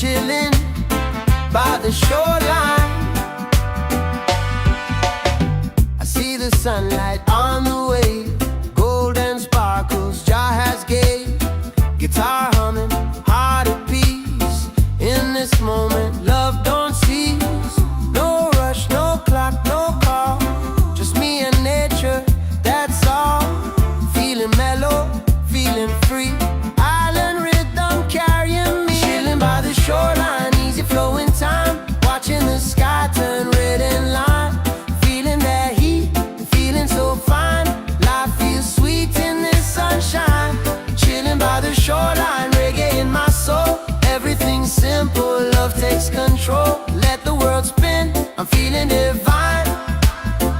chilling by the shoreline. I see the sunlight on the wave, golden sparkles, jar has gate, guitar humming, heart at peace. In this moment, love don't cease. No rush, no clock, no call, just me and nature, that's all. Feeling mellow, feeling free, island rhythm carrying me. Chilling by the shoreline, easy flowing time, watching the sky turn red and lime. Feeling that heat, feeling so fine, life feels sweet in this sunshine. Chilling by the shoreline, reggae in my soul, everything's simple, love takes control. Let the world spin, I'm feeling divine.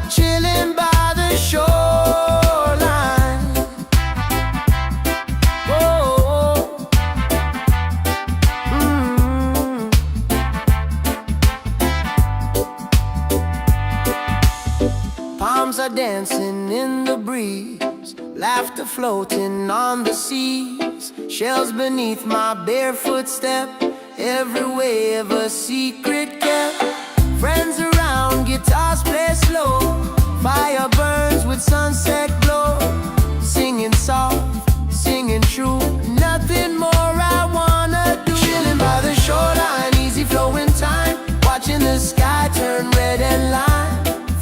Chilling by the shoreline. Oh, Palms are dancing in the breeze, laughter floating on the seas, shells beneath my barefoot step, every wave a secret kept. Friends around, guitars play slow, fire burns with sunset glow. Singing soft, singing true, nothing more I wanna do. Chilling by the shoreline, easy flowing time, watching the sky turn red and lime.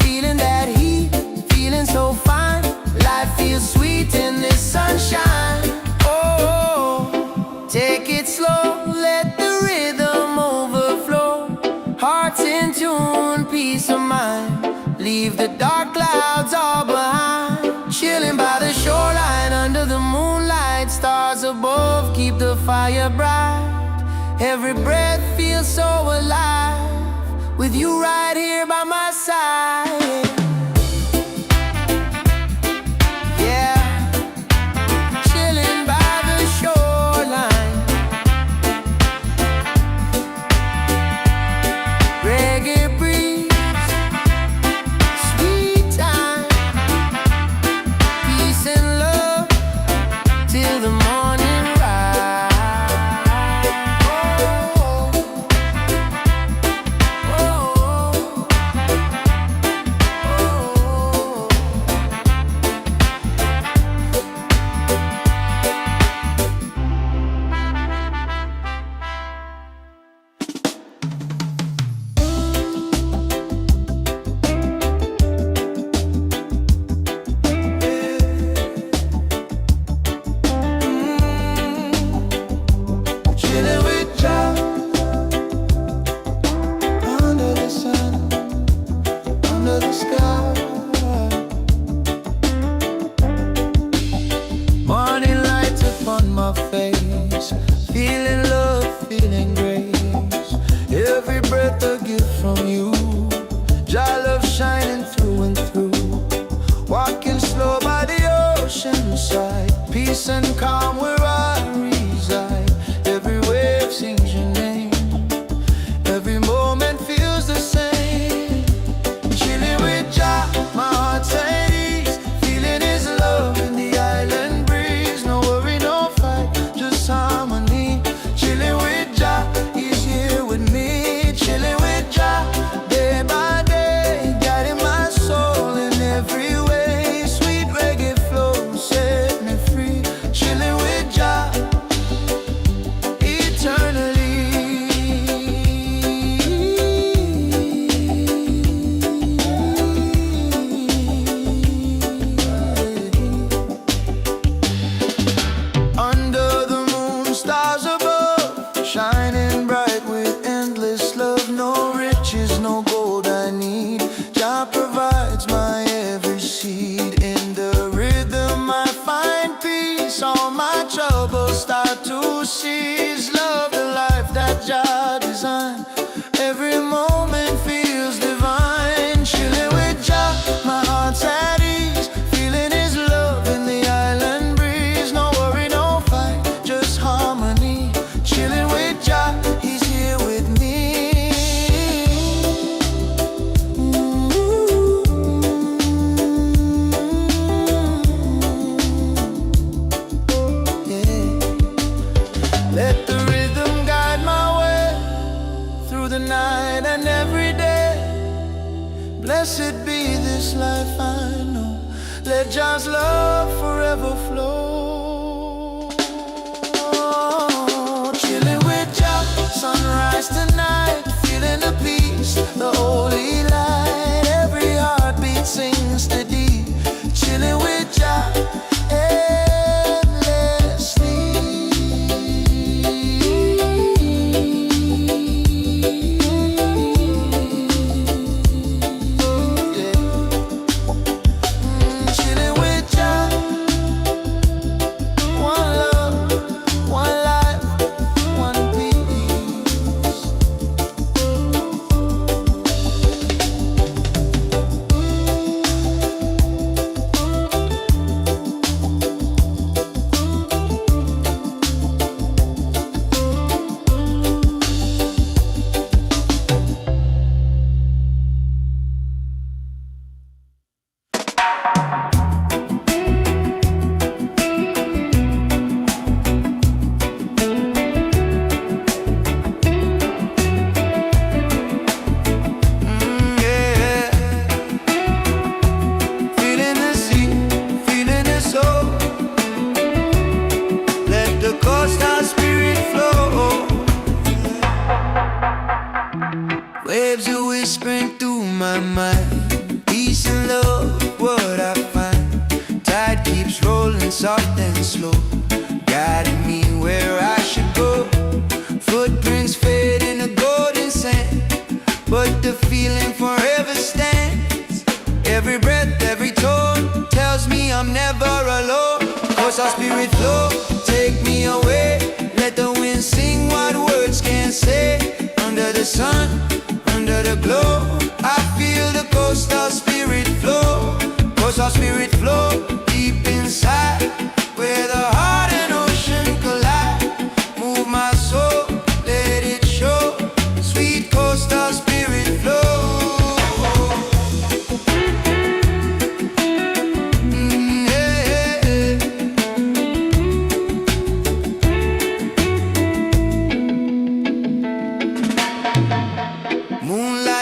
Feeling that heat, feeling so fine, life feels sweet in this sunshine. Oh, take it slow, let the rhythm overflow. Hearts in tune, peace of mind, leave the dark clouds all behind. Chilling by the shoreline, under the moonlight, stars above keep the fire bright. Every breath feels so alive, with you right here by my side. Feeling love, feeling grace, every breath a gift from you. Jah love shining through and through. Walking slow by the ocean side, peace and calm where I reside. Every wave sings your name, every moment feels the same. Chilling with Jah, my heart's at ease, feeling his love in the island breeze. No worry, no fight, just harmony. Chilling with Jah, he's here with me. Chilling with Jah, day by day, guiding my soul in every way. Sweet reggae flow set me free. Chilling with Jah, eternally. Under the moon, stars above, shining bright with endless love. No riches, no gold I need, Jah provides my every seed. In the rhythm I find peace, all my troubles start to cease. Love the life that Jah designed, every moment feels divine. Chilling with Jah, my heart's at ease, feeling his love in the island breeze. No worry, no fight, just harmony. Chilling with Jah, he's here with me. Yeah. Let the rhythm blessed be this life I know. Let Jah's love forever flow. Chilling with Jah, sunrise tonight, feeling the peace, the holy light. Every heartbeat sings to thee. Chilling with Jah, waves are whispering through my mind. Peace and love, what I find. Tide keeps rolling soft and slow, guiding me where I should go. Footprints fade in the golden sand, but the feeling forever stands. Every breath, every tone tells me I'm never alone. Cause our spirit flow, take me away. Let the wind sing what words can't say. Under the sun, under the glow, I feel the coastal spirit flow. Coastal spirit flow, deep inside, where the heart and ocean collide. Move my soul, let it show. Sweet coastal spirit flow.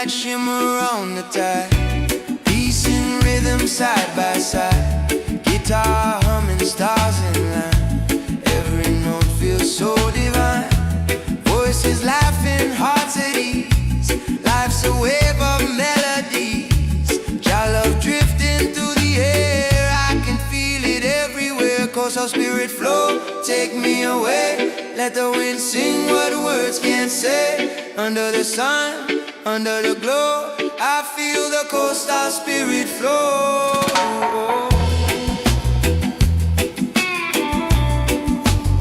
Shimmer on the tide, peace and rhythm side by side. Guitar humming, stars in line. Every note feels so divine. Voices laughing, hearts at ease. Life's a wave of melodies. Jah love drifting through the air. I can feel it everywhere. Coastal spirit flow, take me away. Let the wind sing what words can't say. Under the sun, under the glow, I feel the coastal spirit flow.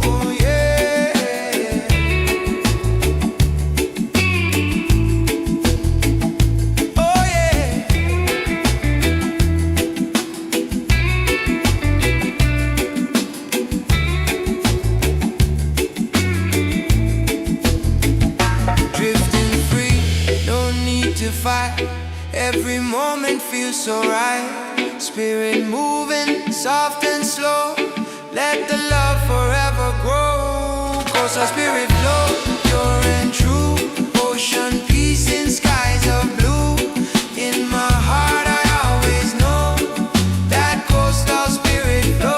Oh yeah. Oh yeah. Drifting free, no need to fight. Every moment feels so right. Spirit moving, soft and slow. Let the love forever grow. Coastal spirit flow, pure and true. Ocean peace in skies of blue. In my heart I always know that coastal spirit flow.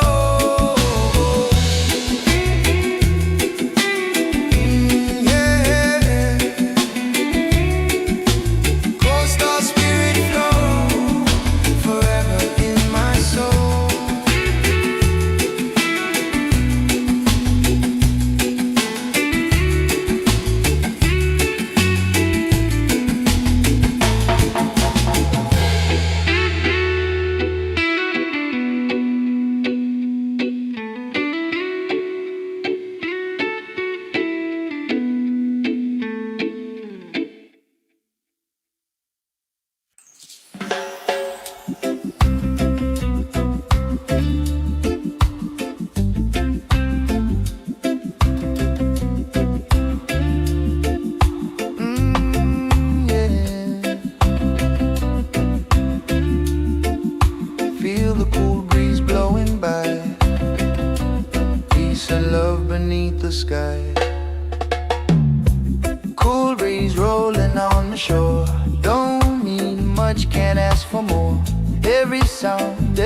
much, can't ask for more. Every sound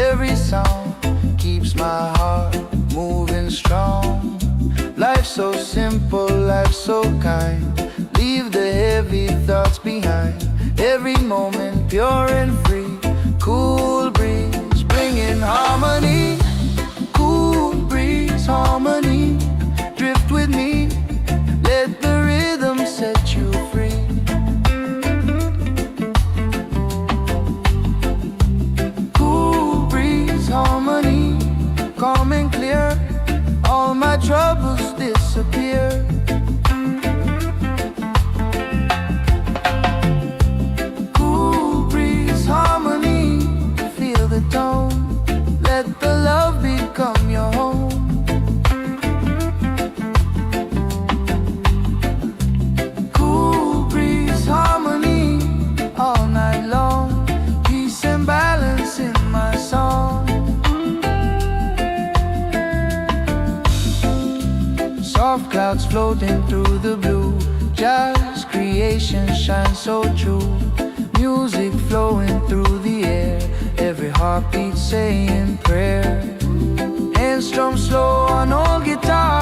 keeps my heart moving strong. Life's so simple, life's so kind. Leave the heavy thoughts behind. Every moment pure and free. Cool breeze bringing harmony. Cool breeze, harmony. Drift with me, let the rhythm set you free. Cool breeze, harmony. Calm and clear, all my troubles disappear. Cool breeze, harmony. Feel the tone, let the love become your home. Cool breeze, harmony, all night long. Peace and balance in my song. Soft clouds floating through the blue. Just creation shines so true. Music flowing through the air. Every heartbeat saying prayer. Hands strum slow on old guitar.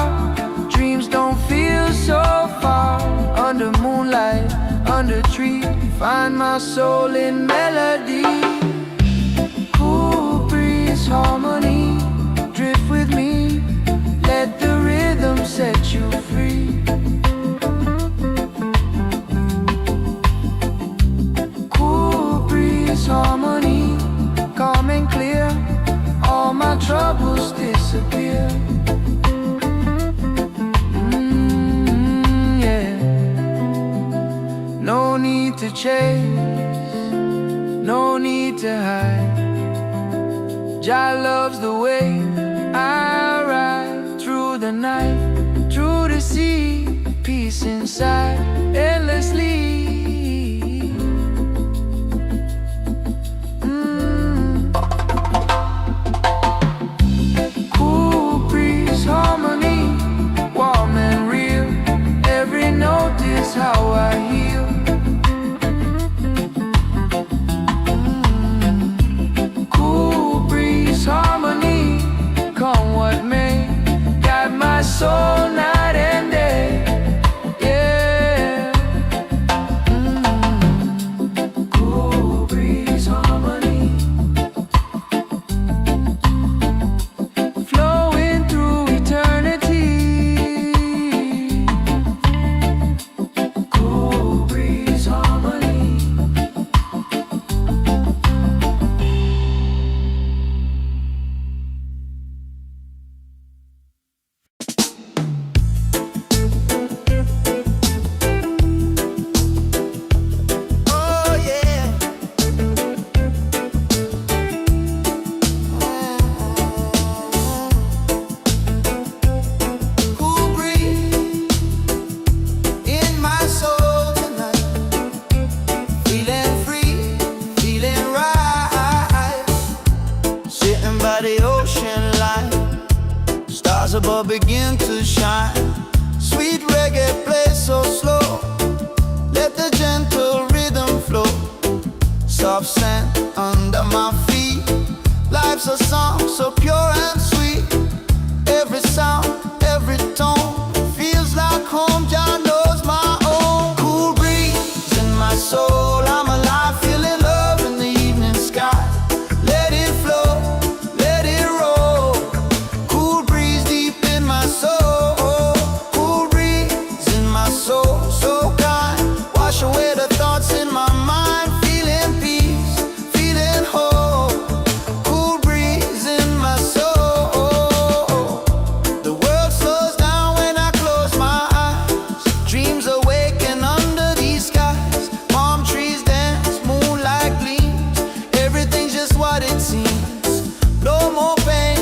Dreams don't feel so far. Under moonlight, under tree, find my soul in melody. Cool breeze, harmony. Drift with me, let the rhythm set you free. Cool breeze, harmony. Calm and clear, all my troubles disappear. Yeah. No need to chase, no need to hide. Jah loves the way I ride through the night, through the sea, peace inside, endlessly. Cool breeze, harmony, warm and real. Every note is how I heal. Cool breeze, harmony, come what may, guide my soul night and day. Yeah. Cool breeze, harmony, flowing through eternity. Cool breeze, harmony. Oh yeah. Cool breeze in my soul tonight. Feeling free, feeling right. Sitting by the ocean line, stars above begin to shine. Sweet reggae plays so slow, let the gentle rhythm flow. Soft sand under my feet. Life's a song so pure and sweet. Every sound, every tone feels like home. Jah knows my own. Cool breeze in my soul. I'm alive, feeling love in the evening sky. Let it flow, let it roll. Cool breeze deep in my soul. Cool breeze in my soul, so kind. Wash away the thoughts in my mind. Feeling peace, feeling whole. Cool breeze in my soul. The world slows down when I close my eyes. Dreams awaken under these skies. Palm trees dance, moonlight gleams. Everything's just what it seems. No more pain,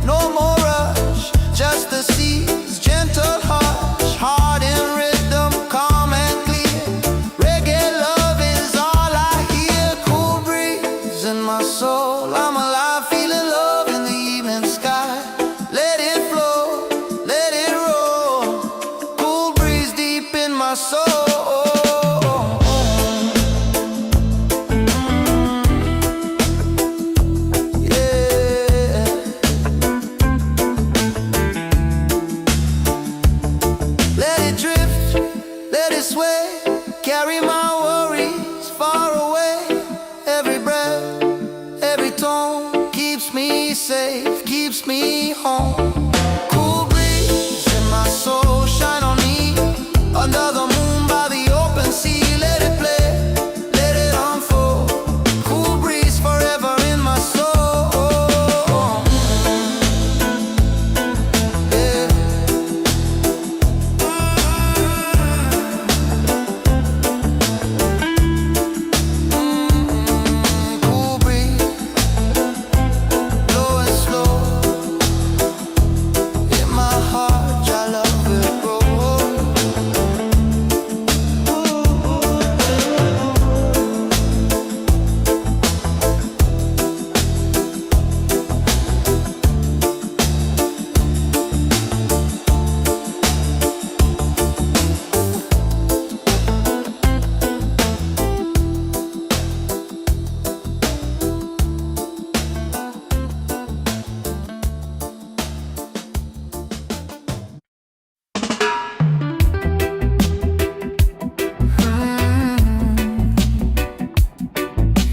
no more rush. Just the seas, gentle hush. Heart in rhythm, calm and clear. Reggae love is all I hear. Cool breeze in my soul. I'm alive, feeling love in the evening sky. Let it flow, let it roll. Cool breeze deep in my soul. let it sway, carry my worries far away. Every breath, every tone keeps me safe, keeps me home. Cool breeze in my soul, shine on me under the moon by the open sea. Let it play, let it unfold. Cool breeze forever in my soul. Yeah. Cool breeze, low and slow. In my heart, your love will grow.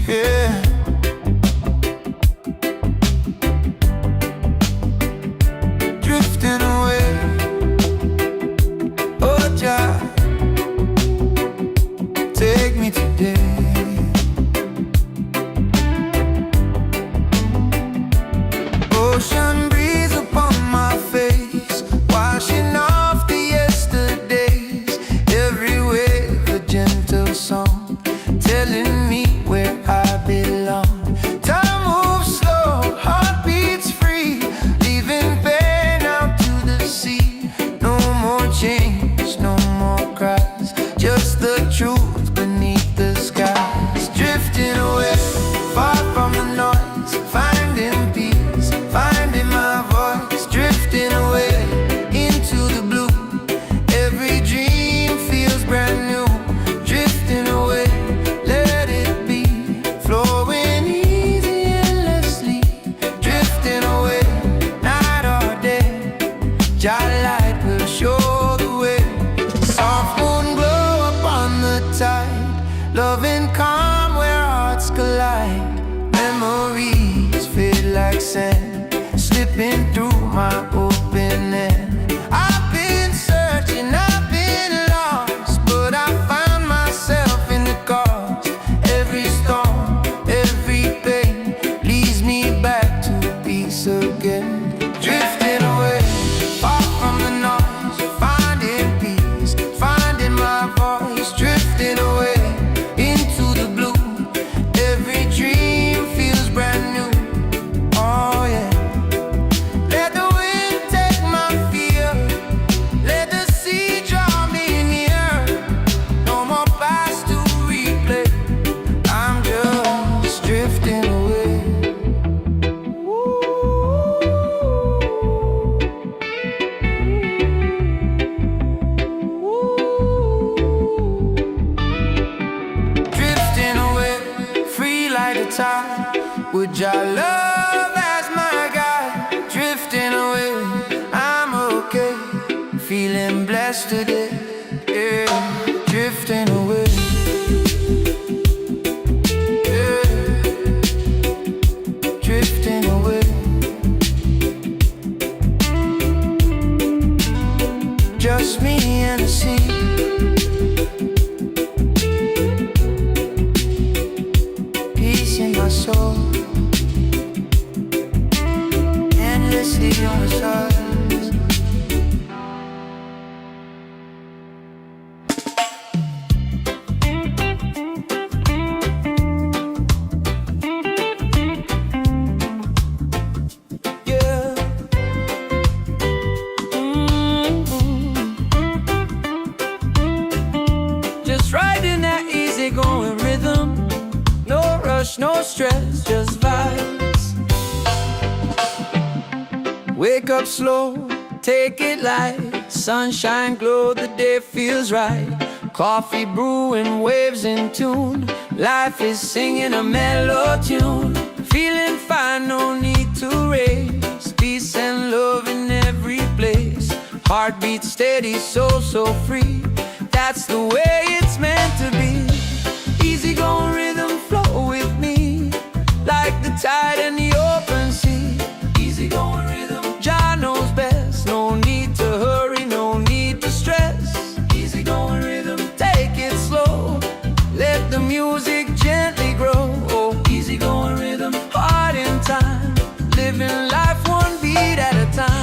Yeah. Drifting away. Oh, Jah, take me today. Ocean breeze upon my face, washing off the yesterdays. Every wave a gentle song, telling me where I belong. Time moves slow, heart beats free, leaving pain out to the sea. No more chains, no more cries, just the truth beneath the skies. Drifting away, far from the noise, finding peace, finding my voice. Drifting away into the blue, every dream feels brand new. Drifting away, let it be, flowing easy endlessly. Drifting away, night or day, Jah light will show the way. Soft moon glow upon the tide, loving calm where hearts collide. Memories fade like sand, slipping through my open hand. I've been searching, I've been lost, but I found myself in the cause. Every storm, every pain leads me back to peace again. Drifting away, far from the noise, finding peace, finding my voice. Drifting away into the blue, every dream feels brand new. Oh yeah. Let the wind take my fear, let the sea draw me near. No more past to replay, I'm just drifting away. Drifting away, free like a tide, with your love as my guide. Drifting away, I'm okay, feeling blessed today. Yeah. Drifting away. Yeah. Drifting away. Just me and the sea. Peace in my soul, endlessly on the stars. Yeah. Just riding that easy going rhythm, no rush, no stress, just vibes. Wake up slow, take it light. Sunshine glow, the day feels right. Coffee brewing, waves in tune. Life is singing a mellow tune. Feeling fine, no need to race. Peace and love in every place. Heartbeat steady, so free. that's the way it's meant to be. Easy going rhythm flow with me, like the tide in the open sea. Easy going rhythm, Jah knows best. No need to hurry, no need to stress. Easy going rhythm, take it slow, let the music gently grow. Oh, easy going rhythm, heart in time, living life one beat at a time.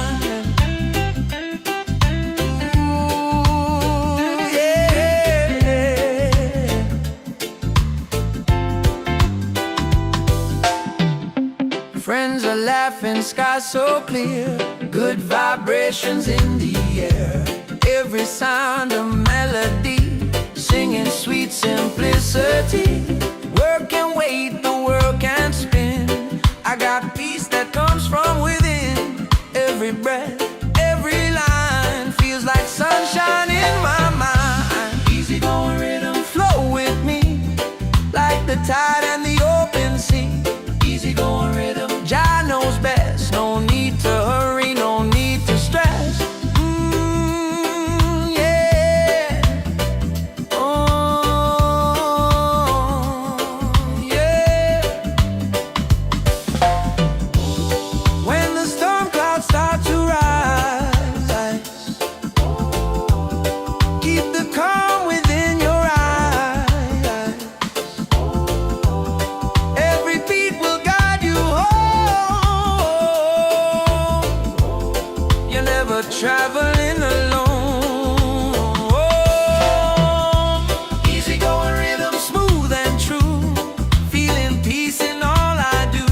Friends are laughing, sky so clear, good vibrations in the air. Every sound a melody, singing sweet simplicity. Work can wait, the world can spin. I got peace that comes from within. Every breath, every line feels like sunshine in my mind. Easy going rhythm, flow with me, like the tide and the open sea. Easy going rhythm, Jah knows best. No need to hurry, no need to stress. Yeah. Oh, yeah. When the storm clouds start to rise, keep the calm within your eyes. Every beat will guide you home. You're never traveling alone. Oh, easy going rhythm, smooth and true, feeling peace in all I do.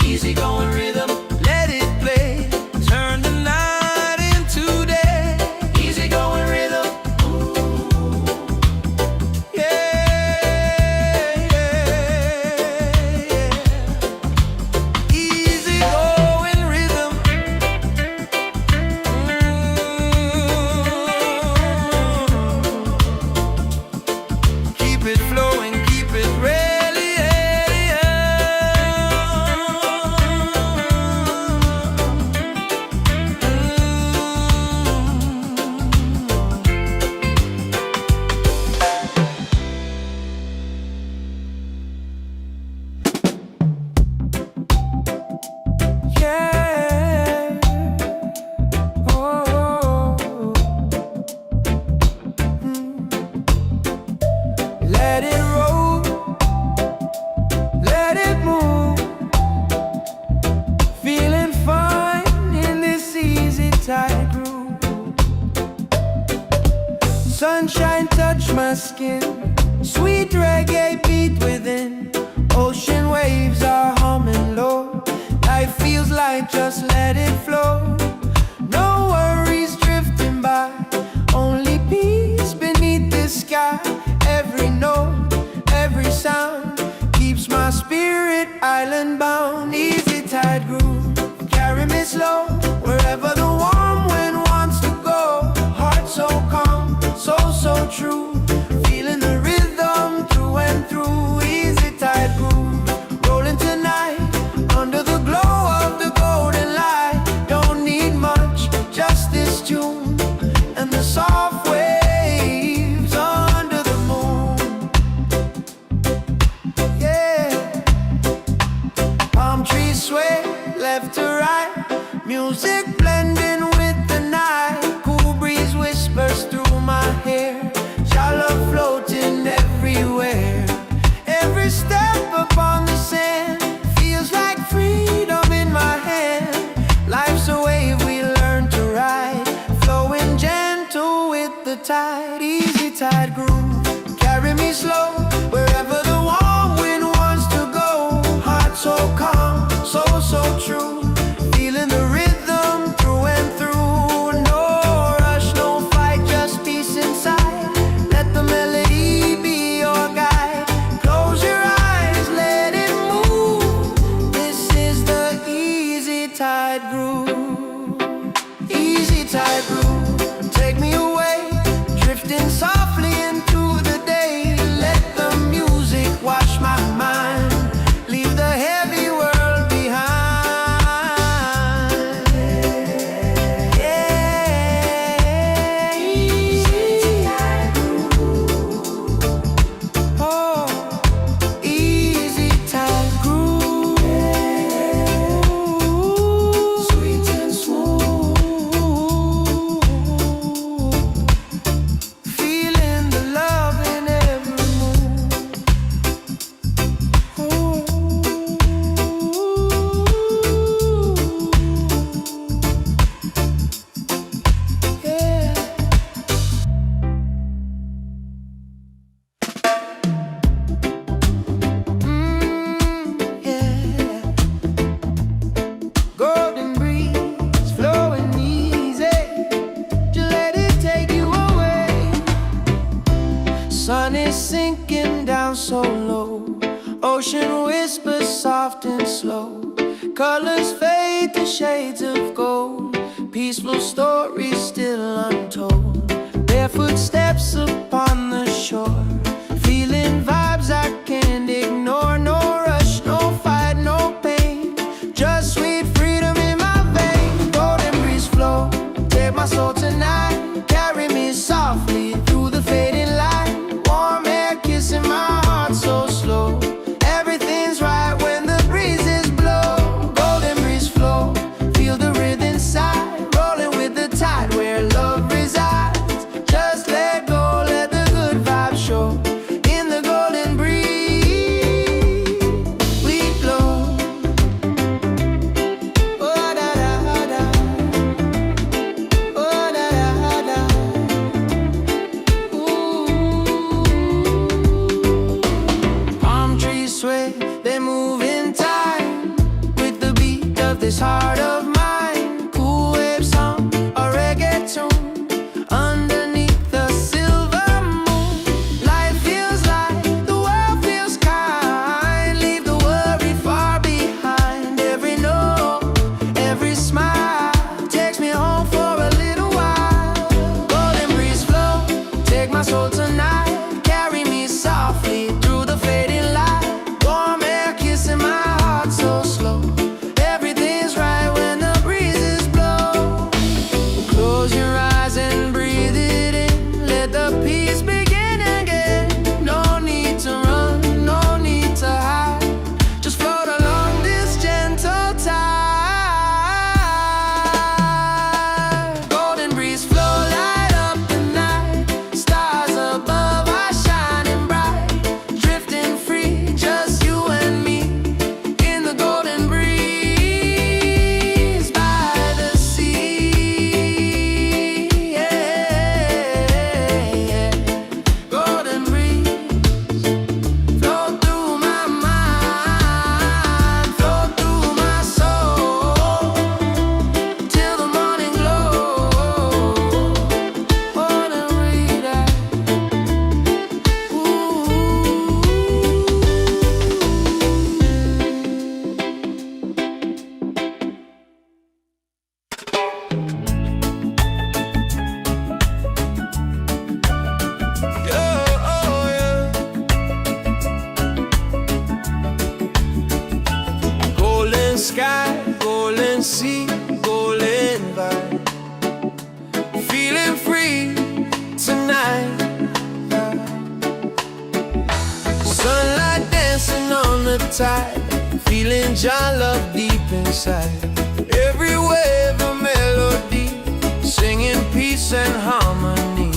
Easy going rhythm, let it play, turn the night into day. Easy going rhythm, yeah, yeah. Easy going rhythm. Keep it flowing, keep it really, yeah. Oh, let it roll, let it move. Feeling fine in this easy tide groove. Sunshine touch my skin, sweet reggae beat within. Ocean waves are humming low. Life feels light, just let it flow. No worries drifting by, only peace beneath the sky. Every note, every sound keeps my spirit island bound. Easy tide groove, carry me slow, wherever the warm wind wants to go. Heart so calm, so true, feeling the rhythm through and through. Easy tide groove, rolling tonight under the glow of the golden light. Don't need much, just this tune and the soft waves under the moon. Yeah. Palm trees sway left to right, music blending with the night. Cool breeze whispers through my hair, shallow floating everywhere. Every step upon the sand feels like freedom in my hand. Life's a wave we learn to ride, flowing gentle with the tide. Easy tide groove, carry me slow, wherever the warm wind wants to go. Heart so calm, so true, feeling the rhythm through and through. No rush, no fight, just peace inside. Let the melody be your guide. Close your eyes, let it move. This is the easy tide groove. Easy tide groove, take me away, drifting softly into the day. Let the music wash my mind, leave the heavy world behind. sinking down so low. Ocean whispers soft and slow. Colors fade to shades of gold. Peaceful stories still untold. Barefoot steps upon the shore. Feeling vibes I can't ignore. No rush, no fight, no pain. Just sweet freedom in my veins. Golden breeze flow, take my soul tonight. Carry me softly through the fading light. Warm air kissing my heart so slow. Everything's right when the breezes blow. Golden breeze flow, feel the rhythm inside. Rolling with the tide where love resides. Just let go, let the good vibes show. In the golden breeze, we glow. Oh da da da, oh da da da. Ooh. Palm trees sway, they move in time with the beat of this heart of mine. Cool waves hum a reggae tune underneath the silver moon. Life feels like the world feels kind. Leave the worry far behind. Every note, every smile takes me home for a little while. Golden breeze flow, take my soul tonight. Carry me softly through the fading light. Warm air kissing my heart so slow. Everything's right when the breezes blow. Close your eyes and breathe it in. Let the peace begin again. No need to run, no need to hide. Just float along this gentle tide. Golden breeze flow, light up the night. Stars above are shining bright. Drifting free, just you and me. In the golden breeze by the sea. Yeah. Golden breeze flow through my mind, flow through my soul till the morning glow. Wanna read that? Yeah, oh yeah. Golden sky, golden sea, golden vibe. Feeling free tonight. Sunlight dancing on the tide. Feeling your love deep inside. Every wave a melody, singing peace and harmony.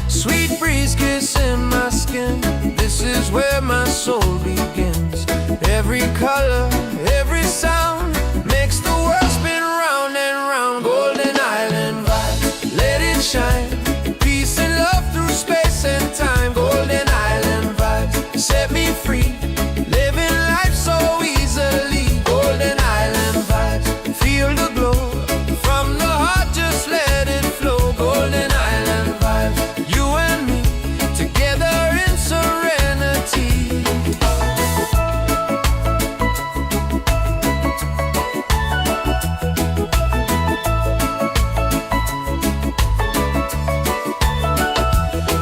Sweet breeze kissing my skin. This is where my soul begins. Every color, every sound makes the world spin round and round. Golden island vibe, let it shine. Peace and love through space and time. Golden island vibes set me free. Living life so easily. Golden island vibes, feel the glow. From the heart, just let it flow. Golden island vibes, you and me together in serenity.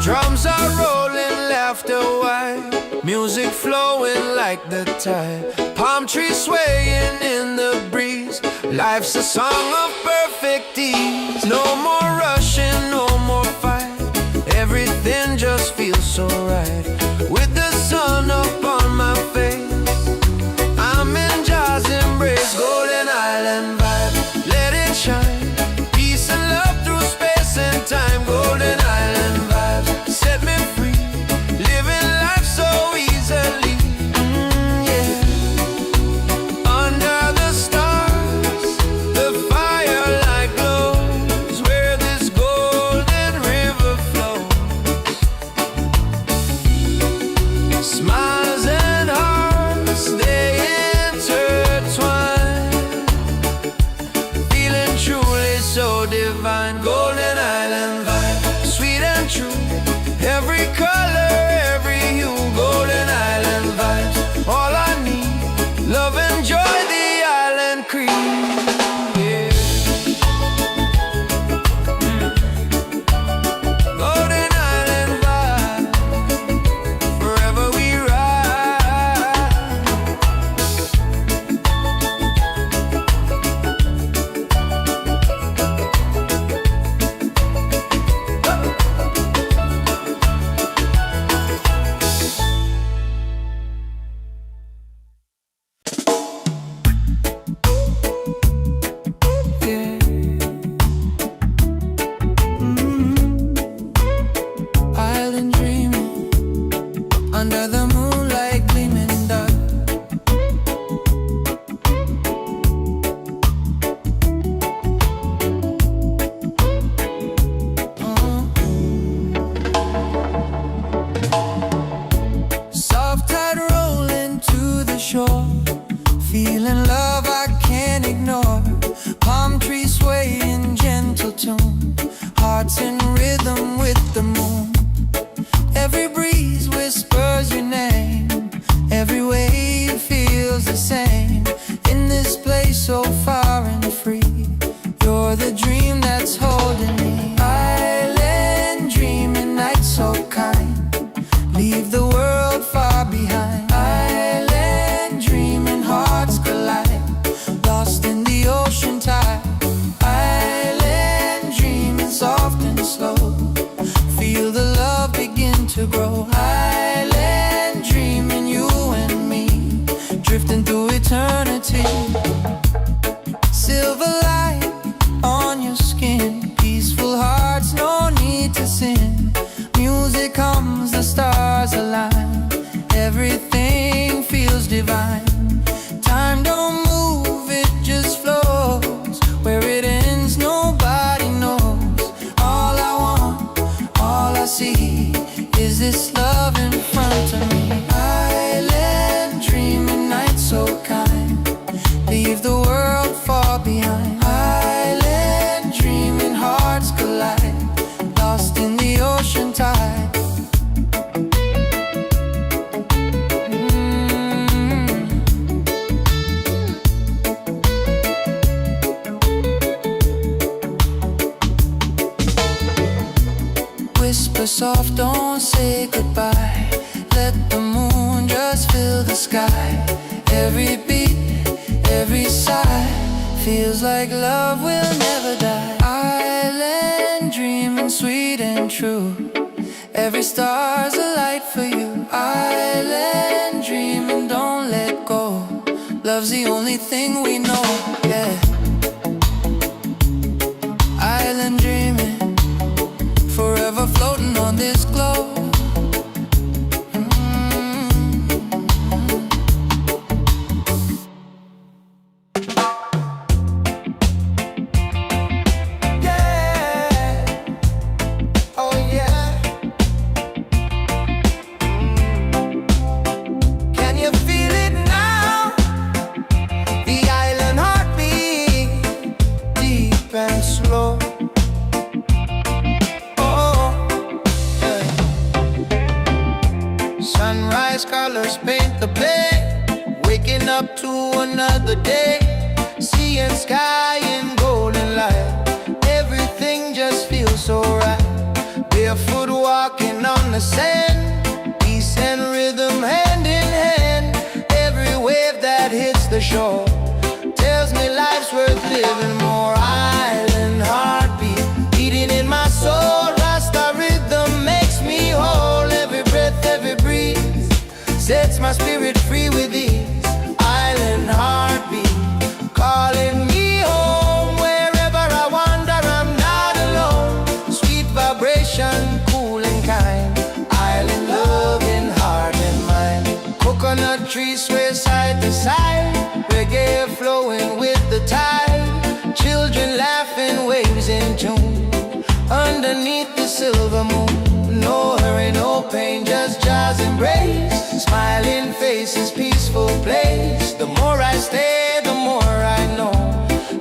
Drums are rolling, laughter wide. Music flowing like the tide. Palm trees swaying in the breeze. Life's a song of perfect ease. No more rushing, no more fight. Everything just feels so right. With the sun up on my face, I'm in Jah's embrace. Golden island vibe, let it shine. Peace and love through space and time. Golden island vibes set me free. Living life so easily. Yeah. Under the stars, the firelight glows. Where this golden rhythm with the moon. Every breeze whispers your name. Every wave feels the same. In this place so far and free, you're the dream that's holding me. Island dreaming, night so kind. Leave the world far behind. Island dreaming, hearts collide. Lost in the ocean tide. Island dreaming, soft and slow. Feel the love begin to grow. Island dreaming, you and me, drifting through eternity. Silver light on your skin, peaceful hearts, no need to sin. Music comes, the stars align. Everything feels divine. Time don't move, it just flows. Where it ends, nobody knows. All I want, all I see, is this love in front of me. Island dreaming, night so kind. Leave the world far behind. Island dreaming, hearts collide. Lost in the ocean tide. Whisper soft, don't say goodbye. Let the moon just fill the sky. Every beat, every sigh, feels like love will never die. Island dreaming, sweet and true. Every star's a light for you. Island dreaming, don't let go. Love's the only thing we know, yeah. Island dreaming, forever floating on this globe. Sunrise colors paint the plane. Waking up to another day. Sea and sky in golden light. Everything just feels so right. Barefoot walking on the sand. Peace and rhythm hand in hand. Every wave that hits the shore tells me life's worth living more. Island heartbeat beating in my soul. Rasta rhythm makes me whole. Every breath, every breeze sets my spirit free with ease. Island heartbeat calling me home. Wherever I wander, I'm not alone. Sweet vibration, cool and kind. Island love in heart and mind. Coconut trees sway side to side. Reggae flowing with the tide. Children laughing, waves in tune. Underneath the silver moon. No hurry, no pain, just jazz embrace. Smiling faces, peaceful place. The more I stay, the more I know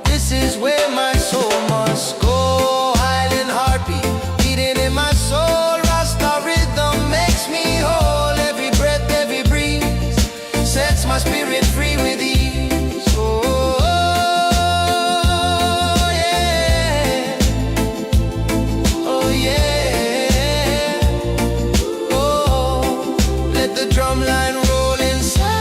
this is where my soul must go. Island heartbeat beating in my soul. Rasta rhythm makes me whole. Every breath, every breeze sets my spirit free with ease. Oh, yeah. Oh, yeah. Oh, let the drumline roll inside.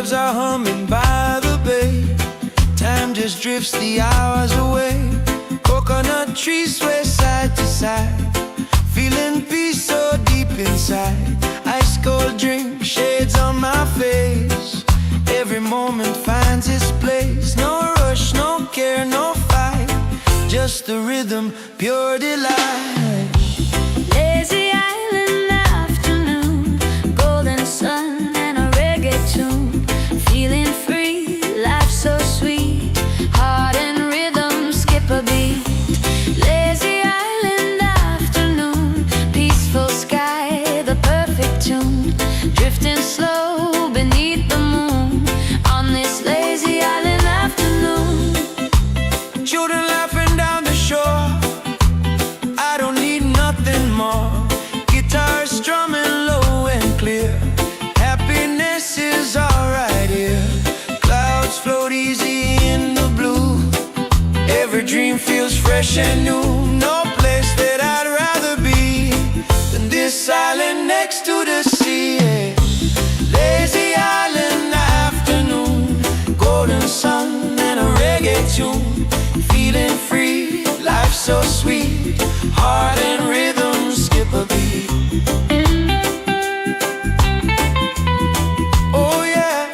Seagulls are humming by the bay. Time just drifts the hours away. Coconut trees sway side to side, feeling peace so deep inside. Ice cold drink, shades on my face. Every moment finds its place. No rush, no care, no fight, just the rhythm, pure delight. Lazy island afternoon, golden sun and a reggae tune. Feeling free, life so sweet, heart and rhythm skip a beat. Lazy island afternoon, peaceful sky, the perfect tune. Drifting slow beneath the moon on this lazy island afternoon. Children laughing down the shore, I don't need nothing more. Guitar strumming low and clear, happiness is alright here. Clouds float easy in the blue, every dream feels fresh and new. No place that I'd rather be than this island next to the sea. Lazy island afternoon, golden sun and a reggae tune. Feeling free, life so sweet, heart and rhythm skip a beat. Oh yeah.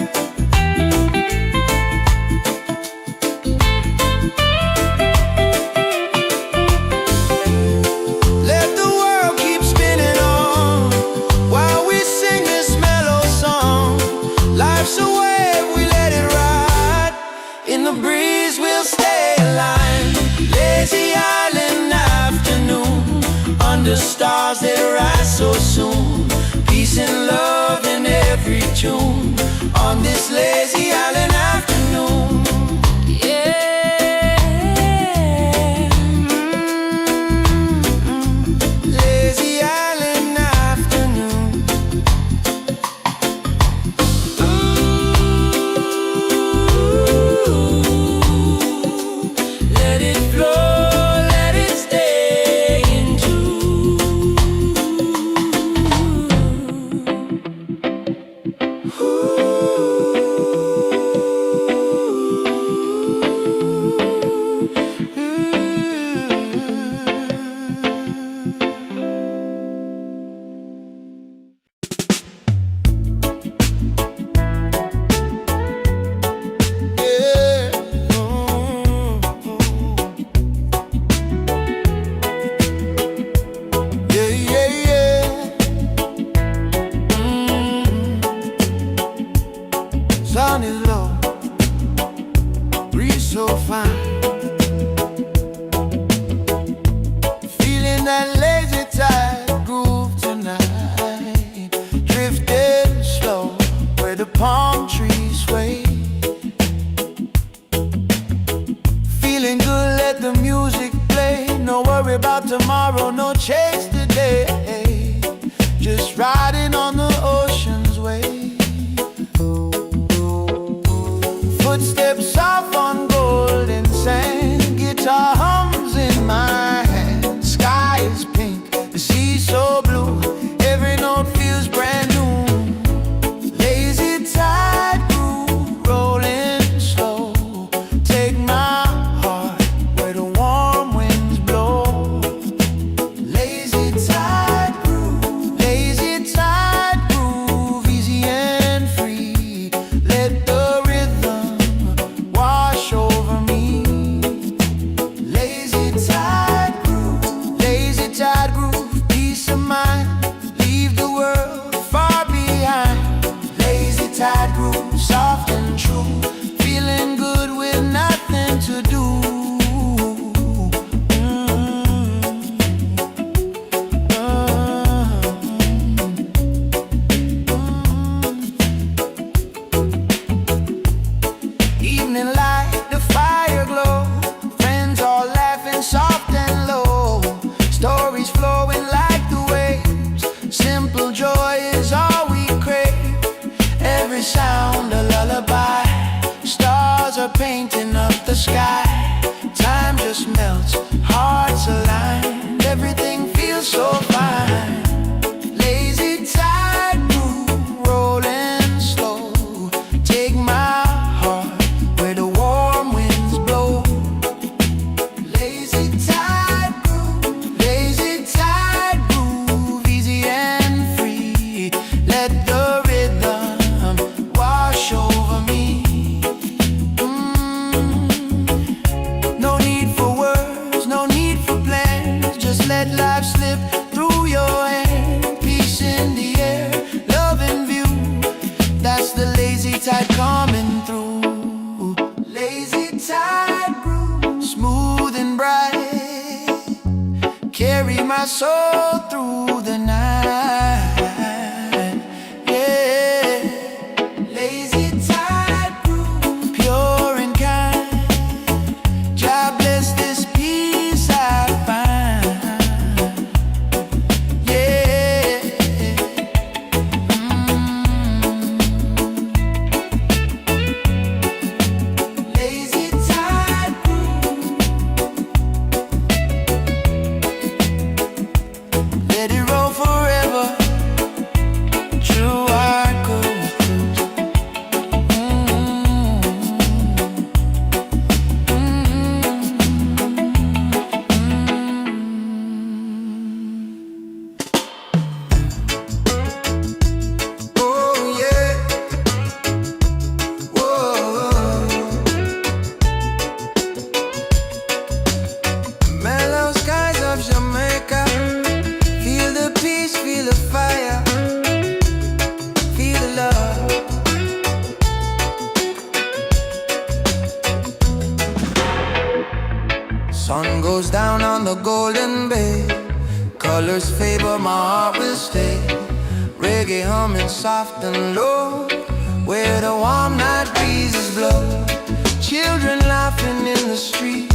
Let the world keep spinning on while we sing this mellow song. Life's a wave, we let it ride. In the breeze we'll stay aligned. Lazy island afternoon, under stars that rise so soon. Peace and love in every tune on this lazy island afternoon. Yeah. Lazy island afternoon. Let it flow, let it stay in tune. Sun is low, breeze so fine. Feeling that lazy tide groove tonight. Drifting slow where the palm trees sway. Feeling good, let the music play. No worry about tomorrow, no chase today. Just riding on the ocean's wave. Footsteps soft on golden sand, guitar hums in my hand. Sky is pink, the sea so blue, every note feels brand new. Lazy tide groove, rolling slow. Take my heart where the warm winds blow. Lazy tide groove, easy and free. Let the wash over me. Lazy tide groove, peace of mind. Leave the world far behind. Lazy tide groove, soft and true. Feeling good with nothing to do. Evening light, the fire glow. Friends all laughing soft and low. Stories flowing like the waves. Simple joy is all we crave. Every sound a lullaby. Stars are painting up the sky. Time just melts, hearts align. Everything feels so fine. Lazy tide groove, rolling slow. Take my soul through the night. Yeah, lazy tide brew, pure and kind. God bless this peace I find. Yeah, lazy tide brew. Let it roll forever. True heart could cruise. Oh yeah. Whoa. Mellow skies of Jamaica. Feel the peace, feel the fire, feel the love. Sun goes down on the golden bay. Colors favor, my heart will stay. Reggae humming soft and low, where the warm night breezes blow. Children laughing in the street,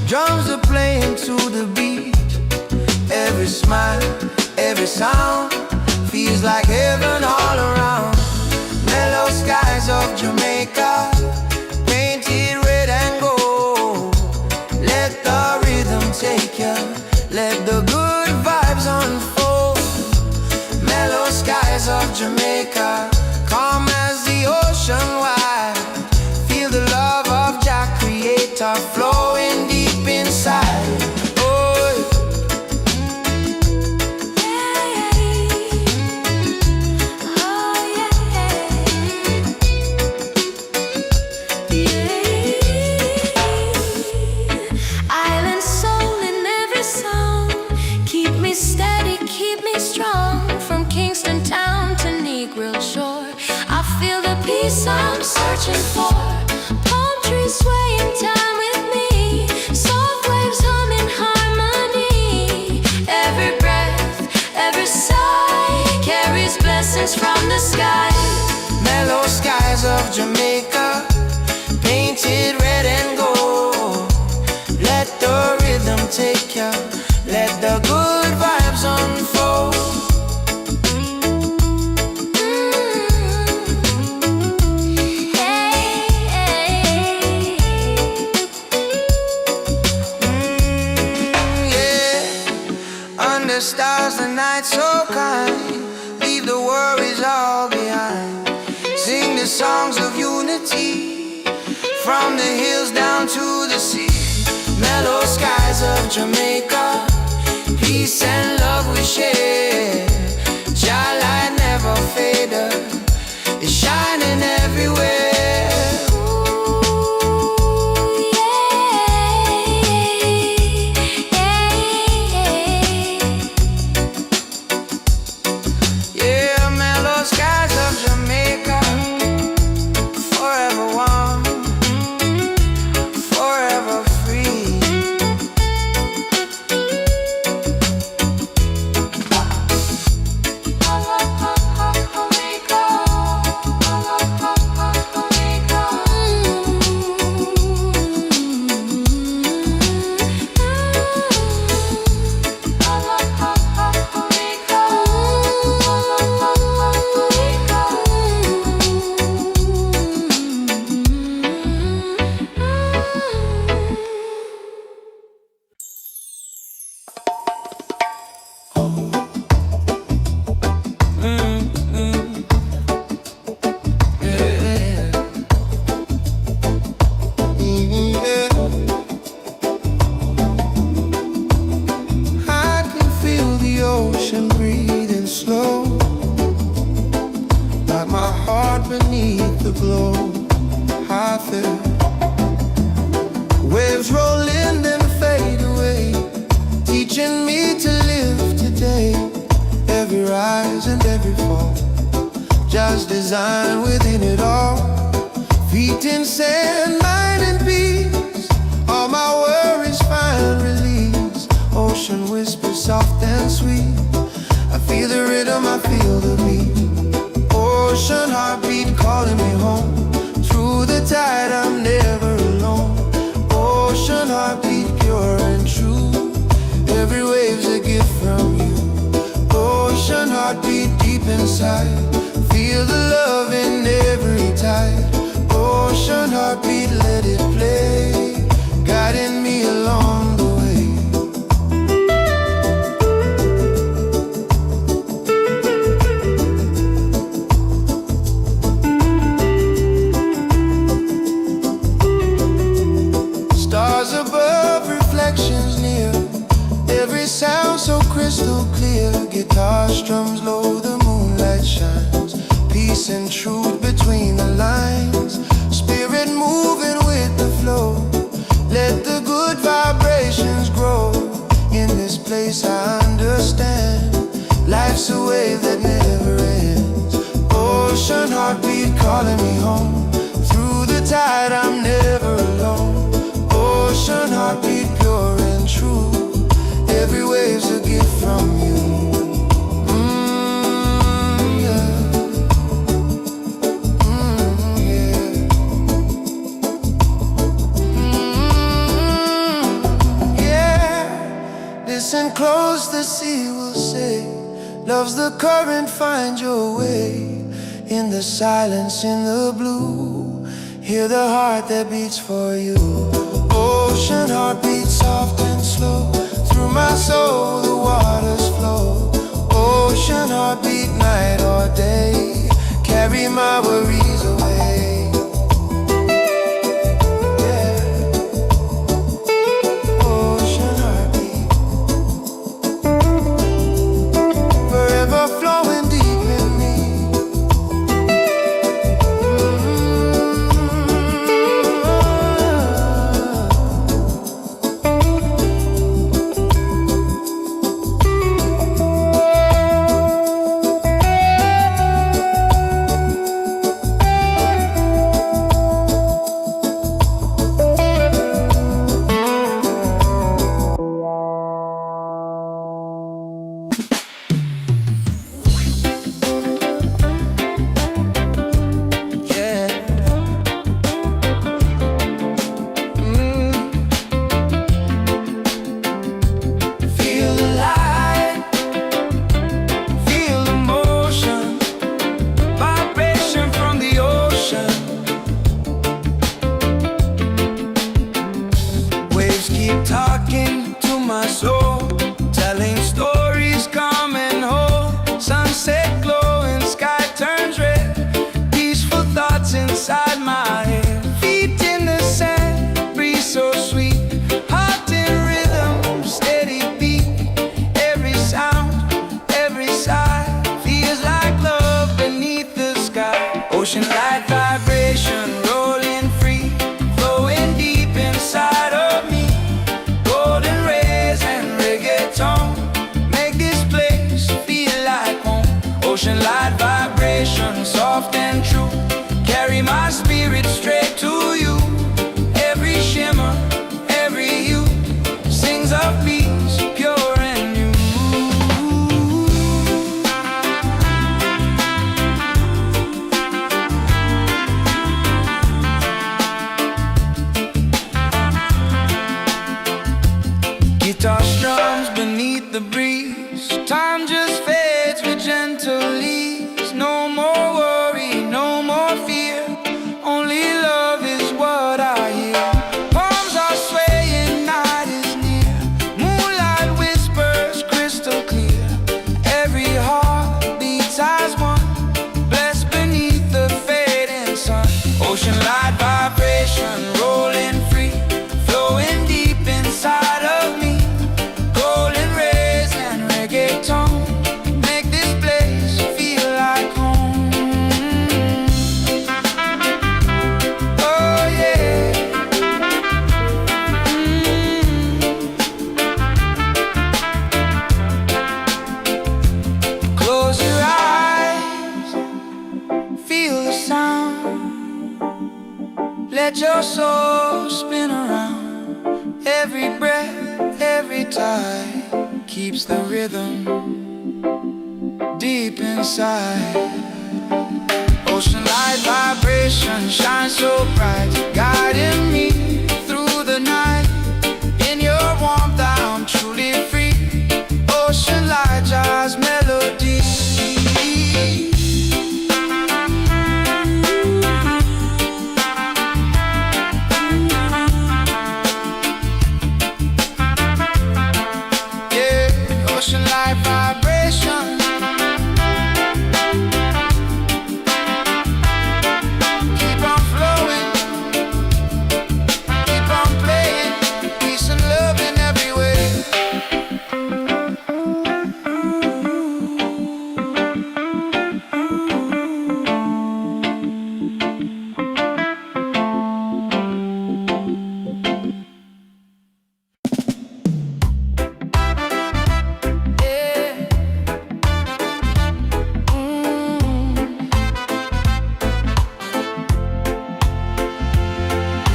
drums are playing to the beat. Every smile, every sound feels like heaven all around. Mellow skies of Jamaica, painted red and gold. Let the rhythm take you, let the good vibes unfold. Mellow skies of Jamaica, calm as the ocean wide. Feel the love of Jah Creator flowing deep inside. Oh, Island soul in every sound. Keep me steady, keep me strong. From Kingston town to Negro shore, I feel the peace I'm searching for. Palm trees sway in time with me. Soft waves hum in harmony. Every breath, every sigh carries blessings from the sky. mellow skies of Jamaica, painted red and gold. Let the rhythm take you, let the good vibes unfold. Yeah, under stars the night so kind. Leave the worries all behind. Sing the songs of unity, from the hills down to the sea. Mellow skies of Jamaica, peace and love we share. Jah light never faded, it's shining everywhere. Yeah, mellow skies of Jamaica, forever warm, forever free. Waves roll in then fade away, teaching me to live today. Every rise and every fall, just design within it all. Feet in sand, mind in peace, all my worries find release. Ocean whispers and sweet. I feel the rhythm, I feel the beat. Ocean heartbeat calling me home. Through the tide, I'm never alone. Ocean heartbeat, pure and true. Every wave's a gift from you. Ocean heartbeat deep inside. Feel the love in every tide. Ocean heartbeat, let it play, guiding me along the way. Stars above, reflections near. Every sound so crystal clear. Guitar strums low, the moonlight shines. Peace and truth between the lines. Spirit moving with the flow. Let the good vibrations grow. In this place I understand. Life's a wave that never ends. Ocean heartbeat calling me home. Through the tide I'm never alone. Ocean heartbeat pure and true. Every wave's a gift from you. Listen close, the sea will say, love's the current, find your way. In the silence, in the blue, hear the heart that beats for you. Ocean heartbeat soft and slow. Through my soul the waters flow. Ocean heartbeat night or day. Carry my worries away. Flowing deep in me. Inside my head, feet in the sand, breeze so sweet, heart in rhythm, steady beat. Every sound, every sigh, feels like love beneath the sky. Ocean light vibration, rolling free, flowing deep inside of me. Golden rays and reggaeton make this place feel like home. Ocean light vibration, soft and true. Carry my spirit straight to you. Every shimmer, every hue sings of peace, pure and new. Guitar strums beneath the breeze. Time just fades with gentle ease. No more worry, no more fear. Only love is what I hear. Palms are swaying, night is near. Moonlight whispers crystal clear. Every heart beats as one, blessed beneath the fading sun. Ocean light vibration, rolling free, flowing deep inside of me. Golden rays and reggaeton make this place feel like home. Oh yeah. Close your eyes, feel the sound. Let your soul spin around. Every breath, every tide. keeps the rhythm deep inside. Ocean light vibration shines so bright, guiding me through the night. In your warmth I'm truly free. Ocean light jazz melody. Yeah, ocean light vibration. Keep on flowing, keep on playing, peace and love in every way.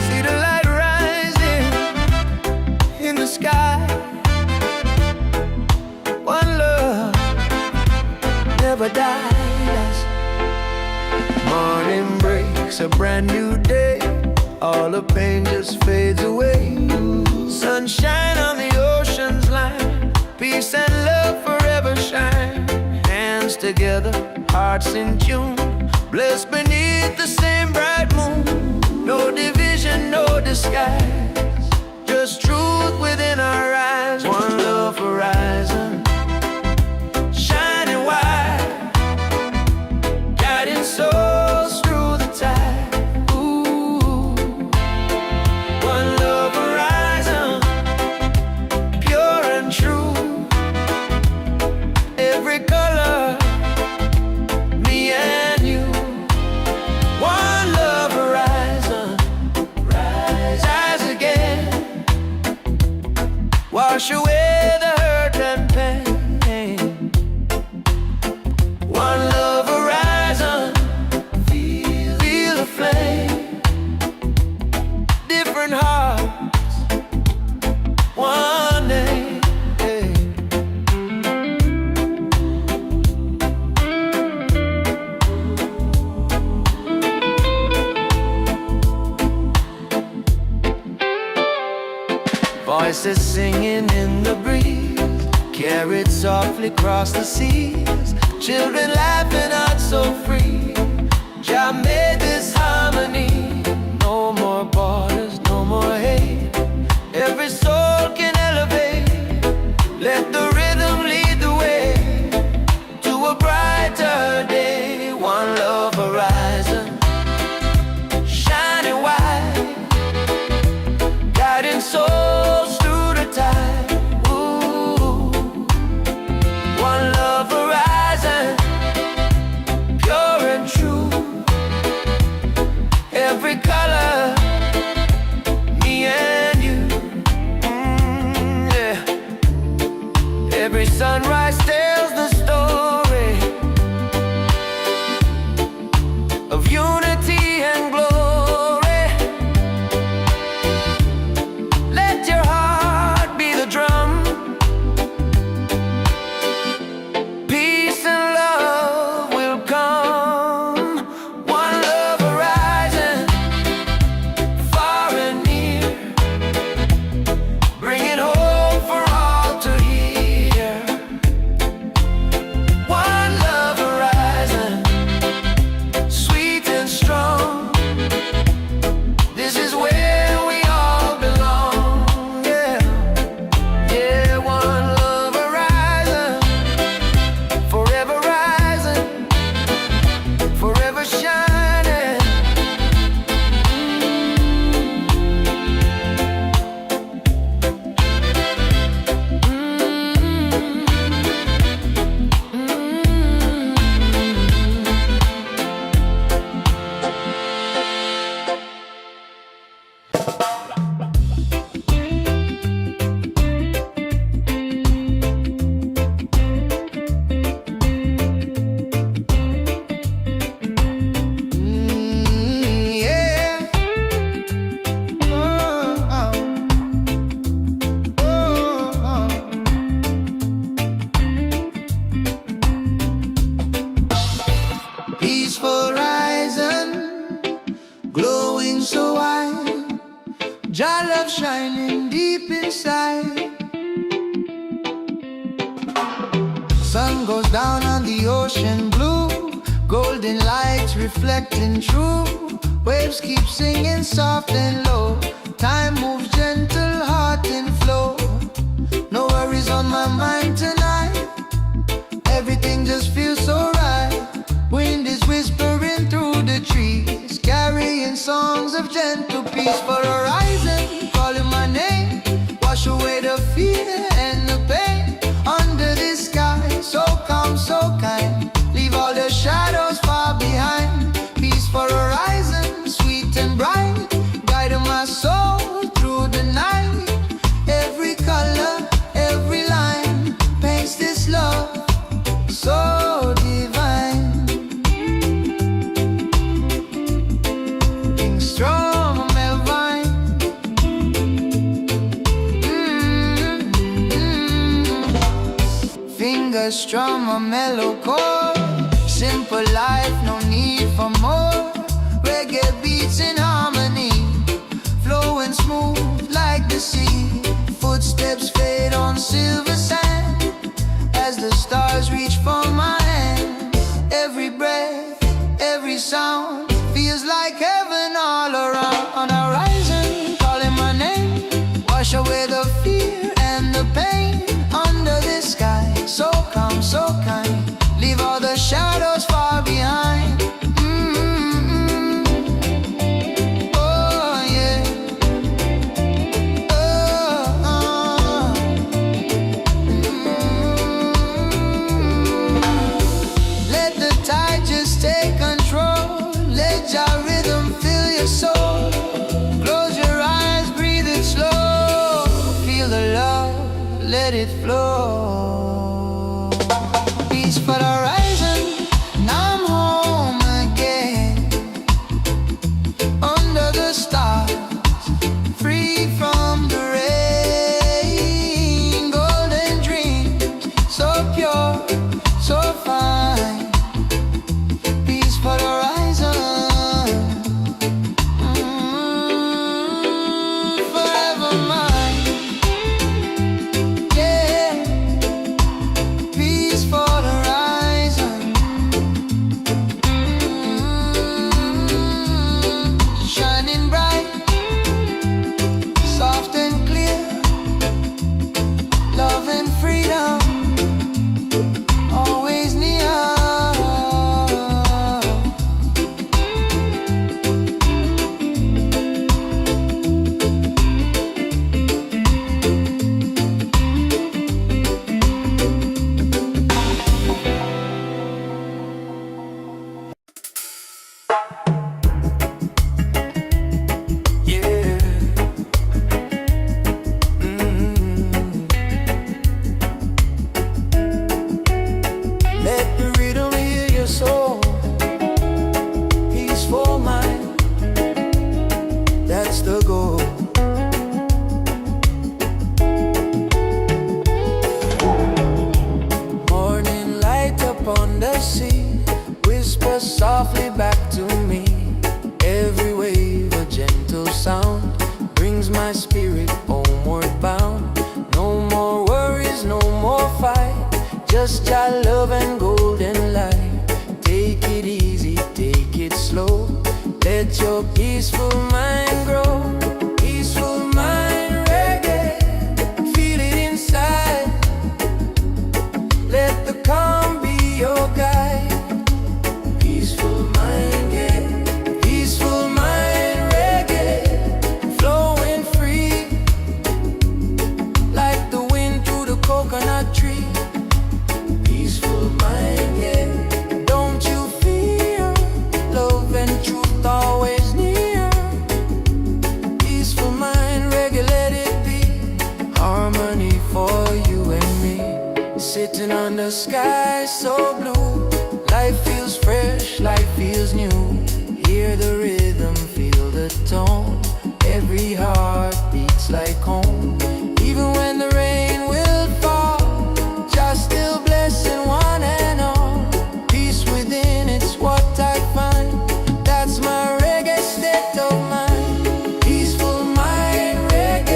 See the light rising in the sky. One love never dies. Morning breaks a brand new day. All the pain just fades away. Sunshine on the ocean's line. Peace and love forever shine. Hands together, hearts in tune. Blessed beneath the same bright moon. No division, no disguise. Just truth within our eyes. One love horizon, shining wide, guiding souls through the tide. Ooh, one love horizon, pure and true. Every color, me and you. One love horizon, rise again. Wash away the hurt and pain. One love horizon, feel the flame. Different hearts, one name. Hey. Voices singing in the breeze, carried softly across the seas. Children laughing out so free. Jah made this harmony. No more borders, no more hate. Every soul can elevate. Let the rhythm lead the way to a brighter day. One love horizon, shining wide, guiding souls through the tide. Ooh, one love horizon, pure and true. shining deep inside. Sun goes down on the ocean blue, golden lights reflecting true. Waves keep singing soft and low. Time moves gentle, heart in flow. No worries on my mind tonight. Everything just feels so right. Wind is whispering through the trees, carrying songs of gentle peace. For horizon, calling my name, wash away the fear and the pain. Under this sky, so calm, so kind, leave all the shadows far behind. Peace for horizon, sweet and bright, guiding my soul through the night. Every color, every line paints this love so divine. King strong on my vine. Fingers strum a mellow chord. Simple life, no need for more. Reggae beats in harmony, flowing smooth like the sea. Footsteps fade on silver sand as the stars reach for my hand. Every breath, every sound feels like heaven all around. On the horizon, calling my name, wash away the fear and the pain. Under this sky, so calm, so kind, leave all the shadows far behind. Oh yeah. Let the tide just take control. Let your rhythm fill your soul. Close your eyes, breathe it slow. Feel the love, let it flow. Peace for the horizon, now I'm home again. Under the stars, free from the rain. Golden dreams, so pure, so fine. Peace for the horizon, forever mine. Yeah, peace for the horizon, shining bright, soft and clear. Love and freedom, always near. Yeah. Let the rhythm heal your soul. Peaceful mind, that's the goal. Morning light upon the sea, whisper softly back to me. Every wave a gentle sound brings my spirit homeward bound. No more worries, no more fight, just your love and golden light. Take it easy, take it slow, let your peaceful mind grow. Peaceful mind, reggae, feel it inside. Let the calm be your guide. Peaceful mind, yeah. Peaceful mind, reggae, flowing free like the wind through the coconut tree. Peaceful mind, yeah. Don't you fear, love and truth always near. Peaceful mind, reggae, let it be. Harmony for you and me. Sitting on the sky so blue, life feels fresh, life feels new. Hear the rhythm, feel the tone. Every heart beats like home. Even when the rain will fall, just still blessing one and all. Peace within, it's what I find. That's my reggae state of mind. Peaceful mind, reggae.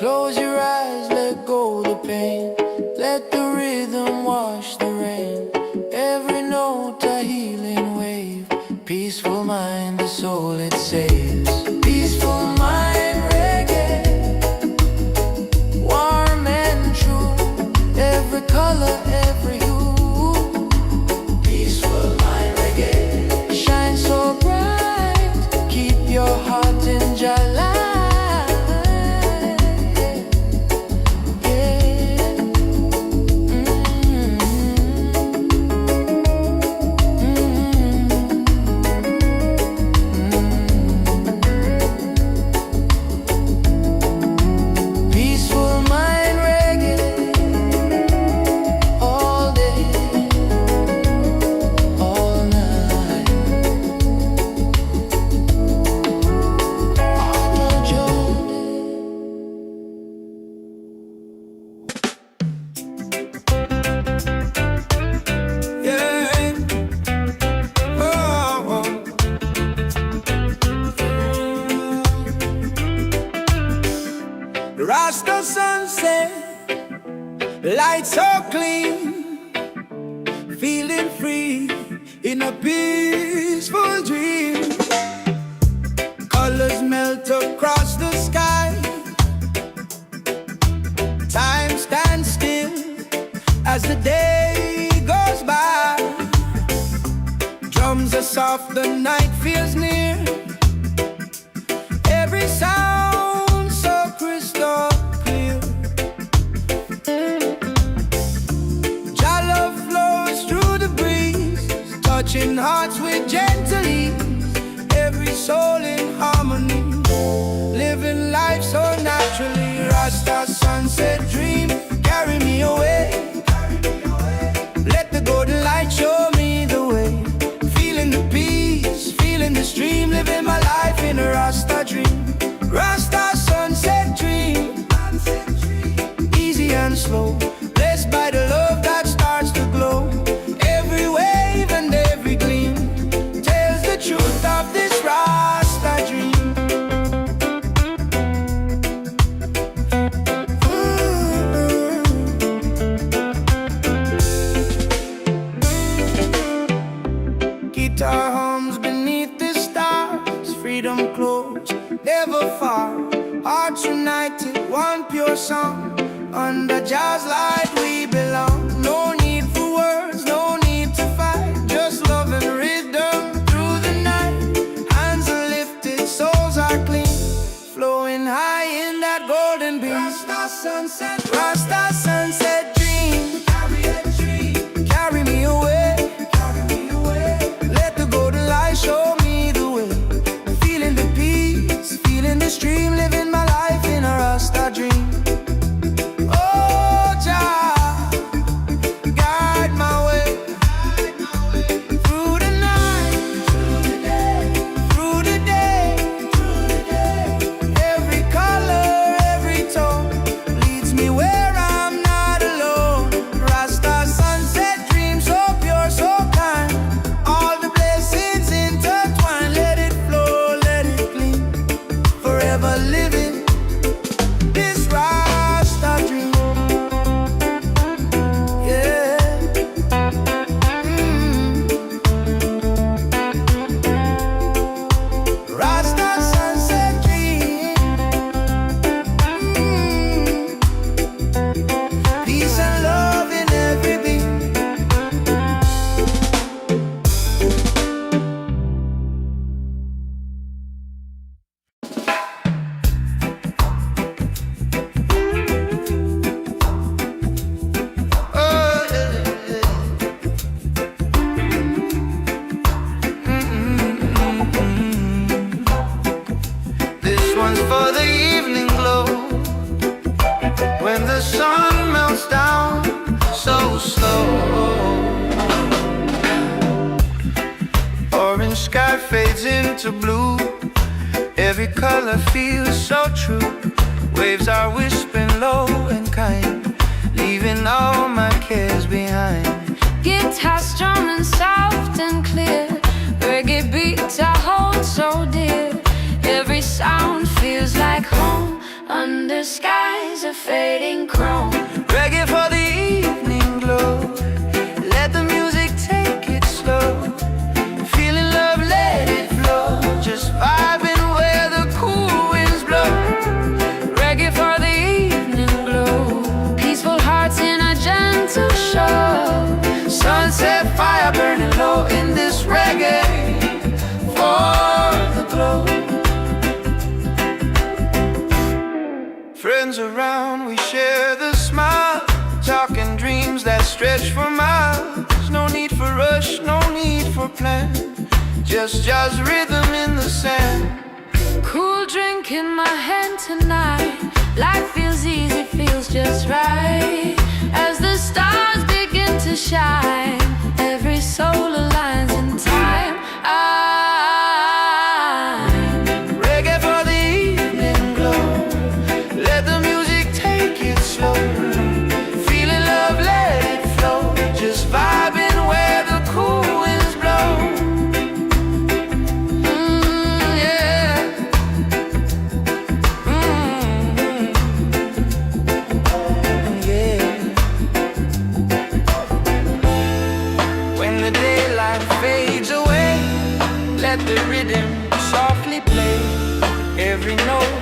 Close your eyes, let go the pain. Let the rhythm wash the rain. Every note a healing wave. Peaceful mind, the soul it saves. Peaceful mind, reggae. Warm and true. Every color, every hue. Peaceful mind, reggae. Shine so bright. Keep your heart in July. Rasta sunset, light so clean, feeling free in a peaceful dream. Colors melt across the sky. Time stands still as the day goes by. Drums are soft, the night feels near. Every sound so crystal clear. Jah love flows through the breeze, touching hearts with gentle ease. Every soul in harmony, living life so naturally. Rasta sunset dream, carry me away. Let the golden light show me the way. Feeling the peace, feeling the stream, living my life in a Rasta dream. Rasta sunset dream, easy and slow, blessed by the love that starts to glow. Every wave and every gleam tells the truth of this Rasta dream. Guitar hums beneath the stars, freedom close, never far. Hearts united, one pure song. Under Jah's light we belong. No need for words, no need to fight. Just love and rhythm through the night. Hands are lifted, souls are clean, flowing high in that golden beam. Rasta sunset dream, carry a dream, carry me away, carry me away. Let the golden light show me the way. Feeling the peace, feeling the stream, living my life in a Rasta dream. Oh Jah, guide my way through the night, through the day. Every color, every tone leads me where I'm not alone. Rasta sunset dream, so pure, so kind. All the blessings intertwine. Let it flow, let it gleam, forever living this Rasta dream. Yeah. Rasta sunset dream. Peace and love in every beat. Oh, yeah, yeah. This one's for the evening glow, when the sun melts down so slow. Orange sky fades into blue. Every color feels so true. Waves are whispering low and kind, leaving all my cares behind. Guitar strumming soft and clear, reggae beats I hold so dear. Every sound feels like home, under skies of fading chrome. Reggae for the evening glow. Let the music take it slow. Feeling love, let it flow. Just vibing where the cool winds blow. Reggae for the evening glow. Peaceful hearts in a gentle show. Sunset fire burning low in this reggae for the glow. Friends around, we share the smile. Talking dreams that stretch for miles. No need for rush, no need for plan. Just rhythm in the sand. Cool drink in my hand tonight. Life feels easy, feels just right. As the stars begin to shine, every soul aligns in time. Reggae for the evening glow. Let the music take it slow. Feeling love, let it flow. Just vibing where the cool winds blow. Yeah. Yeah. When the daylight fades away, let the rhythm softly play. Every note,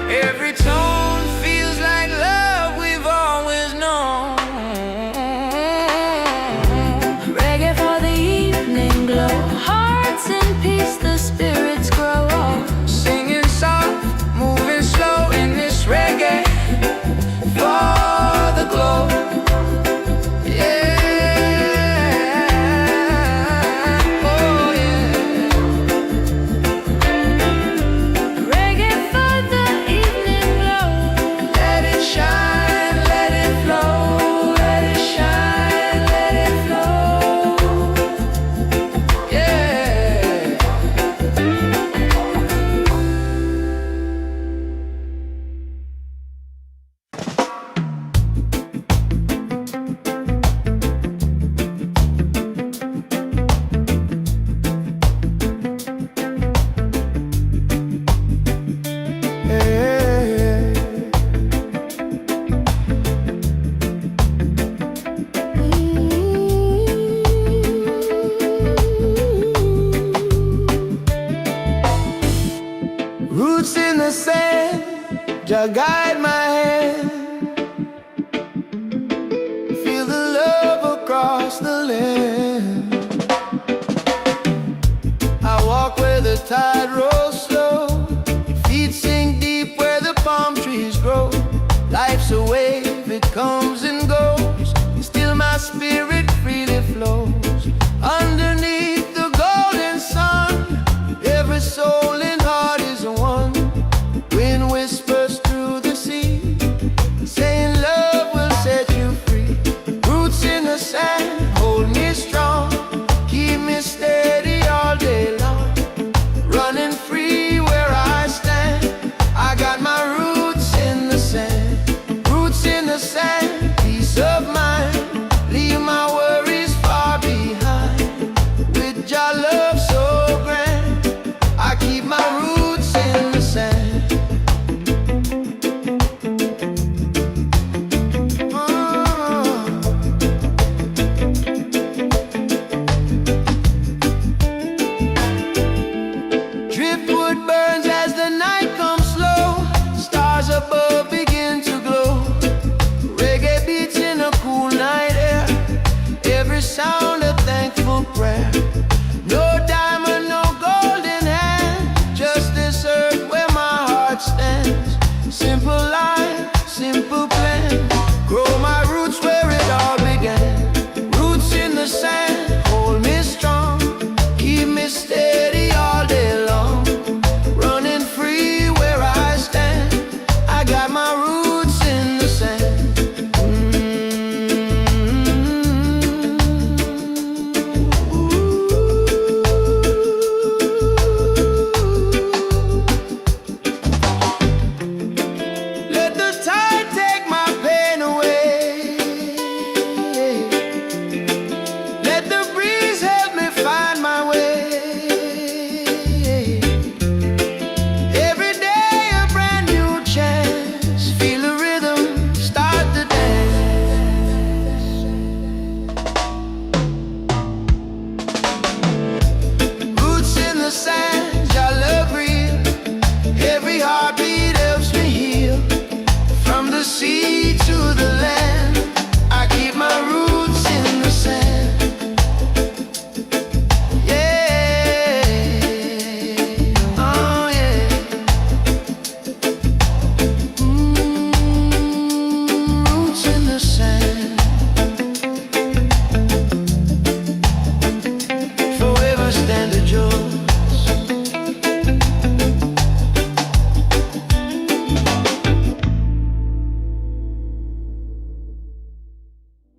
every tone feels like love we've always known. Reggae for the evening glow. Hearts in peace, the spirits grow. Singing soft, moving slow in this reggae for the glow. Yeah. Oh yeah. Reggae for the evening glow. Let it shine, let it flow. Let it shine, let it flow. Yeah. Roots in the sand, just guide my hand. Feel the love across the land. I walk where the tide rolls slow. Feet sink deep where the palm trees grow. Life's a wave, it comes and goes. Still my spirit freely flows. Underneath the golden sun, every soul and heart is one. Wind whispers through the sea, saying love will set you free. Roots in the sand, hold me strong. Keep me steady all day long. Running free where I stand. I got my roots in the sand. Roots in the sand, peace of mind. Leave my worries far behind. With your love so grand, I keep my roots in the sand. Driftwood burns as the night comes slow. Stars above begin to glow. Reggae beats in a cool night air. Every sound a thankful prayer. No diamond, no golden hand. Just this earth where my heart stands. Simple life, simple plan. Grow my roots where it all began. Roots in the sand, hold me strong. Keep me steady all day long. Running free where I stand. I got my roots in the sand. Let the tide take my pain away. Let the breeze help me find my way. Every day a brand new chance.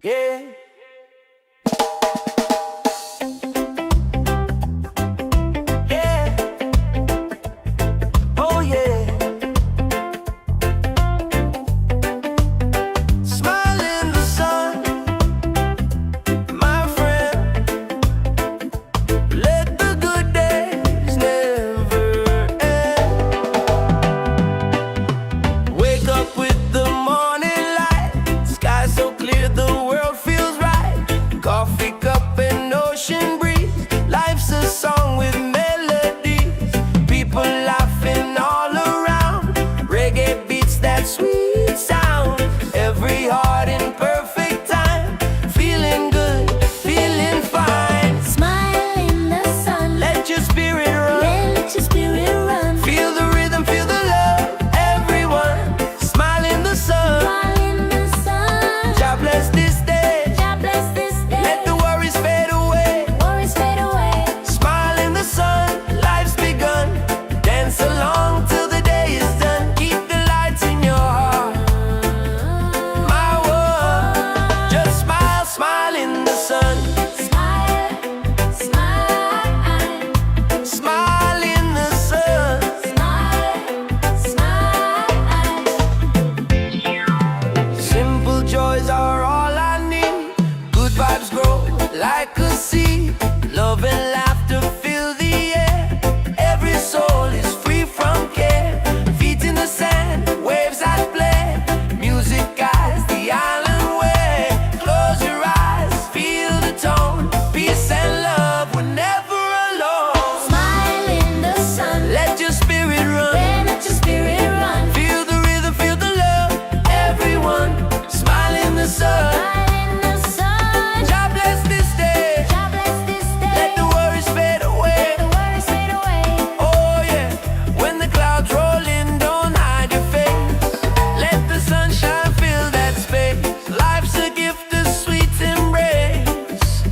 Yeah. Yeah. Oh yeah. Smile in the sun, my friend. Let the good days never end. Wake up with the morning light, sky so clear the world feels right. Coffee cup and ocean breeze, life's a song with melodies. People laughing all around, reggae beats that sweet sound. Every heart in perfect time, feeling good, feeling fine. Smile in the sun, Let your spirit run. let your spirit run. Feel the rhythm, feel the love. Everyone, smile in the sun. Smile in the sun. God bless this day. God bless this day. Let the worries fade away. Worries fade away. Smile in the sun, life's begun. Dance along till the day is done. Keep the lights in your heart, my world. Just smile, smile in the sun. Smile, smile, Smile in the sun. smile, smile. Simple joys are all I need. Good vibes grow like a seed. Love and laughter fill the air. Every soul is free from care. Feet in the sand, waves that play. Music guides the island way. Close your eyes, feel the tone. Peace and love, we're never alone. Smile in the sun. Let your spirit run. Let your spirit run. Feel the rhythm, feel the love. Everyone, smile in the sun. Smile in the sun. God bless this day. God bless this day. Let the worries fade away. The worries fade away. Oh yeah. When the clouds roll in, don't hide your face. Let the sunshine fill that space. Life's a gift, a sweet embrace.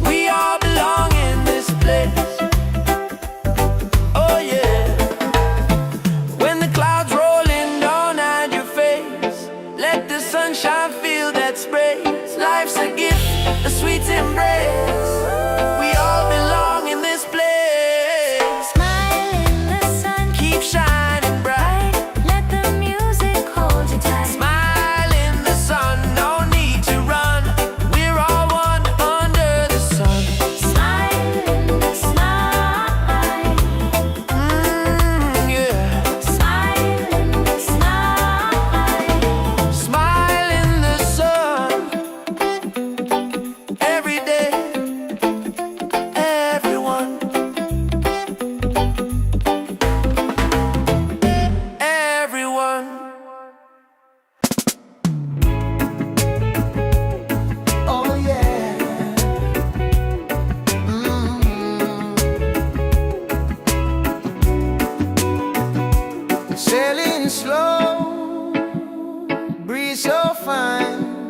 We all belong in this place. Oh yeah. When the clouds roll in, don't hide your face. Let the sunshine fill that space. Life's a gift, a sweet embrace. We all belong in this place. Smile in the sun. Keep shining bright. Let the music hold you tight. Smile in the sun, no need to run. We're all one under the sun. Smile in the smile. Yeah. Smile in the smile. Smile in the sun. Every day. Everyone. Everyone. Oh yeah. Sailing slow, breeze so fine,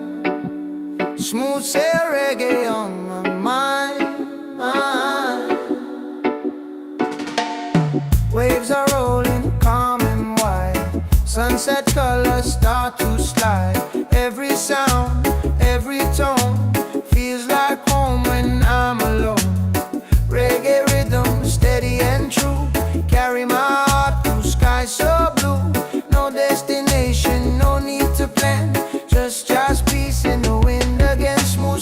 smooth sail reggae on my mind. Waves are rolling calm and wide, sunset colors start to slide. Every sound, every tone feels like home when I'm alone. Reggae rhythm steady and true, carry my heart through sky so blue. No destination, no need to plan, just peace in the wind again. Smooth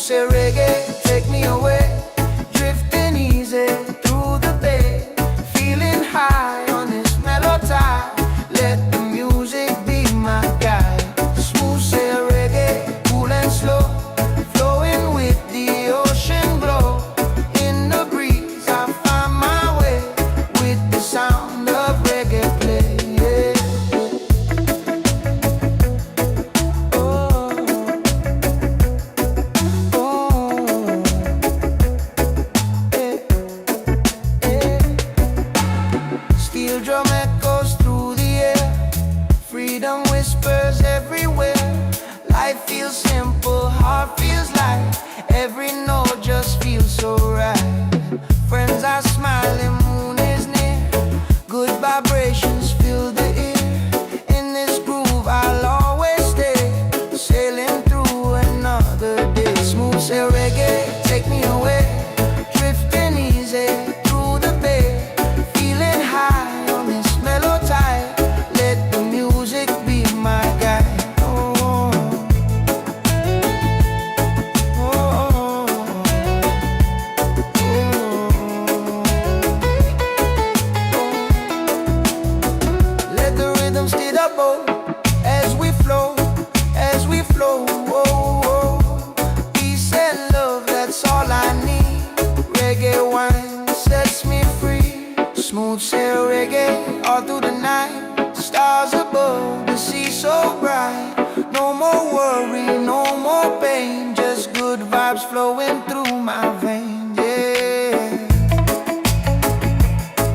no more worry, no more pain, just good vibes flowing through my veins, yeah.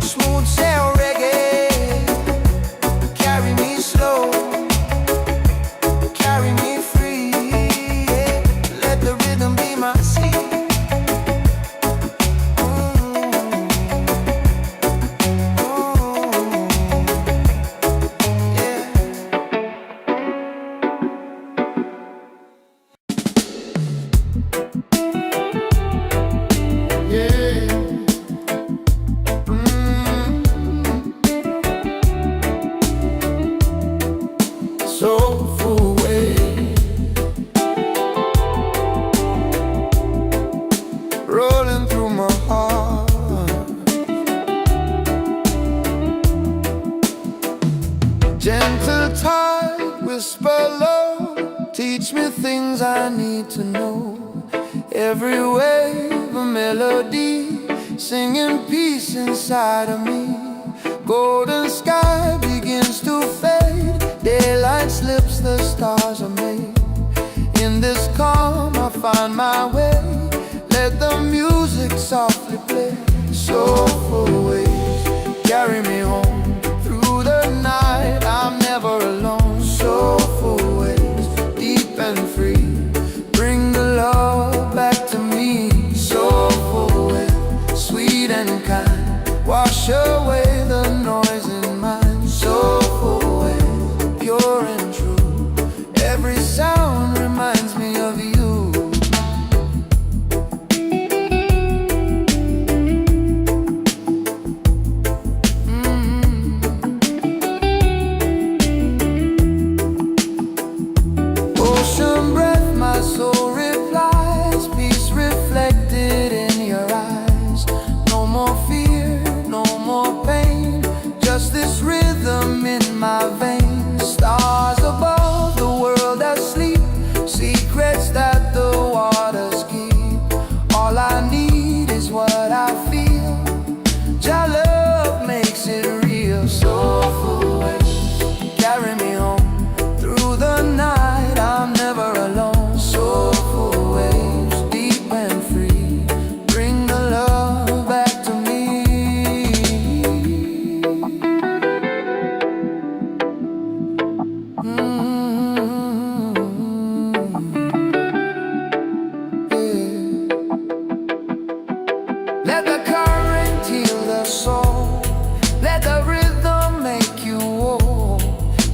Smooth sail reggae, carry me slow, carry me free, yeah. Let the rhythm be my sea. Soulful way, rolling through my heart. Gentle tide, whisper low, teach me things I need to know. Every wave a melody, singing peace inside of me. Golden sky begins to fade, daylight slips, the stars are made. In this calm I find my way, let the music softly play. Soulful waves, carry me home. Through the night I'm never alone. Soulful waves, deep and free, bring the love back to me. Soulful waves, sweet and kind, wash away the noise in mine. Soulful waves, pure and true, every sound reminds me of you. Ocean breath, my soul replies, peace reflected in your eyes. No more fear, no more pain, just this rhythm in my veins. Stars above, the world asleep, secrets that the waters keep. All I need is what I feel, your love makes it real. Soulful waves, carry me home. Through the night I'm never alone. Soulful waves, deep and free, bring the love back to me. Let the current heal the soul, let the rhythm make you whole.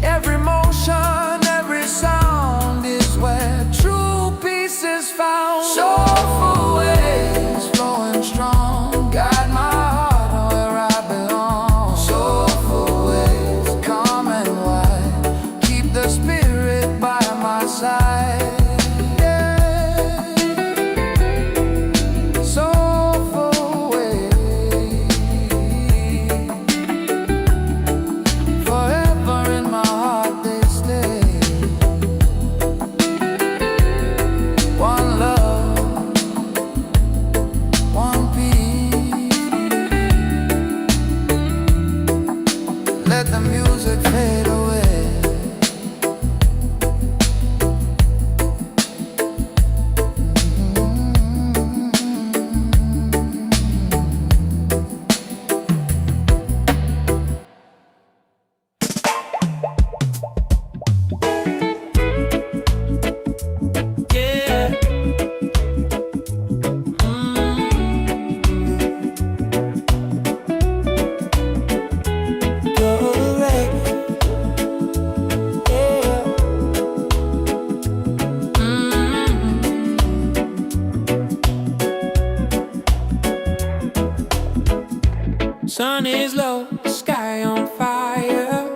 Every motion, every sound is where true peace is found. Soulful waves flowing strong, guide my heart where I belong. Soulful waves, calm and wide, keep the spirit by my side. Soulful waves, forever in my heart they stay. One love, one peace. Let the music fade away. Yeah. Correct. Yeah. Sun is low, sky on fire.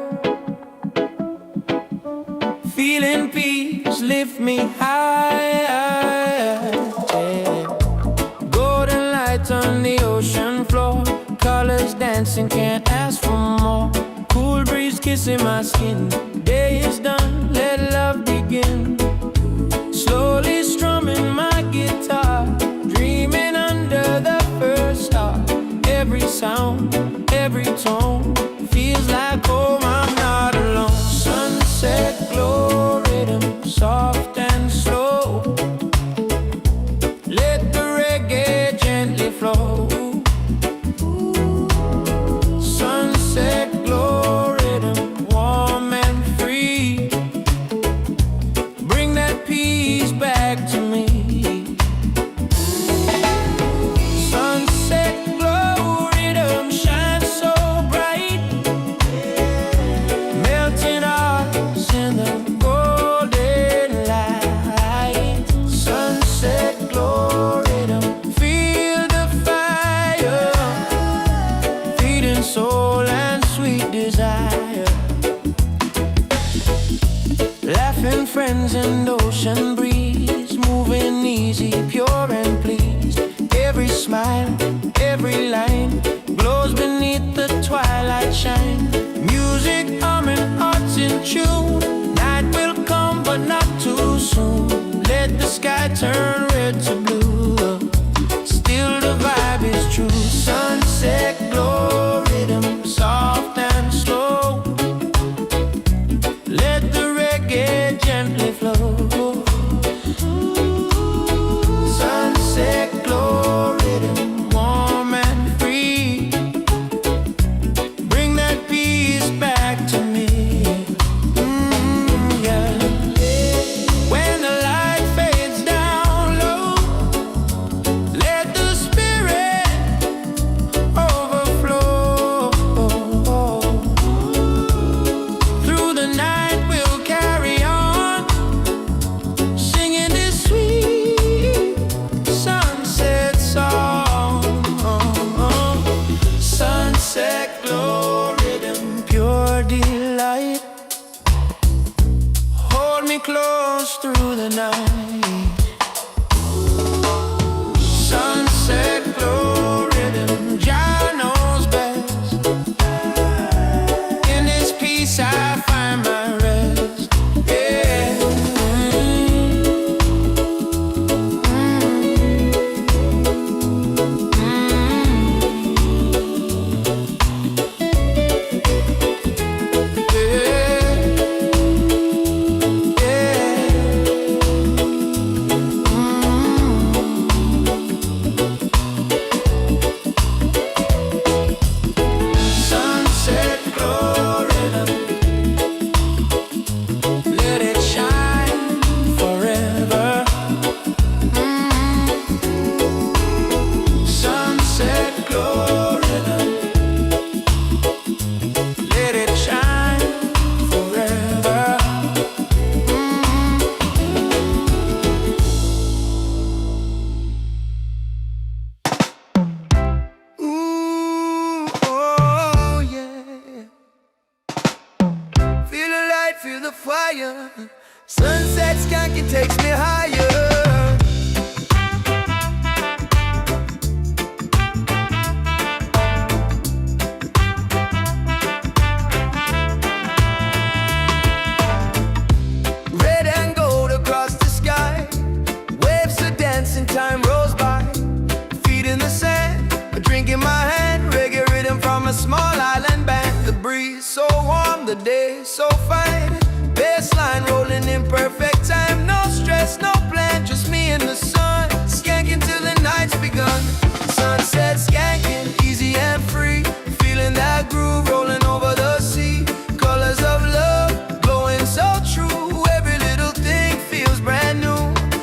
Feeling peace, lift me higher. Yeah. Golden lights on the ocean floor, colors dancing, can't ask for more. Cool breeze kissing my skin, day is done, let love begin. Slowly strumming my guitar, dreaming under the first star. Every sound, every tone, feels like home, I'm not alone. Sunset glow rhythms, laughing friends and ocean breeze, moving easy, pure and pleased. Every smile, every line glows beneath the twilight shine. Music humming, hearts in tune. Night will come but not too soon. Let the sky turn red to blue. Still the vibe is true. Sunset glow, rhythm soft and slow. Let the reggae gently flow. Sunset glow, rhythm warm and free. Bring that peace back to me. Yeah. When the light fades down low, let the spirit overflow. Through the night we'll carry on, singing this sweet sunset song. Sunset glow, rhythm, pure delight. Hold me close through the night. Sunset glow, rhythm, Jah knows best. In this peace I find my rest. Yeah. Sunset glow, rhythm, let it shine forever. Sunset glow, rhythm, let it shine forever. Ooh, oh yeah. Feel the light, feel the fire. Sunset skanking takes me higher. Red and gold across the sky. Waves are dancing, time rolls by. Feet in the sand, a drink in my hand. Reggae rhythm from a small island band. The breeze so warm, the day so fine. Bassline rolling in perfect time. No stress, no plan, just me and the sun. Skanking till the night's begun. Sunset skanking, easy and free. Feeling that groove rolling over the sea. Colors of love, glowing so true. Every little thing feels brand new.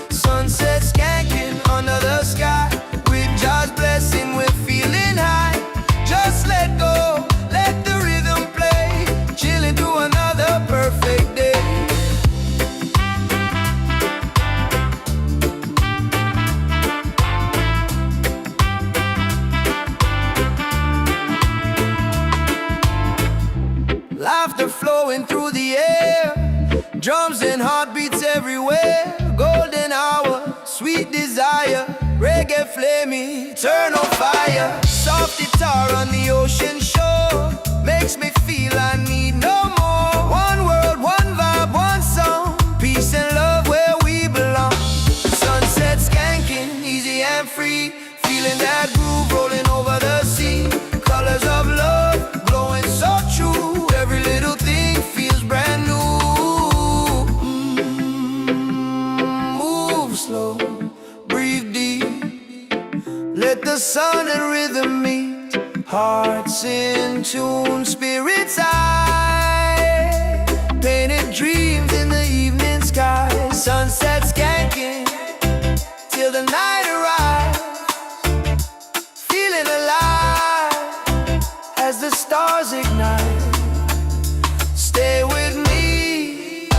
Sunset skanking under the sky. With God's blessing, we're feeling high. Just let go, let the rhythm play. Chilling through another perfect day. Laughter flowing through the air. Drums and heartbeats everywhere. Golden hour, sweet desire. Reggae flame, eternal fire. Soft guitar on the ocean shore. Makes me feel I need no more. One world, one vibe, one song. Peace and love where we belong. Sunset skanking, easy and free. Feeling that groove rolling over the sea. Colors of love, glowing so true. Every little thing feels brand new. Move slow, breathe deep. Let the sun and rhythm meet. Hearts in tune, spirits high. Painted dreams in the evening sky. Sunset skanking till the night arrives. Feeling alive as the stars ignite. Stay with me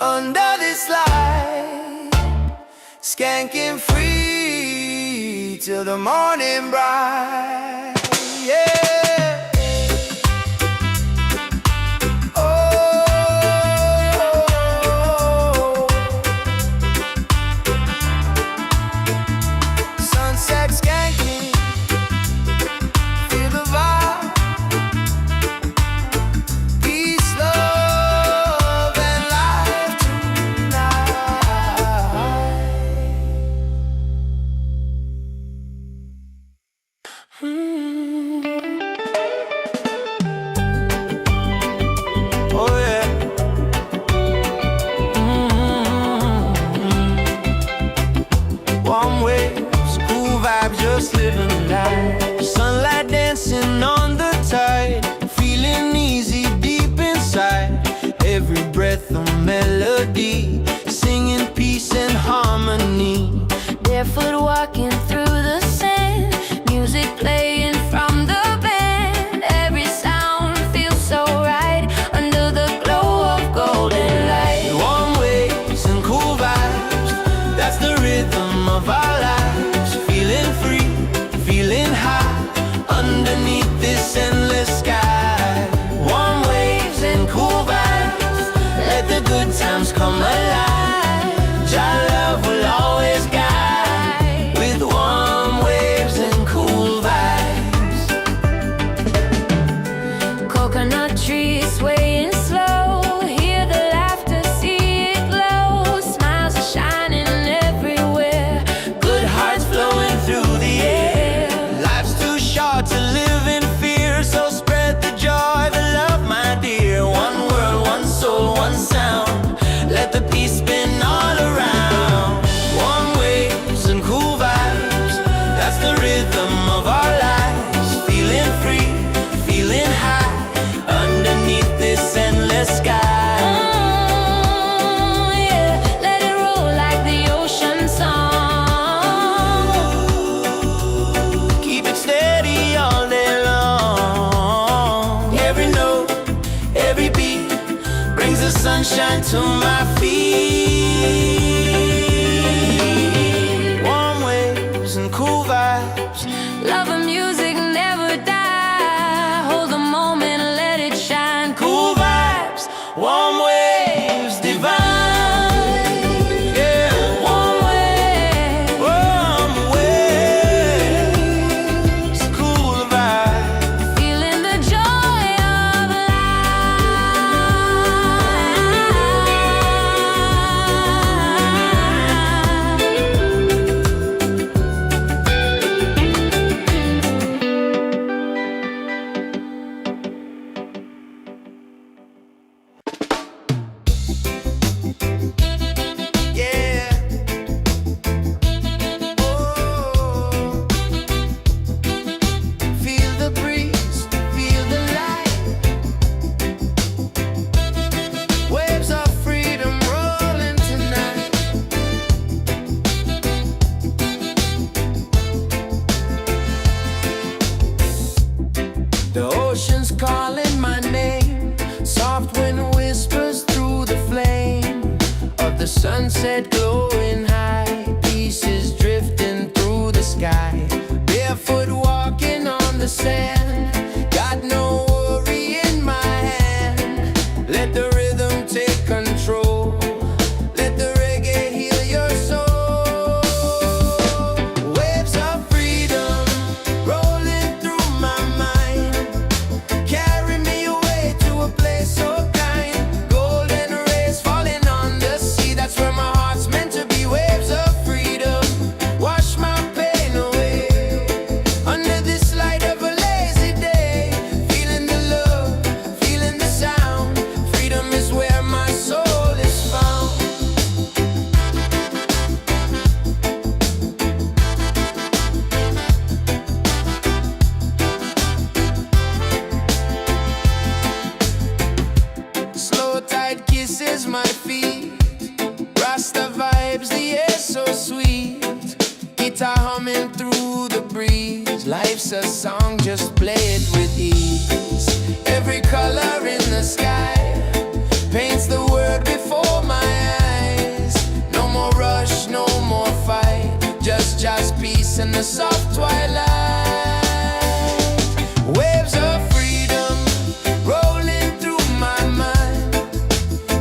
under this light. Skanking free till the morning bright. Yeah. Oh. just living life. Sunlight dancing on the tide, feeling easy deep inside. Every breath a melody, singing peace and harmony. Barefoot walking through the sand, music playing from the band. Every sound feels so right under the glow of golden light. Warm waves and cool vibes, that's the rhythm of our lives. Feeling free, feeling high, underneath this endless sky. Warm waves and cool vibes, let the good times come alive. Your love will always guide, with warm waves and cool vibes. Coconut trees swaying slow, hear the laughter, see it glow. Smiles are shining everywhere, Good hearts flowing through the air. Life's too short to live in fear, so spread the joy, the love, my dear. One world, one soul, one sound, let the peace spin all around. Warm waves and cool vibes, that's the rhythm of our lives. Feeling free, feeling high, underneath this endless sky. oh yeah. Let it roll like the ocean song. Keep it steady all day long. Every note, every beat brings the sunshine to my feet. Warm waves and cool vibes, Love and music never die. Hold the moment, let it shine. cool vibes, warm waves divine. Yeah, One way. warm waves, cool vibes. Feeling the joy of Yeah. Oh. Feel the breeze, feel the light. Waves of freedom rolling tonight. The ocean's calling my name. Soft wind whispers through the flame of the sunset glowing high. Pieces drifting through the sky. Barefoot walking on the sand. Got no worry in my hand. Let the rhythm take control. Let the reggae heal your soul. Waves of freedom rolling through my mind. Carry me away to a place so kind. Golden rays falling on the sea. That's where my heart's meant to be. Waves of freedom wash my pain away. Under this light of a lazy day, feeling the love, feeling the sound. Freedom is where my soul is found. Slow tide kisses my feet. Rasta vibes, the air so sweet. Guitar humming through the breeze. Life's a song, just play it with ease. Every color in the sky paints the world before my eyes. No more rush, no more fight. Just peace in the soft twilight. Waves of freedom rolling through my mind.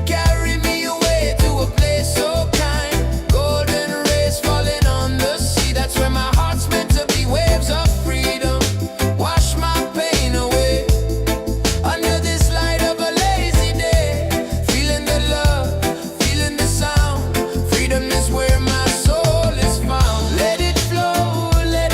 Carry me away to a place so kind. Golden rays falling on the sea. That's where my heart's meant to be. Waves of freedom wash my pain away. Under this light of a lazy day, feeling the love, feeling the sound. Freedom is where my soul is found. Let it flow, let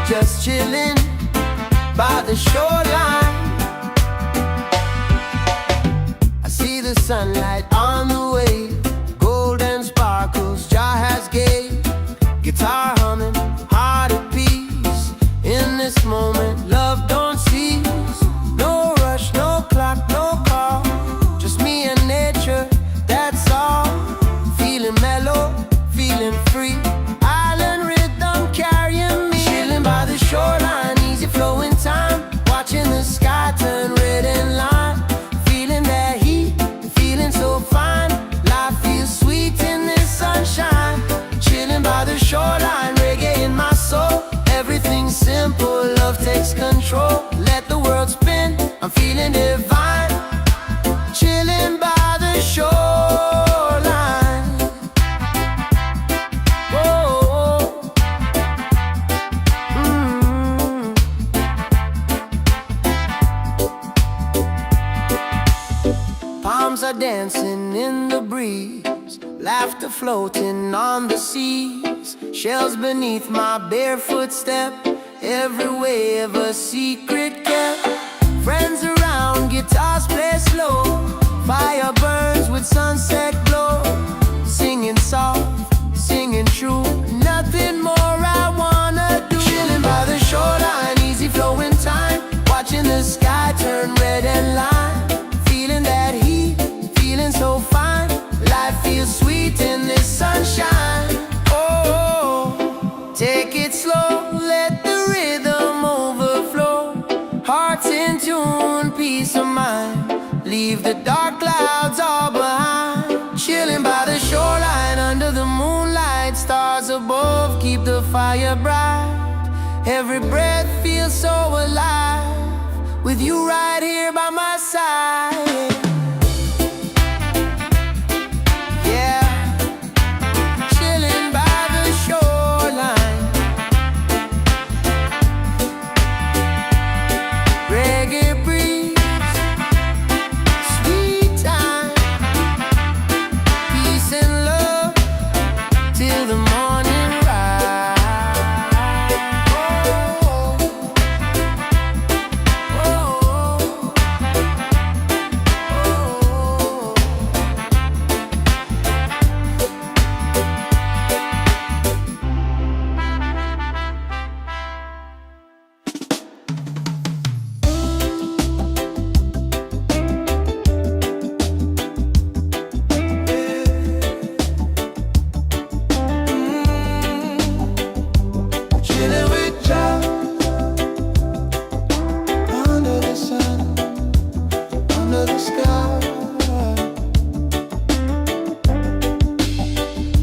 just chilling by the shoreline. I see the sunlight on the wave, golden sparkles, jar has gay, guitar humming, heart at peace. In this moment, love don't cease. No rush, no clock, no call, just me and nature, that's all. Feeling mellow, feeling free, island rhythm carrying me. Chilling by the shoreline, easy flowing time, watching the sky turn red and lime. Feeling that heat, feeling so fine, life feels sweet in this sunshine. Chilling by the shoreline, reggae in my soul, everything's simple, love takes control. Let the world spin, I'm feeling divine. Chilling by the shoreline. Oh, Palms are dancing in the breeze, laughter floating on the seas, shells beneath my barefoot step, every wave a secret kept. Friends around, guitars play slow, fire burns with sunset glow. Singing soft, singing true, nothing more I wanna do. Chilling by the shoreline, easy flowing time, watching the sky turn red and lime. Feeling that heat, feeling so fine, life feels sweet in this sunshine. Oh, take it slow, let the rhythm overflow. Hearts in tune, peace of mind, leave the dark clouds all behind. Chilling by the shoreline, under the moonlight, stars above keep the fire bright. Every breath feels so alive, with you right here by my side. Yeah, chilling by the shoreline. Reggae breeze, sweet time, peace and love till the morning rise. Oh, oh, oh, oh. Chilling with Jah under the sun, under the sky.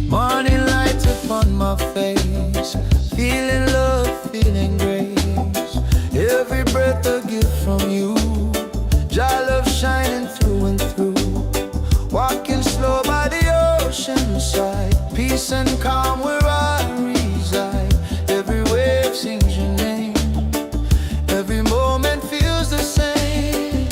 Morning light upon my face, feeling love, feeling grace. Every breath a gift from you, Jah love shining through and through. Walking slow by the ocean side, peace and calm where I reside. Every wave sings your name, every moment feels the same.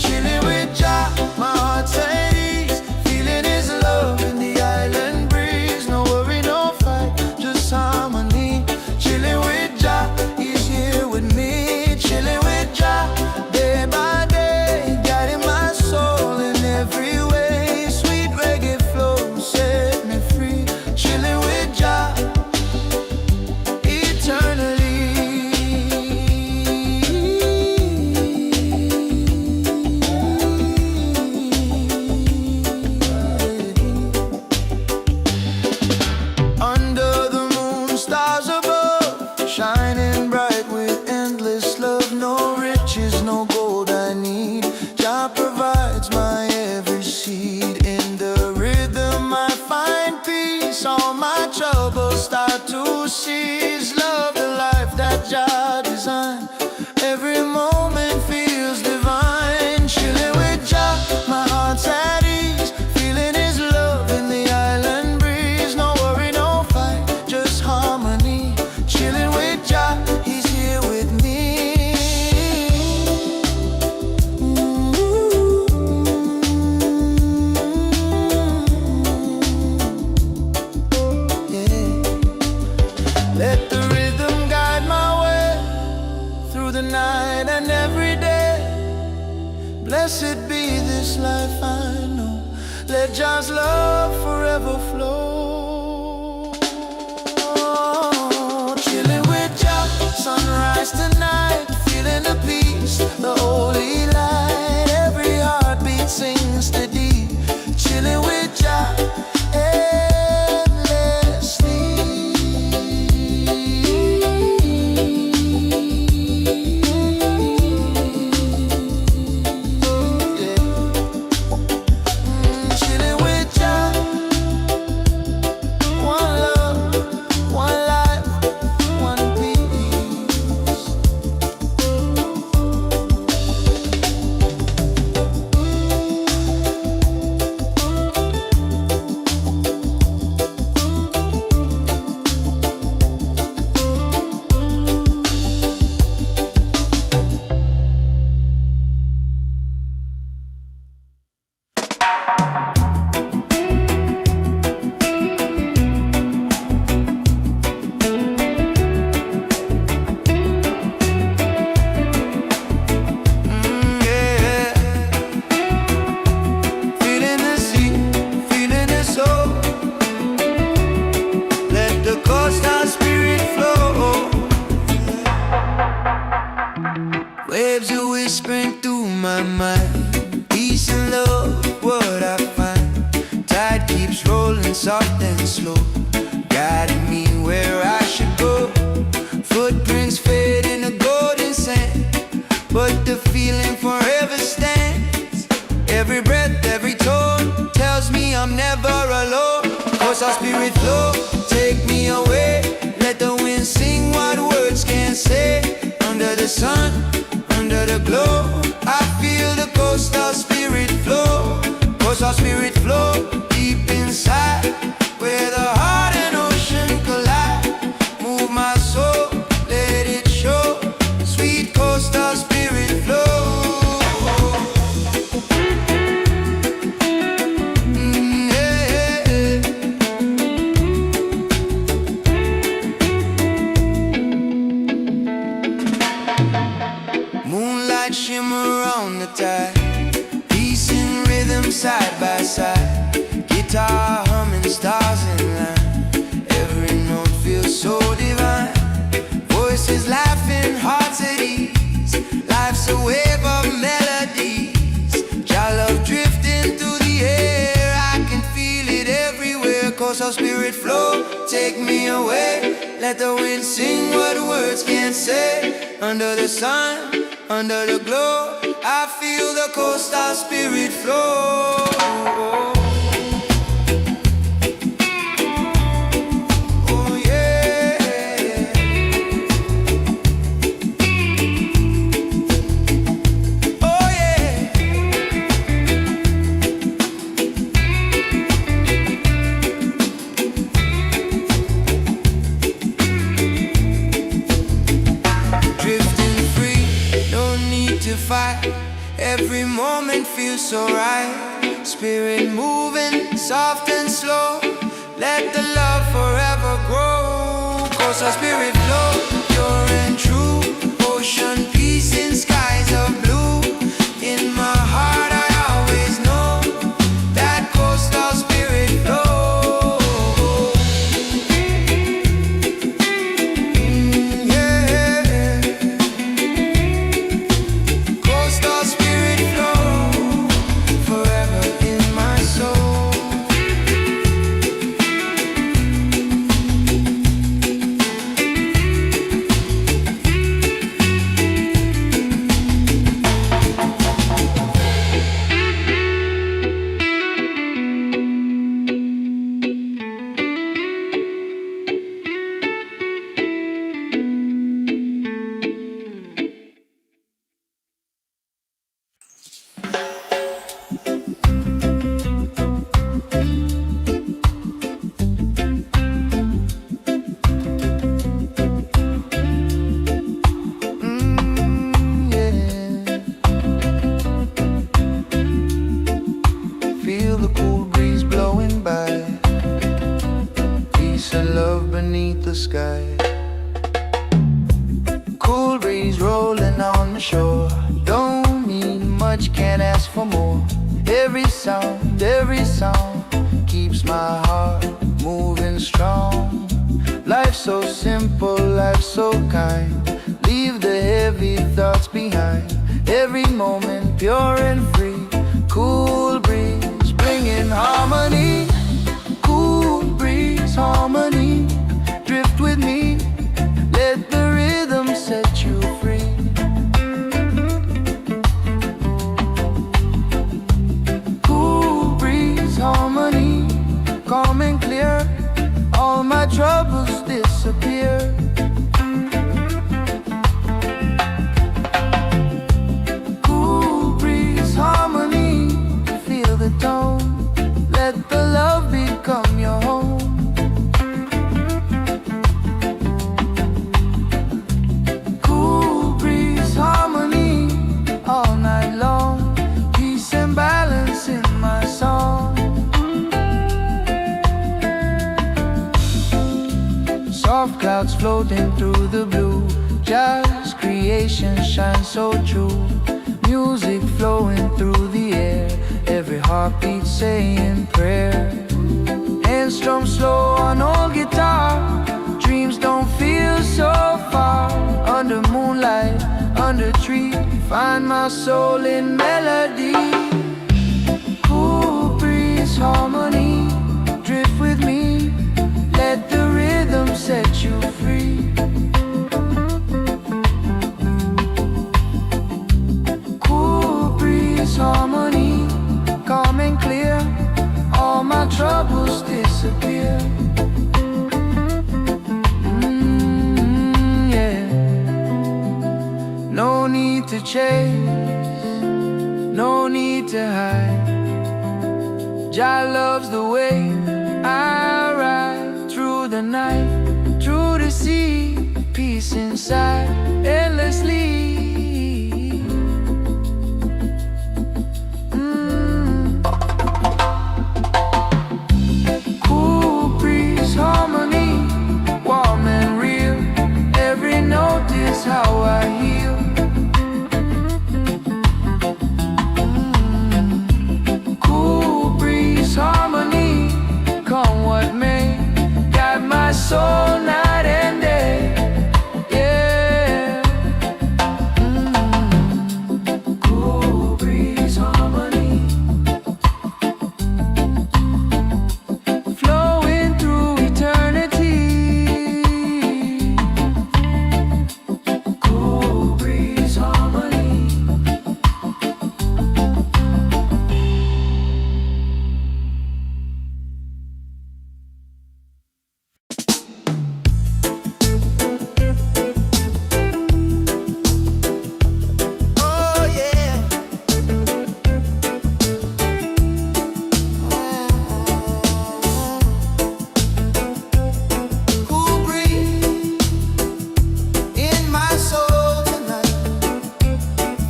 Chilling with Jah, my heart's at ease, feeling his love in the island breeze. No worry, no fight, just harmony. Chilling with Jah, he's here with me. Chilling with Jah, day by day, guiding my soul in every way. Sweet reggae flow set me free. Chilling with Jah. night and every day. Blessed be this life I know. Let God's love forever flow. Chilling with Jah, sunrise tonight, feeling the peace, the holy light. Every heartbeat sings to thee. Chilling with Jah, waves are whispering through my mind. Peace and love, what I find. Tide keeps rolling soft and slow, guiding me where I should go. Footprints fade in the golden sand, but the feeling forever stands. Every breath, every tone tells me I'm never alone. Cause our spirit flow, take me away. Let the wind sing what words can't say. Under the sun, under the glow, I feel the coastal spirit flow. Coastal spirit flow, deep inside, where the heart and ocean collide. Move my soul, let it show. Sweet coastal spirit flow. Shimmer on the tide, peace and rhythm side by side. Guitar humming, stars in line. Every note feels so divine. Voices laughing, hearts at ease. Life's a wave of melodies. Your love drifting through the air. I can feel it everywhere. Cause our spirit flow, take me away. Let the wind sing what words can't say. Under the sun, under the glow, I feel the coastal spirit flow. Oh yeah. Oh yeah. Drifting free, no need to fight. Every moment feels so right. Spirit moving, soft and slow. Let the love forever grow. Cause our spirit flow, pure and true. Ocean peace in skies of blue. In my heart I always know that coastal spirit flow. the shore. Don't need much, can't ask for more. Every sound keeps my heart moving strong. Life's so simple, life's so kind. Leave the heavy thoughts behind. Every moment pure and free. Cool breeze, bringing harmony. Cool breeze, harmony. Drift with me, let the rhythm set you free. Cool breeze, harmony. Calm and clear, all my troubles disappear. Cool breeze, harmony. Feel the tone, let the love become your home. Cool breeze, harmony, all night long. Peace and balance in my song. Soft clouds floating through the blue. Just creation shines so true. Music flowing through the air. Every heartbeat saying prayer. Hands strum slow on old guitar. Dreams don't feel so far. Under moonlight, under tree, find my soul in melody. Cool breeze, harmony. Drift with me, let the rhythm set you free. Cool breeze, harmony. Calm and clear, all my troubles disappear. Yeah. No need to chase, no need to hide. Jah loves the way I ride through the night, through the sea, peace inside, endlessly. Cool breeze, harmony, warm and real. Every note is how I heal. Cool breeze, harmony, come what may, guide my soul night and day. Yeah. Cool breeze, harmony, flowing through eternity. Cool breeze, harmony. Oh yeah. Cool breeze in my soul tonight.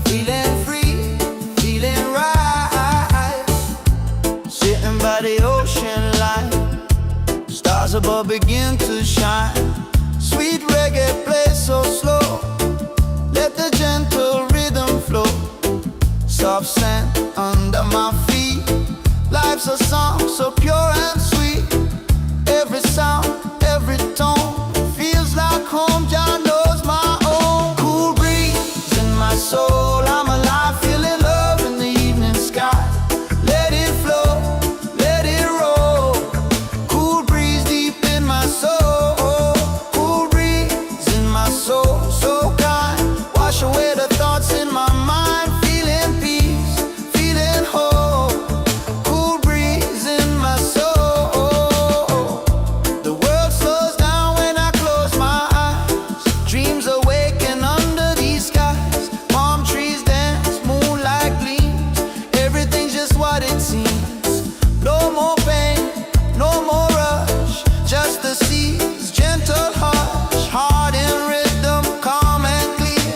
Feeling free, feeling right. Sitting by the ocean line, stars above begin to shine. Sweet reggae plays so slow. Let the gentle rhythm flow. Soft sand under my feet. Life's a song so pure and sweet. Every sound, every tone feels like home. Jah knows my own. Cool breeze in my soul. I'm alive, feeling love in the evening sky. Let it flow, let it roll. Cool breeze deep in my soul. Cool breeze in my soul, so kind. Wash away the thoughts in my mind. Feeling peace, feeling whole. Cool breeze in my soul. The world slows down when I close my eyes. Dreams awaken under these skies. Palm trees dance, moonlight gleams. Everything's just what it seems. No more pain, no more rush. Just the seas, gentle hush. Heart in rhythm, calm and clear.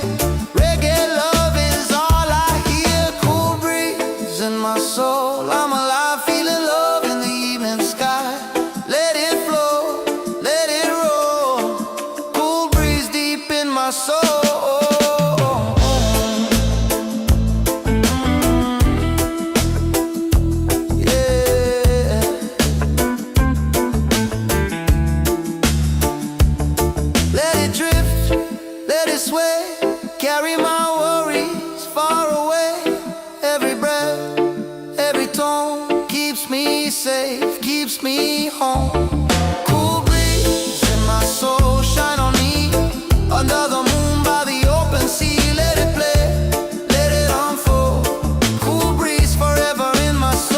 Reggae love is all I hear. Cool breeze in my soul. I'm alive, feeling love in the evening sky. Let it flow, let it roll. Cool breeze deep in my soul. this way, carry my worries far away. Every breath, every tone keeps me safe, keeps me home. Cool breeze in my soul, shine on me under the moon by the open sea. Let it play, let it unfold. Cool breeze forever in my soul.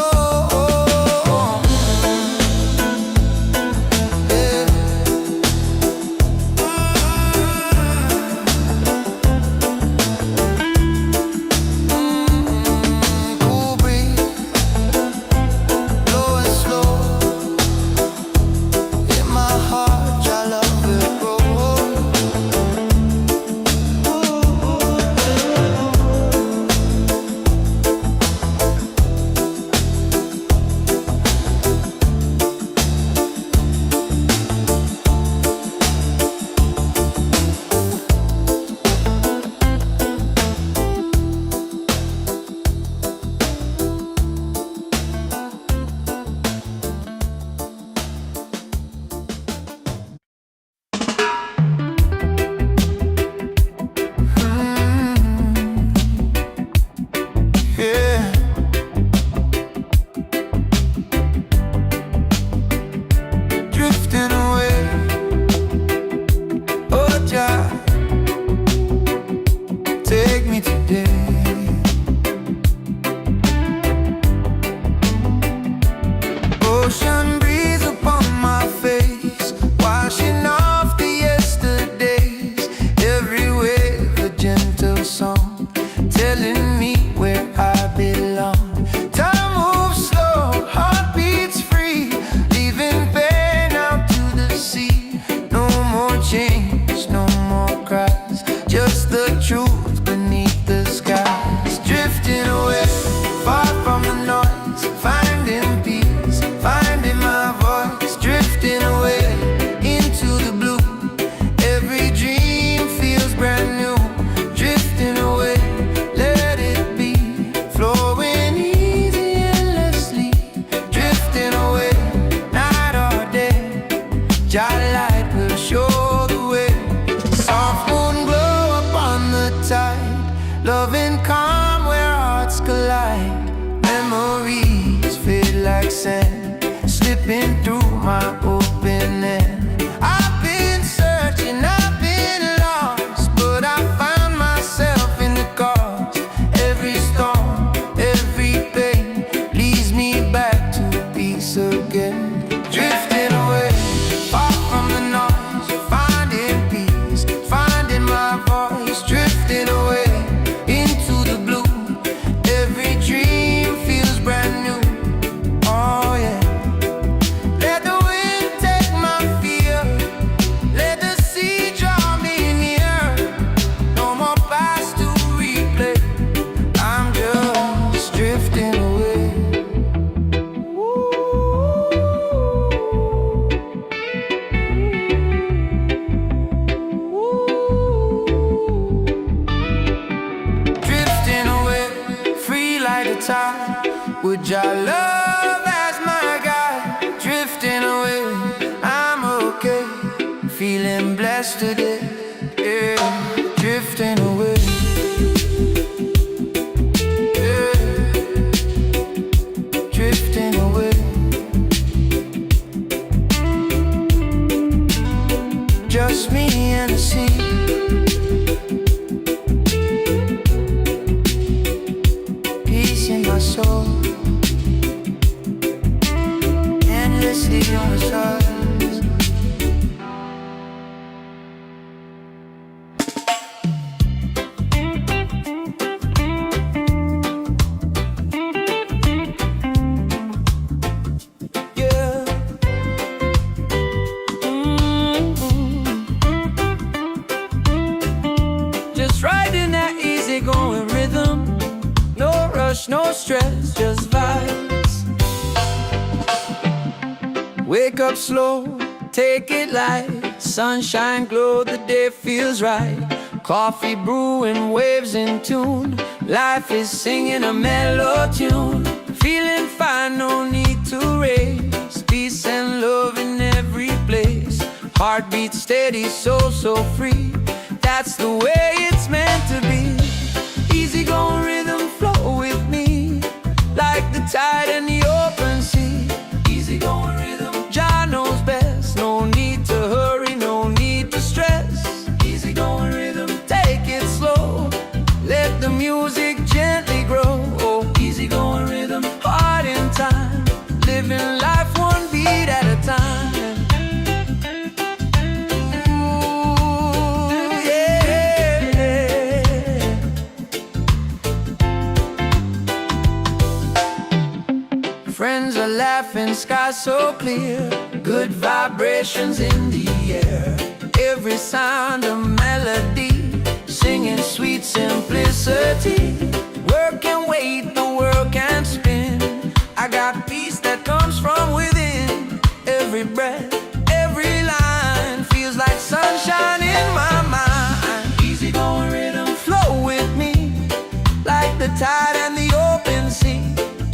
Slipping through my open end. I've been searching, I've been lost, but I found myself in the cause. Every storm, every pain leads me back to peace again. Drifting away, far from the noise, finding peace, finding my voice. Drifting away into the blue. Every dream feels brand new. Oh yeah. Would your love as my guide? Drifting away, I'm okay. Feeling blessed today, yeah. Drifting away, yeah. Drifting away. Just me and the sea. Soul endlessly on the stars. Yeah. Just riding that easy going rhythm. No rush, no stress, just vibes. Wake up slow, take it light. Sunshine glow, the day feels right. Coffee brewing, waves in tune. Life is singing a mellow tune. Feeling fine, no need to race. Peace and love in every place. Heartbeat steady, soul so free. That's that's the way it's meant to be. Easy going rhythm flow with me, like the tide in the open sea. Easy going rhythm, Jah knows best. No need to hurry, no need to stress. Easy going rhythm, take it slow, let the music gently grow. Oh, easy going rhythm, heart in time, living life one beat at a time. Friends are laughing, sky so clear, good vibrations in the air. Every sound a melody, singing sweet simplicity. Work and wait, the world can spin. I got peace that comes from within. Every breath, every line feels like sunshine in my mind. Easy going rhythm, flow with me, like the tide and the open sea.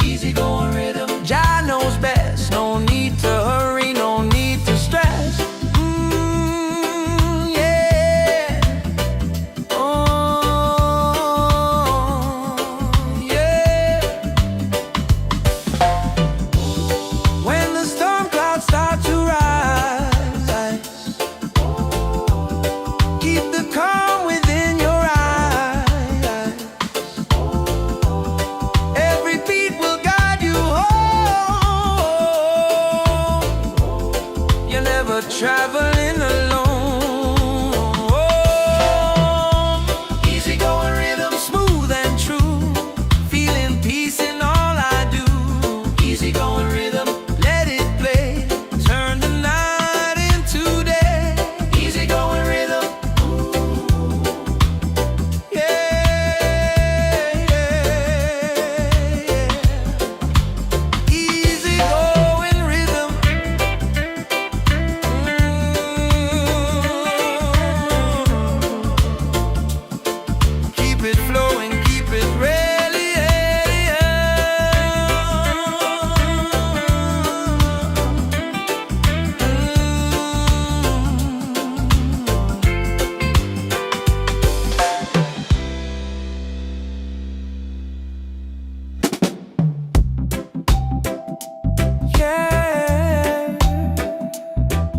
Easy going rhythm, Jah knows best. No need to hurry, no need to stress. Yeah. Oh, yeah. When the storm clouds start to rise, keep the calm within your eyes. Every beat will guide you home. You're never traveling alone. Oh, easy going rhythm, smooth and true, feeling peace in all I do. Easy going rhythm, let it play, turn the night into day. Easy going rhythm, yeah, yeah. Easy going rhythm. Keep it flowing, keep it really, yeah.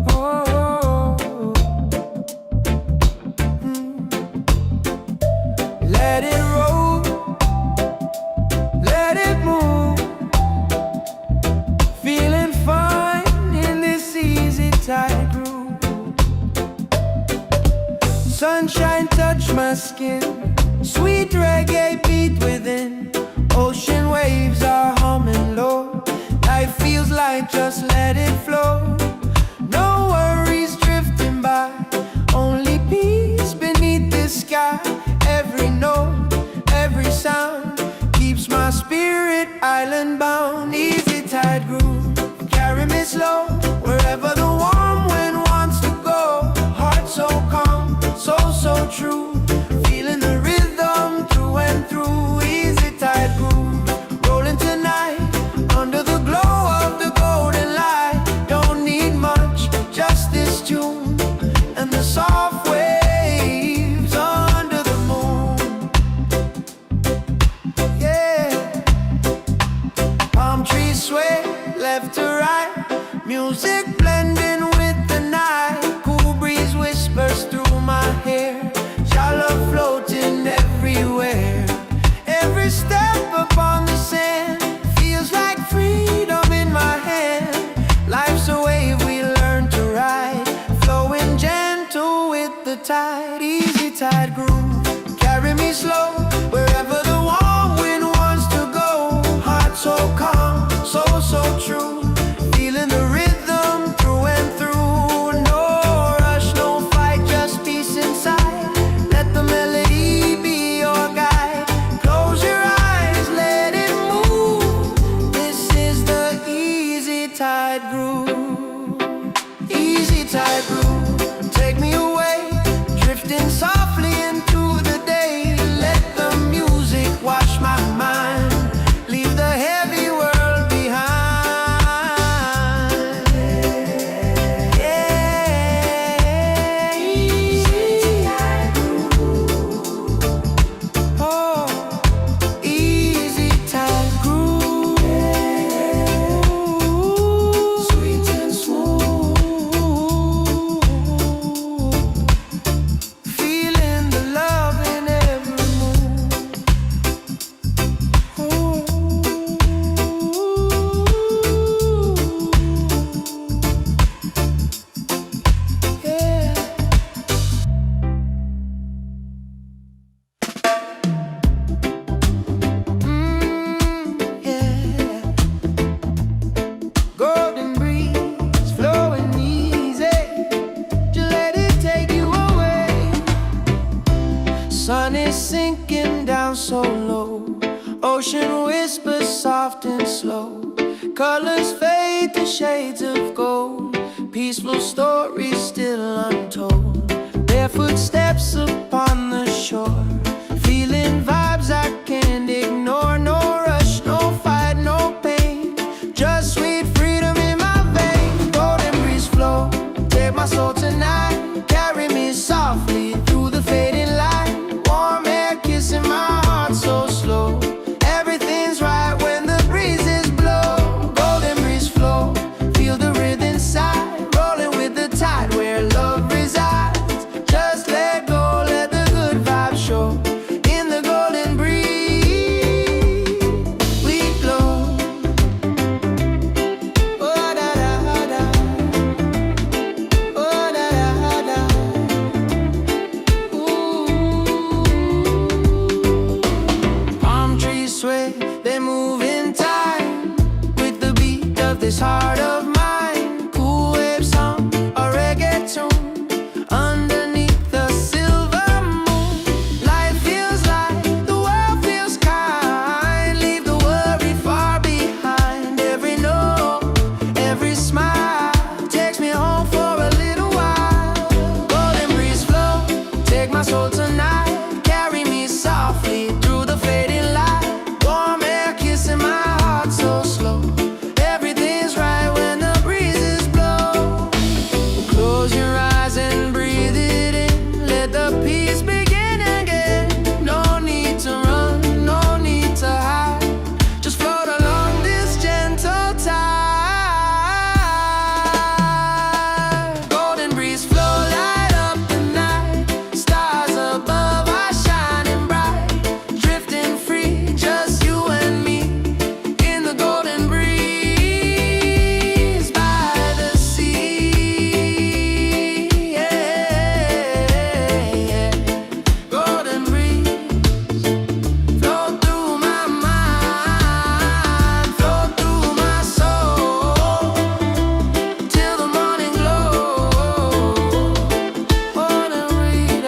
Oh. Let it roll, let it move. Feeling fine in this easy tight groove. Sunshine touch my skin, sweet reggae beat within. Ocean waves are humming low. Life feels light, just let it flow. No worries drifting by, only peace beneath this sky. Every note, every sound keeps my spirit island bound. Easy tide groove, carry me slow, wherever the warm wind wants to go. Heart so calm, so true, feeling the rhythm through and through. Easy tide groove, rolling tonight under the glow of the golden light. Don't need much, just this tune and the soft waves under the moon. Yeah. Palm trees sway left to right, music blending with the night. Cool breeze whispers through my hair, shallow floating everywhere. Every step upon the sand feels like freedom in my hand. Life's a wave we learn to ride, flowing gentle with the tide. Easy tide groove, carry me slow, wherever the warm wind wants to go. Heart so calm, so true, feeling the rhythm through and through. No rush, no fight, just peace inside. Let the melody be your guide. Close your eyes, let it move. This is the easy tide groove. Easy tide groove, take me away, drifting softly into sun is sinking down so low. Ocean whispers soft and slow. Colors fade to shades of gold. Peaceful stories still untold. Barefoot steps upon the shore. Feeling vibes I can't ignore. No rush, no fight, no pain. Just sweet freedom in my veins. Golden breeze flow, take my soul tonight. Carry me softly through the fading light. Warm air kissing my heart so slow. Everything's right when the breezes blow. Golden breeze flow, feel the rhythm inside. Rolling with the tide where love resides. Just let go, let the good vibes show. In the golden breeze, we glow. Oh da da da, oh da da da. Ooh. Palm trees sway, they move in time with the beat of this heart of mine. Cool waves hum a reggae tune underneath the silver moon. Life feels like the world feels kind. Leave the worry far behind. Every note, every smile takes me home for a little while. Golden breeze flow, take my soul tonight. Carry me softly through the fading light. Warm air kissing my heart so slow. Everything's right when the breezes blow. Close your eyes and breathe it in. Let the peace begin again. No need to run, no need to hide. Just float along this gentle tide. Golden breeze flow, light up the night. Stars above are shining bright. Drifting free, just you and me. In the golden breeze by the sea. Yeah. Golden breeze flow through my mind, flow through my soul till the morning glow. Golden breeze,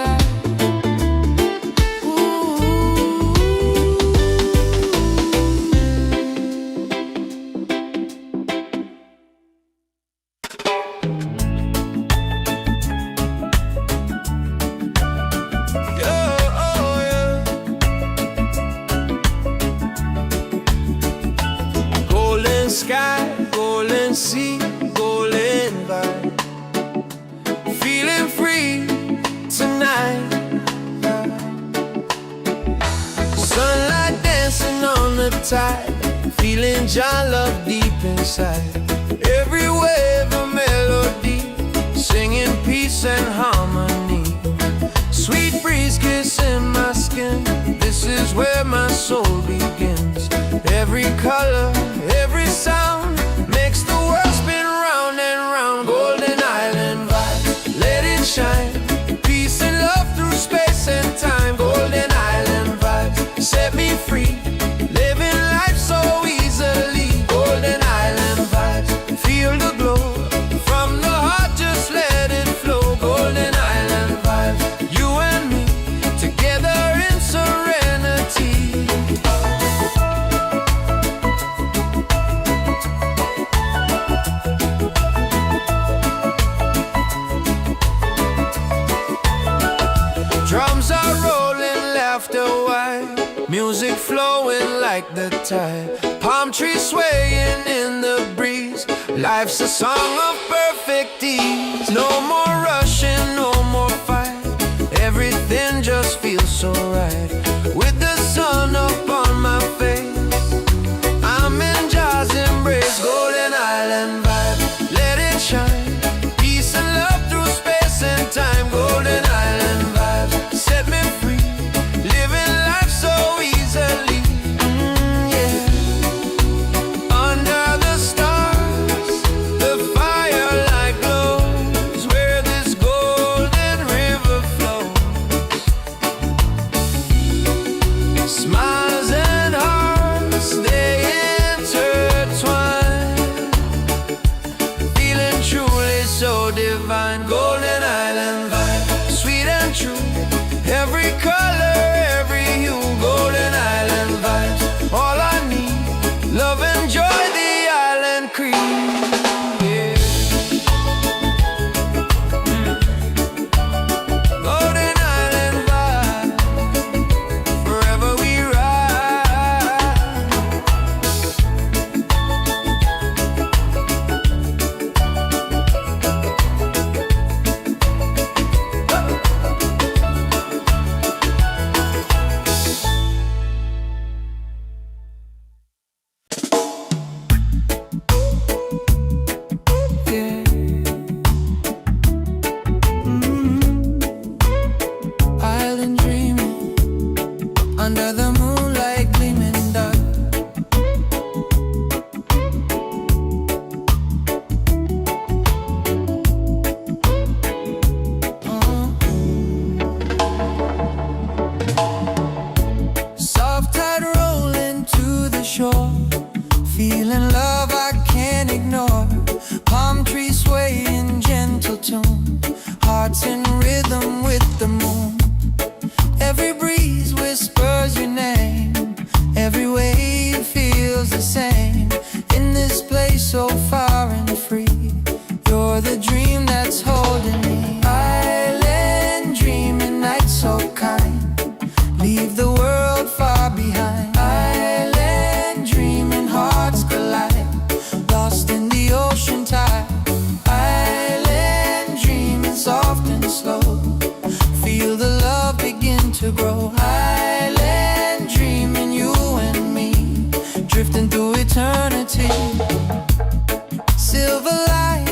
golden sky, golden sea, golden vibe. Feeling free tonight. Sunlight dancing on the tide. Feeling Jah love deep inside. Every wave a melody, singing peace and harmony. Sweet breeze kissing my skin. This is where my soul begins. Every color, every sound makes the world spin round and round. Golden island vibe, let it shine. Peace and love through space and time. Golden island vibes set me free. Living life so easily. Golden island vibes, feel the glow. From the heart, just let it flow. Golden island vibes, you and me together in serenity. Drums are rolling, laughter wide. Music flowing like the tide. Palm trees swaying in the breeze. Life's a song of perfect ease. No more rushing, no more fight. Everything just feels so right. With the sun up on my face, I'm in Jah's embrace. Golden island vibe, let it shine. Peace and love through space and time. Golden island vibes set me free. Living life so easily. Yeah. Under the stars, the firelight glows where this golden river flows. island dreaming, under the moonlight gleaming dark. Soft tide rolling to the shore, feeling love I can't ignore. Palm trees sway in gentle tune, hearts in rhythm with the moon. Every breeze whispers your name, every wave feels the same. In this place so far and free, you're the dream that's holding me. Island dreaming, night so kind, leave the world far behind. Island dreaming, hearts collide, lost in the ocean tide. Island dreaming, soft and slow, feel the love begin to grow. Island dreaming, you and me, drifting through eternity. Silver light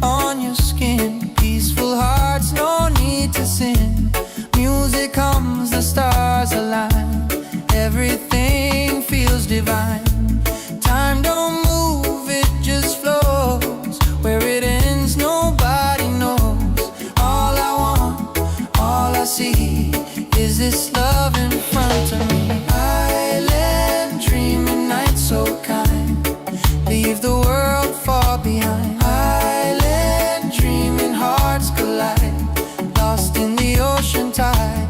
on your skin, peaceful hearts, no need to sin. Music comes, the stars align, everything feels divine. Time don't move, it just flows, where it ends nobody knows. All I want, all I see, is this love in front of me. Island dreaming, night so kind, leave the world far behind. Island dreaming, hearts collide, lost in the ocean tide.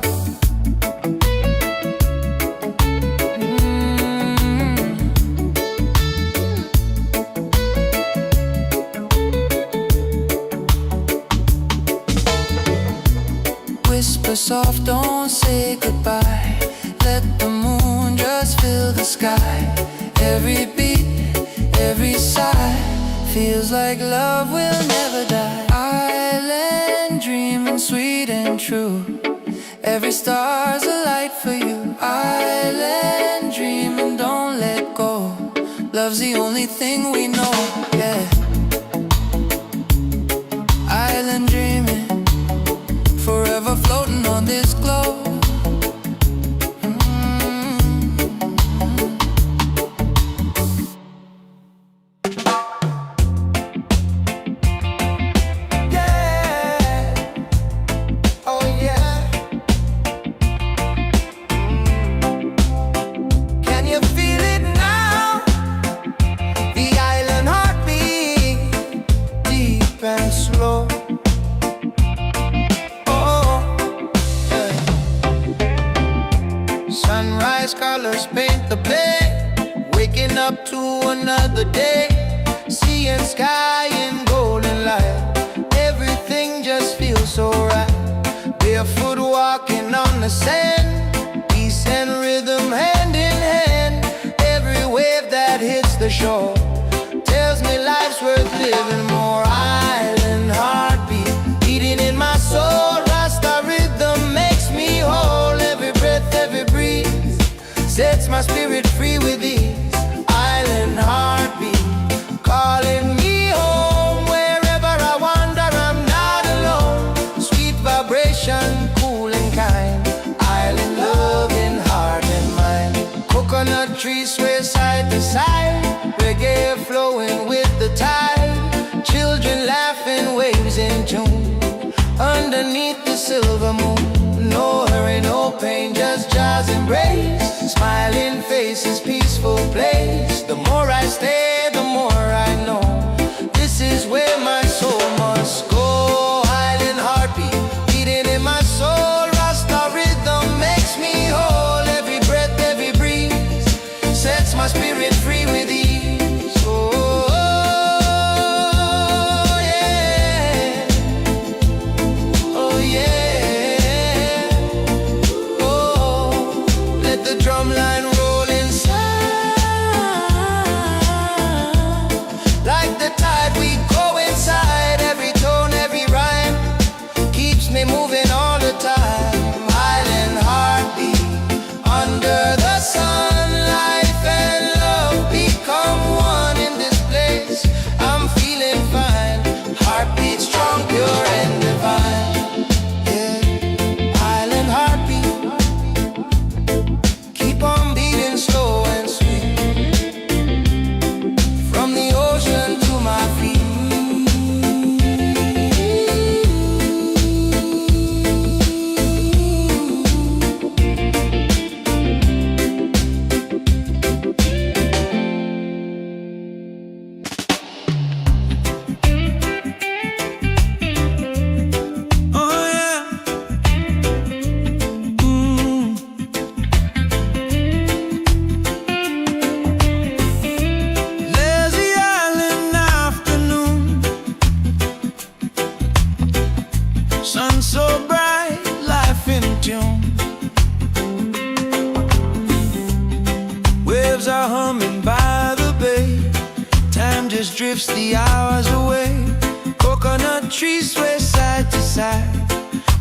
Whisper soft, don't say goodbye, let the moon just fill the sky. Every beat, every sigh, feels like love will never die. Island dreaming, sweet and true, every star's a light for you. Island dreaming, don't let go, love's the only thing we know, yeah. Island dreaming, forever floating on this globe. Sunrise colors paint the play, waking up to another day, sea and sky in golden light, everything just feels so right. Barefoot walking on the sand, peace and rhythm hand in hand, every wave that hits the shore tells me life's worth living more. Island heartbeat beating in my soul, Rasta rhythm makes me whole, every breath, every breeze sets my spirit free with ease. Island heartbeat calling me home, wherever I wander I'm not alone. Sweet vibration, cool and kind, island love in heart and mind. Coconut trees sway side to side, reggae flowing with the tide, children laughing, waves in tune, underneath the silver moon. No hurry, no pain, just jazz embrace, smiling faces, peaceful place. The more I stay, the more I know this is where my soul must go. Island heartbeat beating in my soul, Rasta rhythm makes me whole, every breath, every breeze sets my spirit free with ease. Oh, yeah. Oh, yeah. Drumline roll inside, drifts the hours away. Coconut trees sway side to side,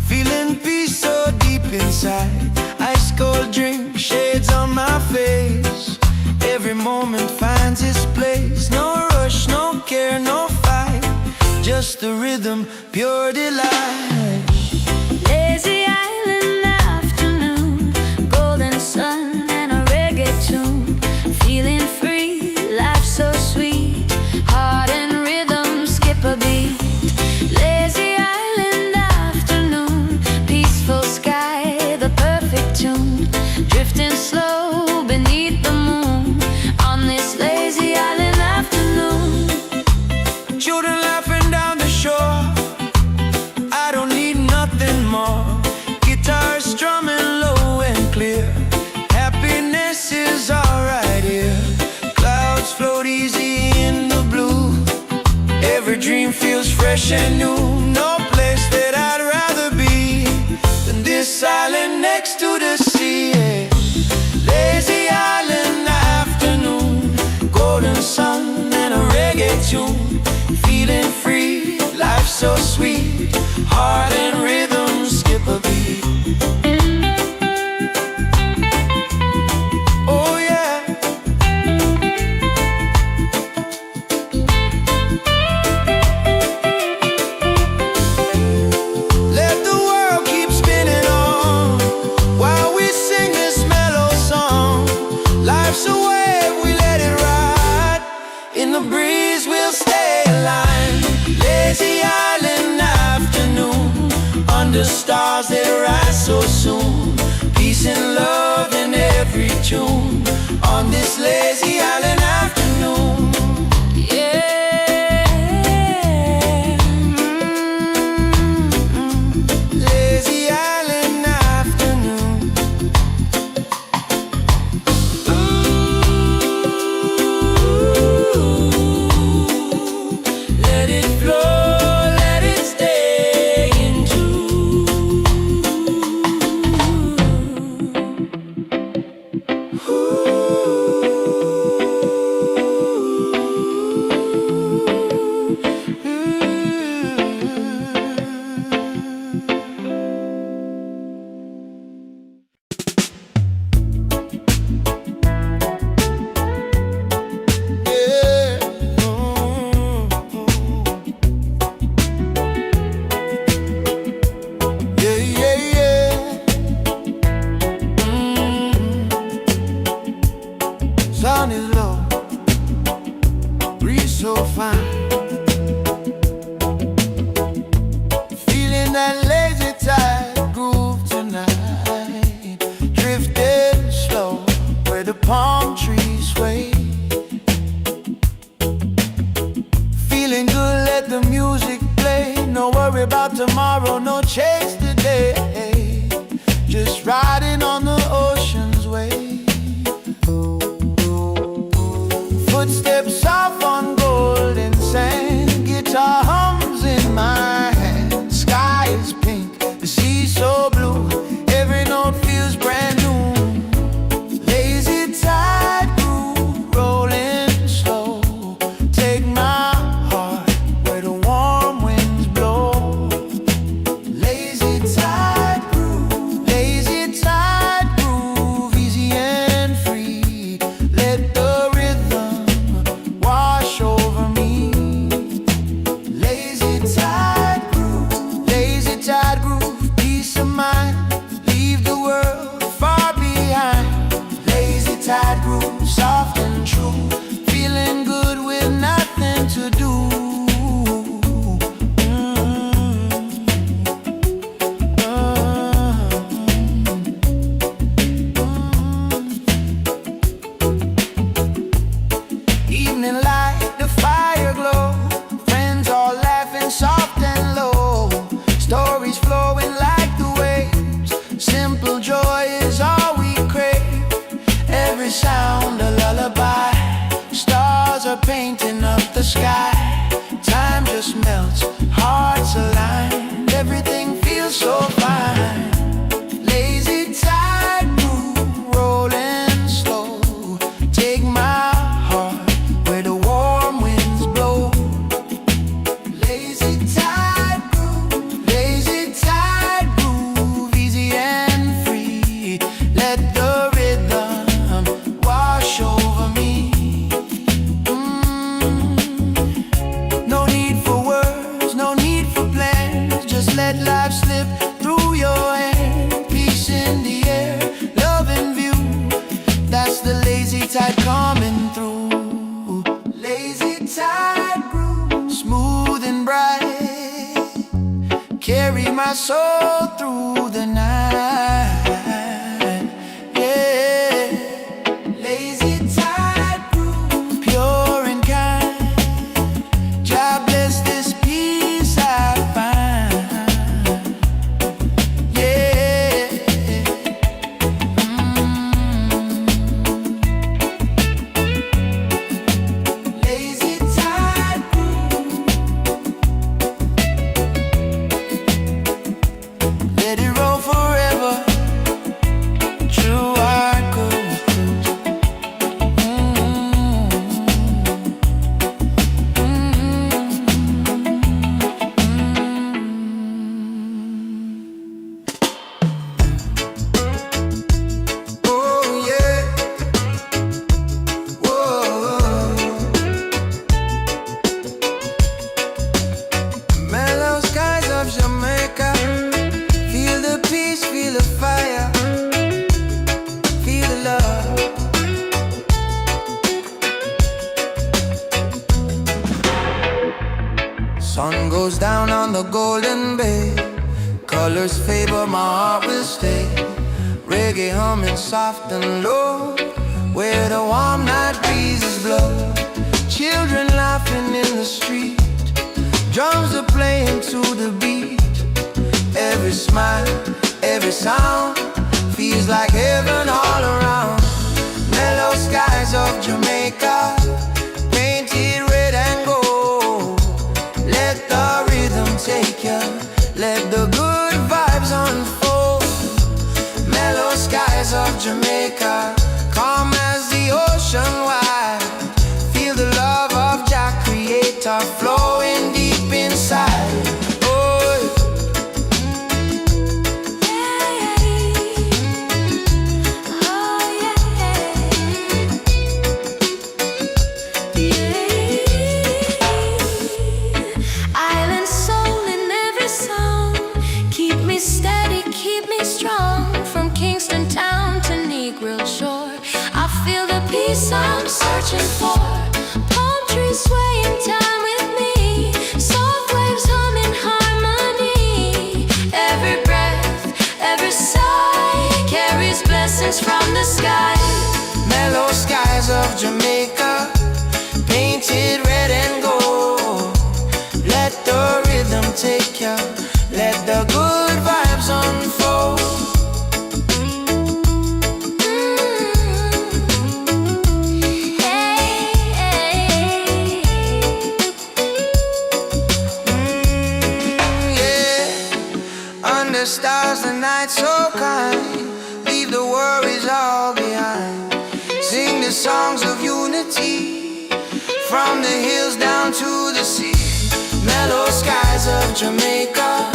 feeling peace so deep inside. Ice cold drink, shades on my face. Every moment finds its place. No rush, no care, no fight, just the rhythm, pure delight. Lazy island afternoon, golden sun and a reggae tune. Feeling free, life so sweet, heart and rhythm skip a beat. Lazy island afternoon, peaceful sky, the perfect tune. Drifting slow beneath the moon on this lazy island afternoon. Children laughing down the shore, I don't need nothing more. Guitar strumming low and clear, happiness is alright here. Clouds float easy in the blue, every dream feels fresh and new. No place that I'd rather be than this island next to the sea. Lazy island afternoon, golden sun and a reggae tune. Feeling free, life so sweet, heart and rhythm skip a beat. Oh yeah. Let the world keep spinning on while we sing this mellow song. Life's a wave, we let it ride. In the breeze we'll stay aligned. Lazy island afternoon, under stars that rise so soon. Peace and love in every tune on this lazy island afternoon. Yeah. Lazy island afternoon. Let it flow, let it stay in Sun is low, breeze so fine. Feeling that lazy tide groove tonight. Drifting slow where the palm trees sway. Feeling good, let the music play. No worry about tomorrow, no chase today. Just riding on the ocean's wave. Footsteps off on golden sand, guitar hums in my hand. Sky is pink, the sea so blue, every note feels brand new. Lazy tide groove, rolling slow. Take my heart where the warm winds blow. Lazy tide groove, easy and free. Let the rhythm wash over me. Lazy tide groove, peace of mind. Leave the world far behind. Lazy tide groove, soft and true. Feeling good with nothing to do. Evening light, the fire glow. Friends all laughing soft and low. Stories flowing like the waves. Simple joy is all we crave. Every sound a lullaby. Stars are painting up the sky. Time just melts, hearts align. Everything feels so fine. Lazy tide groove, rolling slow. Take my heart where the warm winds blow. my soul through the night. Yeah, lazy tide brew, pure and kind. God bless this peace I find. Yeah, lazy tide brew. Let it roll forever. True heart goes through. Oh yeah. Whoa. Mellow skies of Jamaica. Feel the peace, feel the fire, feel the love. Sun goes down on the Golden Bay. Colors favor, my heart will stay. Reggae humming soft and low, where the warm night breezes blow. Children laughing in the street, drums are playing to the beat. Every smile, every sound feels like heaven all around. Mellow skies of Jamaica, painted red and gold. Let the rhythm take ya, let the good vibes unfold. Mellow skies of Jamaica, calm as the ocean wide. Feel the love of Jah Creator flowing deep inside. Oh, Island soul in every song. Keep me steady, keep me strong. From Kingston town to Negro shore, I feel the peace I'm searching for. Palm trees sway in time with me, soft waves hum in harmony. Every breath, every sigh carries blessings from the sky. mellow skies of Jamaica, painted red and gold. Let the rhythm take ya, let the good vibes unfold. Yeah, under stars the night so kind, leave the worries all behind. Sing the songs of unity, from the hills down to the sea. Mellow skies of Jamaica,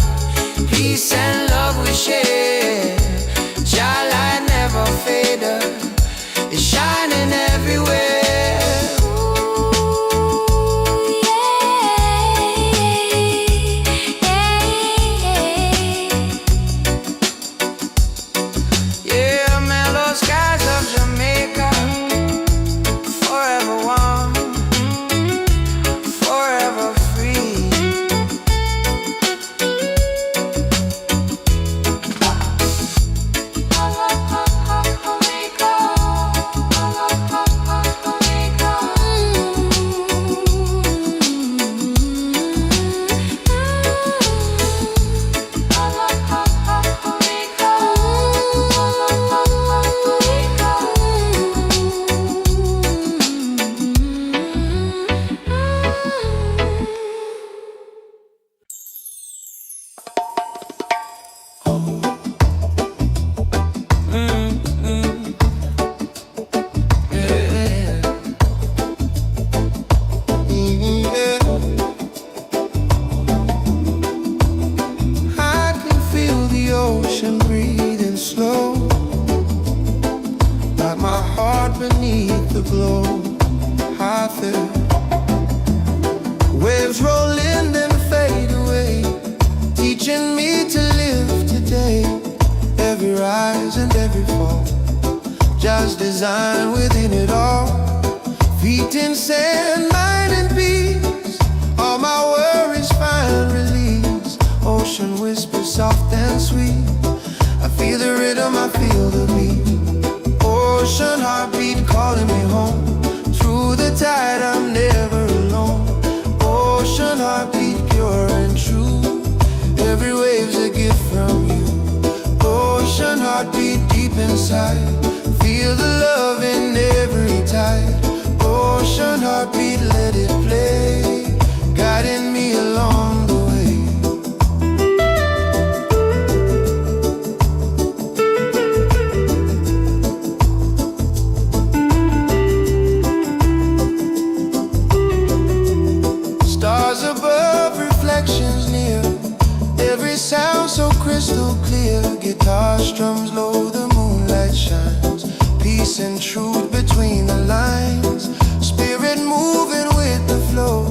peace and love we share. Jah light never faded, it's shining everywhere. Yeah, mellow skies of Jamaica, forever warm, forever free. Waves roll in then fade away, teaching me to live today. Every rise and every fall, just design within it all. Feet in sand, mind in peace, all my worries find release. Ocean ocean whisper soft and sweet. I feel the rhythm, I feel the beat. Ocean heartbeat calling me home. Through the tide, I'm never alone. Ocean heartbeat, pure and true. Every wave's a gift from you. Ocean heartbeat deep inside. Feel the love in every tide. Ocean heartbeat, let it play, guiding me along the way. Stars above, reflections near. Every sound so crystal clear. Guitar strums low, the moonlight shines. Peace and truth between the lines. Spirit moving with the flow.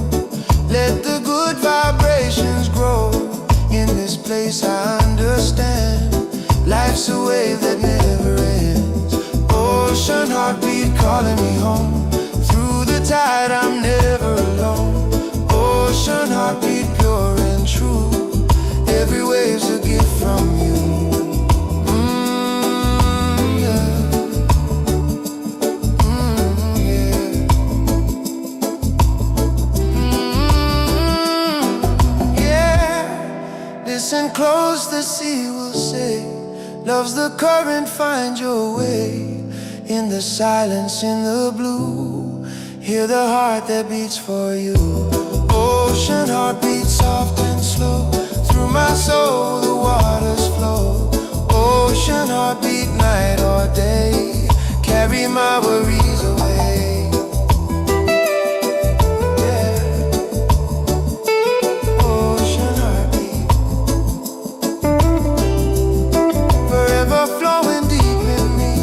Let the good vibrations grow. In this place I understand. Life's a wave that never ends. Ocean heartbeat calling me home. Through the tide I'm never alone. Ocean heartbeat pure and true. Every wave's a gift from you. Listen close, the sea will say, love's the current, find your way. In the silence, in the blue, hear the heart that beats for you. Ocean heartbeat soft and slow. Through my soul the waters flow. Ocean heartbeat night or day. Carry my worries away. Flowing deep in me.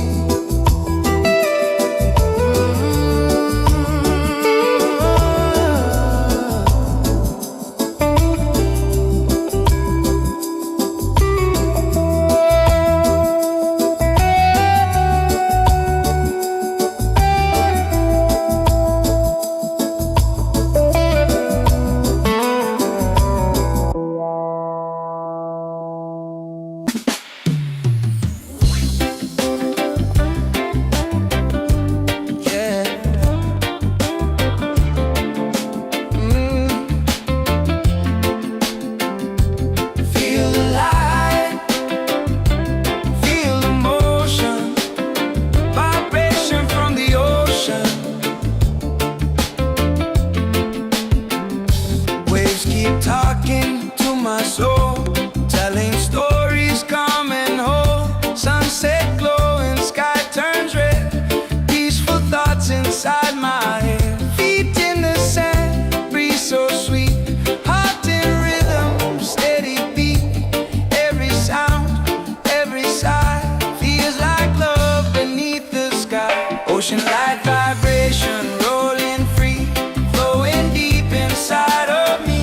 Ocean light vibration rolling free, flowing deep inside of me.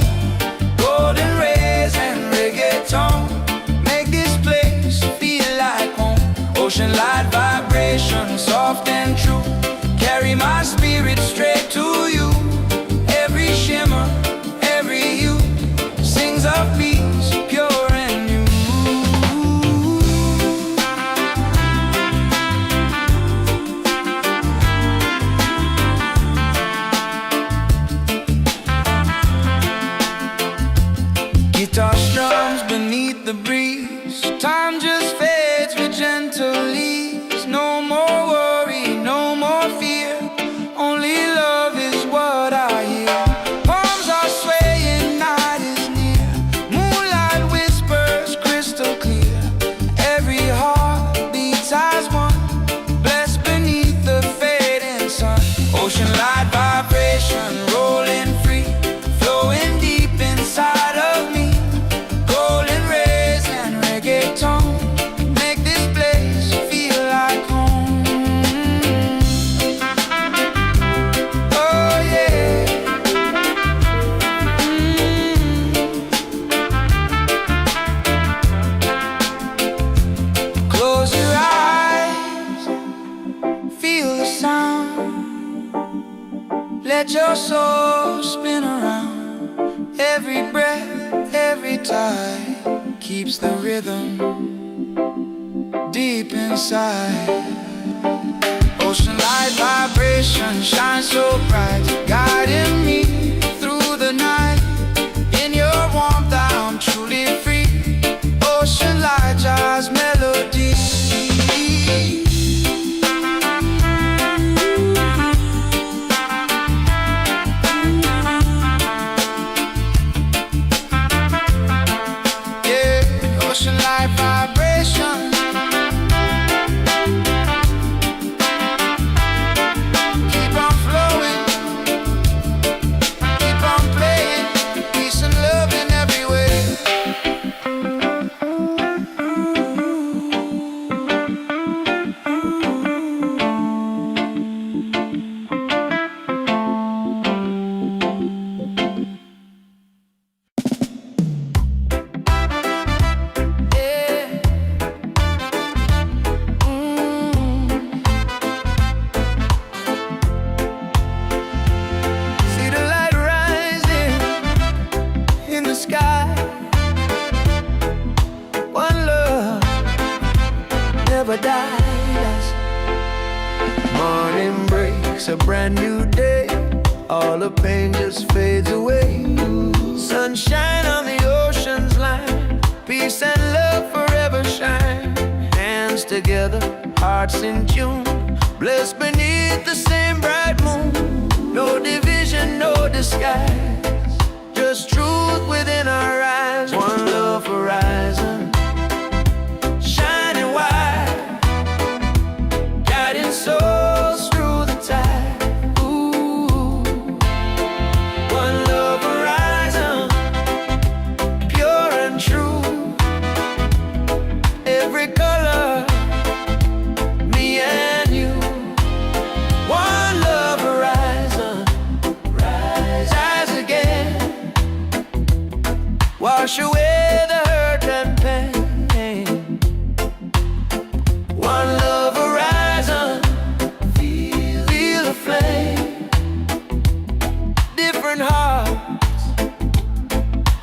Golden rays and reggaeton make this place feel like home. Ocean light vibration soft and true. Carry my spirit straight to you. Every shimmer, every hue sings of peace, pure and new. Guitar strums beneath the breeze. Time just fades with gentle ease. No more worry, no more fear. Only love is what I hear. Palms are swaying, night is near. Moonlight whispers crystal clear. Every heart beats as one, blessed beneath the fading sun. Ocean light vibration rolling free, flowing deep inside of me. Golden rays and reggaeton make this place feel like home. Oh yeah. Close your eyes, feel the sound. Let your soul spin around. Every breath, every tide. keeps the rhythm deep inside. Ocean light vibration shines so bright, guiding me through the night. In your warmth I'm truly free. Ocean light jazz melody. Yeah, ocean light vibration. Keep on flowing, keep on playing, peace and love in every way. See the light rising in the sky. One love never dies. Morning breaks a brand new day. All the pain just fades away. Sunshine on the ocean's line. Peace and love forever shine. Hands together, hearts in tune. Blessed beneath the same bright moon. No division, no disguise. Just truth within our eyes. One love horizon, shining wide, guiding souls through the tide. Ooh, one love horizon, pure and true. Every color, me and you. One love horizon, rise again. Wash away the hurt and pain. One love horizon, feel the flame. Different hearts,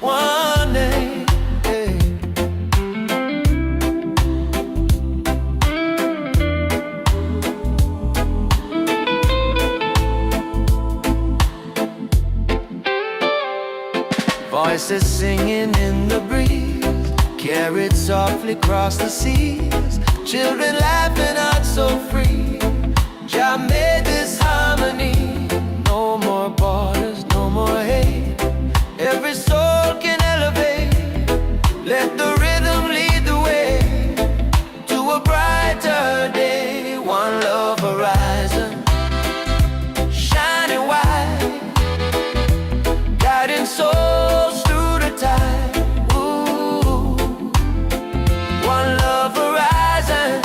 one name. Voices singing in the breeze, carried softly across the seas. Children laughing out so free. Jah made this harmony. No more borders, no more hate. Every soul can elevate. Let the rhythm lead the way to a brighter day. One love horizon, shining wide, guiding souls through the tide. Ooh, one love horizon,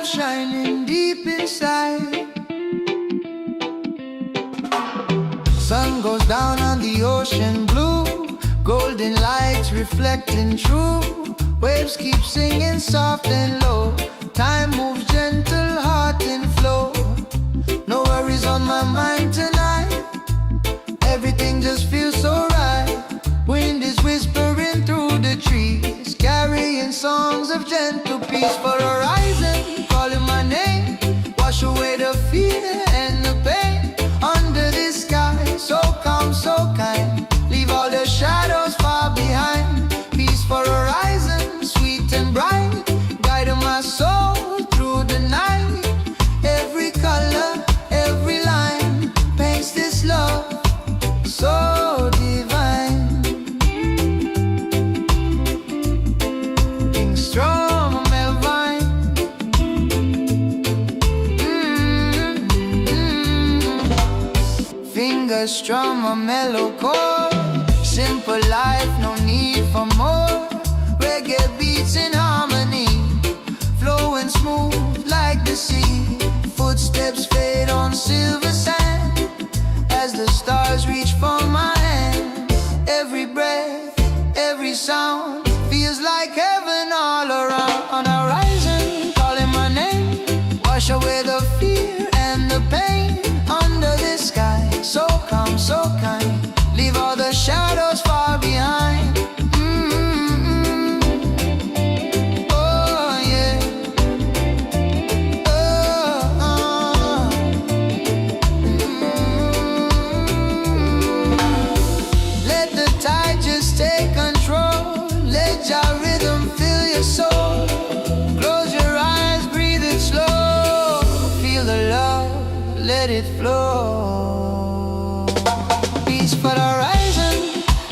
love shining deep inside. Sun goes down on the ocean blue, golden lights reflecting true. Waves keep singing soft and low. Time moves gentle, heart in flow. No worries on my mind tonight. Everything just feels so right. Wind is whispering through the trees, carrying songs of gentle peace. For horizon, calling my name, wash away the fear and the pain. Under this sky, so calm, so kind, leave all the shadows far behind. Peace for horizon, sweet and bright, guiding my soul through the night. Every color, every line paints this love so divine. King strong on Melvine. Fingers strum a mellow chord. Simple life, no need for more. Reggae beats in harmony, flowing smooth like the sea. Footsteps fade on silver sand as the stars reach for my hand. Every breath, every sound feels like heaven all around. On the horizon, calling my name, wash away the fear and the pain. Under this sky, so calm, so kind, leave all the shadows far behind. Oh yeah. Let the tide just take control. Let your rhythm fill your soul. Close your eyes, breathe it slow. Feel the love, let it flow. Peace for the horizon,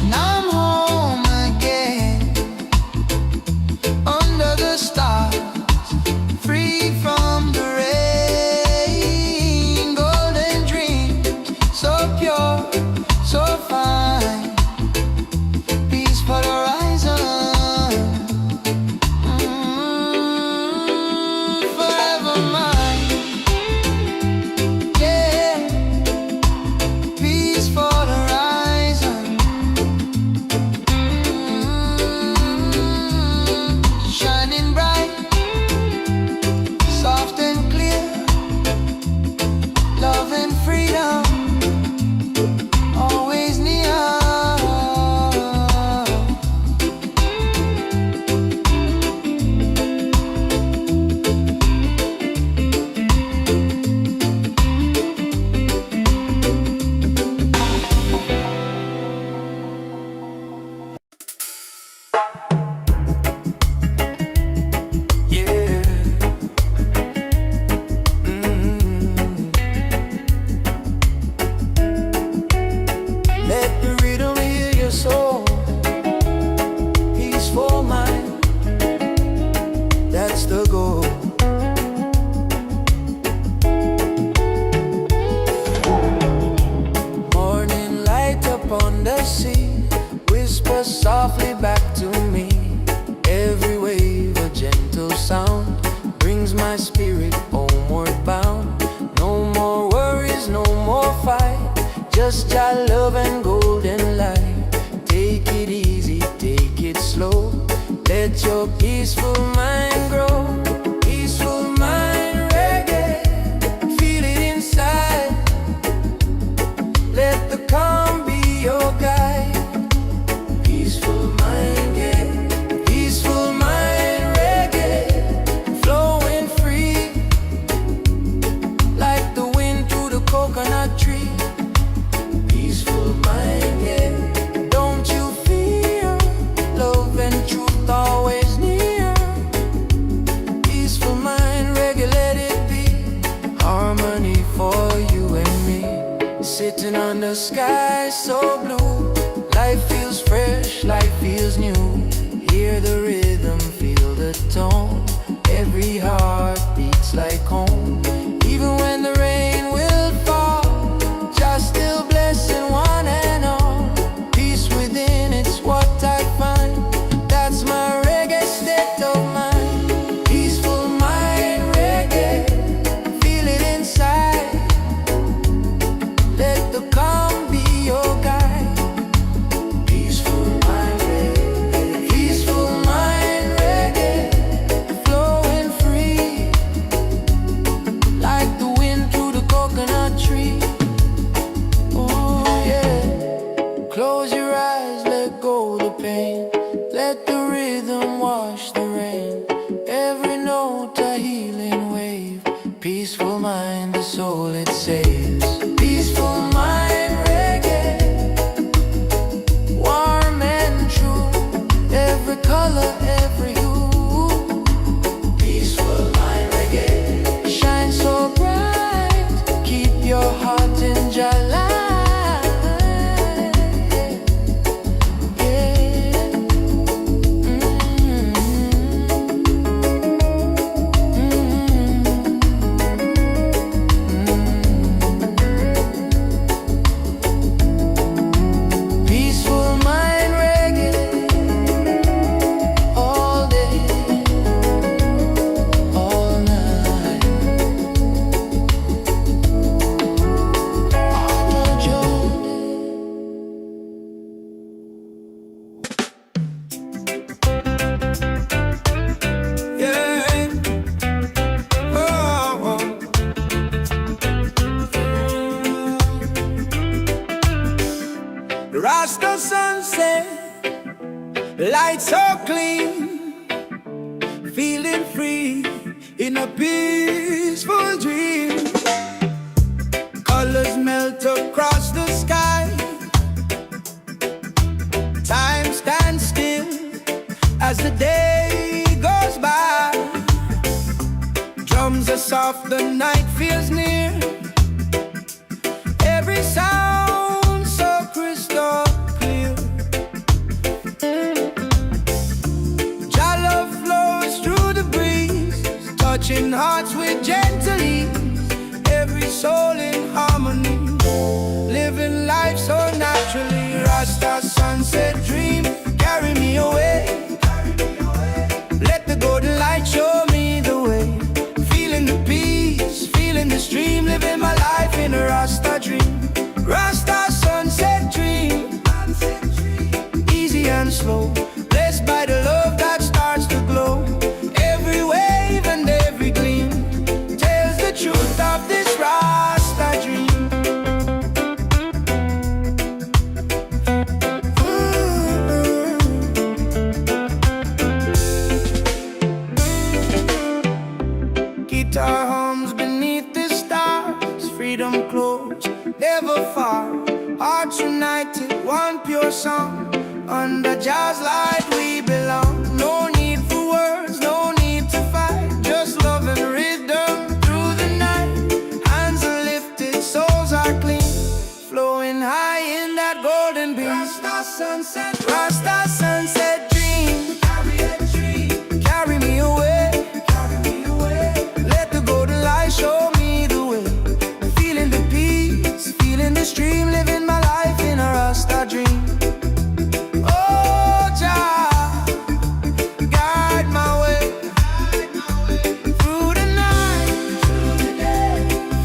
now I'm home again. Under the stars, free from the rain. Golden dreams, so pure, so fine. Peace for the horizon, forever mine. Yeah, peace for the horizon, shining bright, soft and clear. Love and freedom, always near. Yeah. Let the rhythm heal your soul. Peaceful mind, that's the goal. Morning light upon the sea, whisper softly back to me. Every wave a gentle sound brings my spirit homeward bound. No more worries, no more fight, just your love and golden light. Take it easy, take it slow, let your peaceful mind grow. Peaceful mind, reggae, feel it inside. Let the calm be your guide. Peaceful mind, yeah. Peaceful mind, reggae, flowing free like the wind through the coconut tree. Peaceful mind, yeah. Don't you feel love and truth always near? Peaceful mind, reggae, let it be. Harmony for you and me. Sitting on the sky so blue, life feels fresh, life feels new. Hear the rhythm, feel the tone. Every heart beats like home. Even when the rain will fall, just still blessing one and all. Peace within, it's what I find. That's my reggae state of mind. Peaceful mind, reggae. eyes, let go the pain. Let the rhythm wash the rain. Every note a healing wave. Peaceful mind, the soul it saves. Peaceful mind, reggae. Warm and true. Every color, every hue. Peaceful mind, reggae. Shine so bright. Keep your heart in Jala. Rasta sunset, light so clean, feeling free in a peaceful dream. Colors melt across the sky. Time stands still as the day goes by. Drums are soft, the night feels near. Every sound so crystal clear. Jah love flows through the breeze, touching hearts with gentle ease. Every soul in harmony, living life so naturally. Rasta sunset dream, carry me away. Let the golden light show me the way. Feeling the peace, feeling the stream, living my life in a Rasta dream. Rasta sunset dream, easy and slow, blessed by the love that starts to glow. Every wave and every gleam tells the truth of this Rasta dream. Guitar hums beneath the stars, freedom close, never far. Hearts united, one pure song. Under Jah's light we belong. No need for words, no need to fight. Just love and rhythm through the night. Hands are lifted, souls are clean, flowing high in that golden beam. Rasta sunset dream, carry me away. Let the golden light show me the way. Feeling the peace, feeling the stream, living my life in a Rasta dream. Oh Jah, guide my way through the night,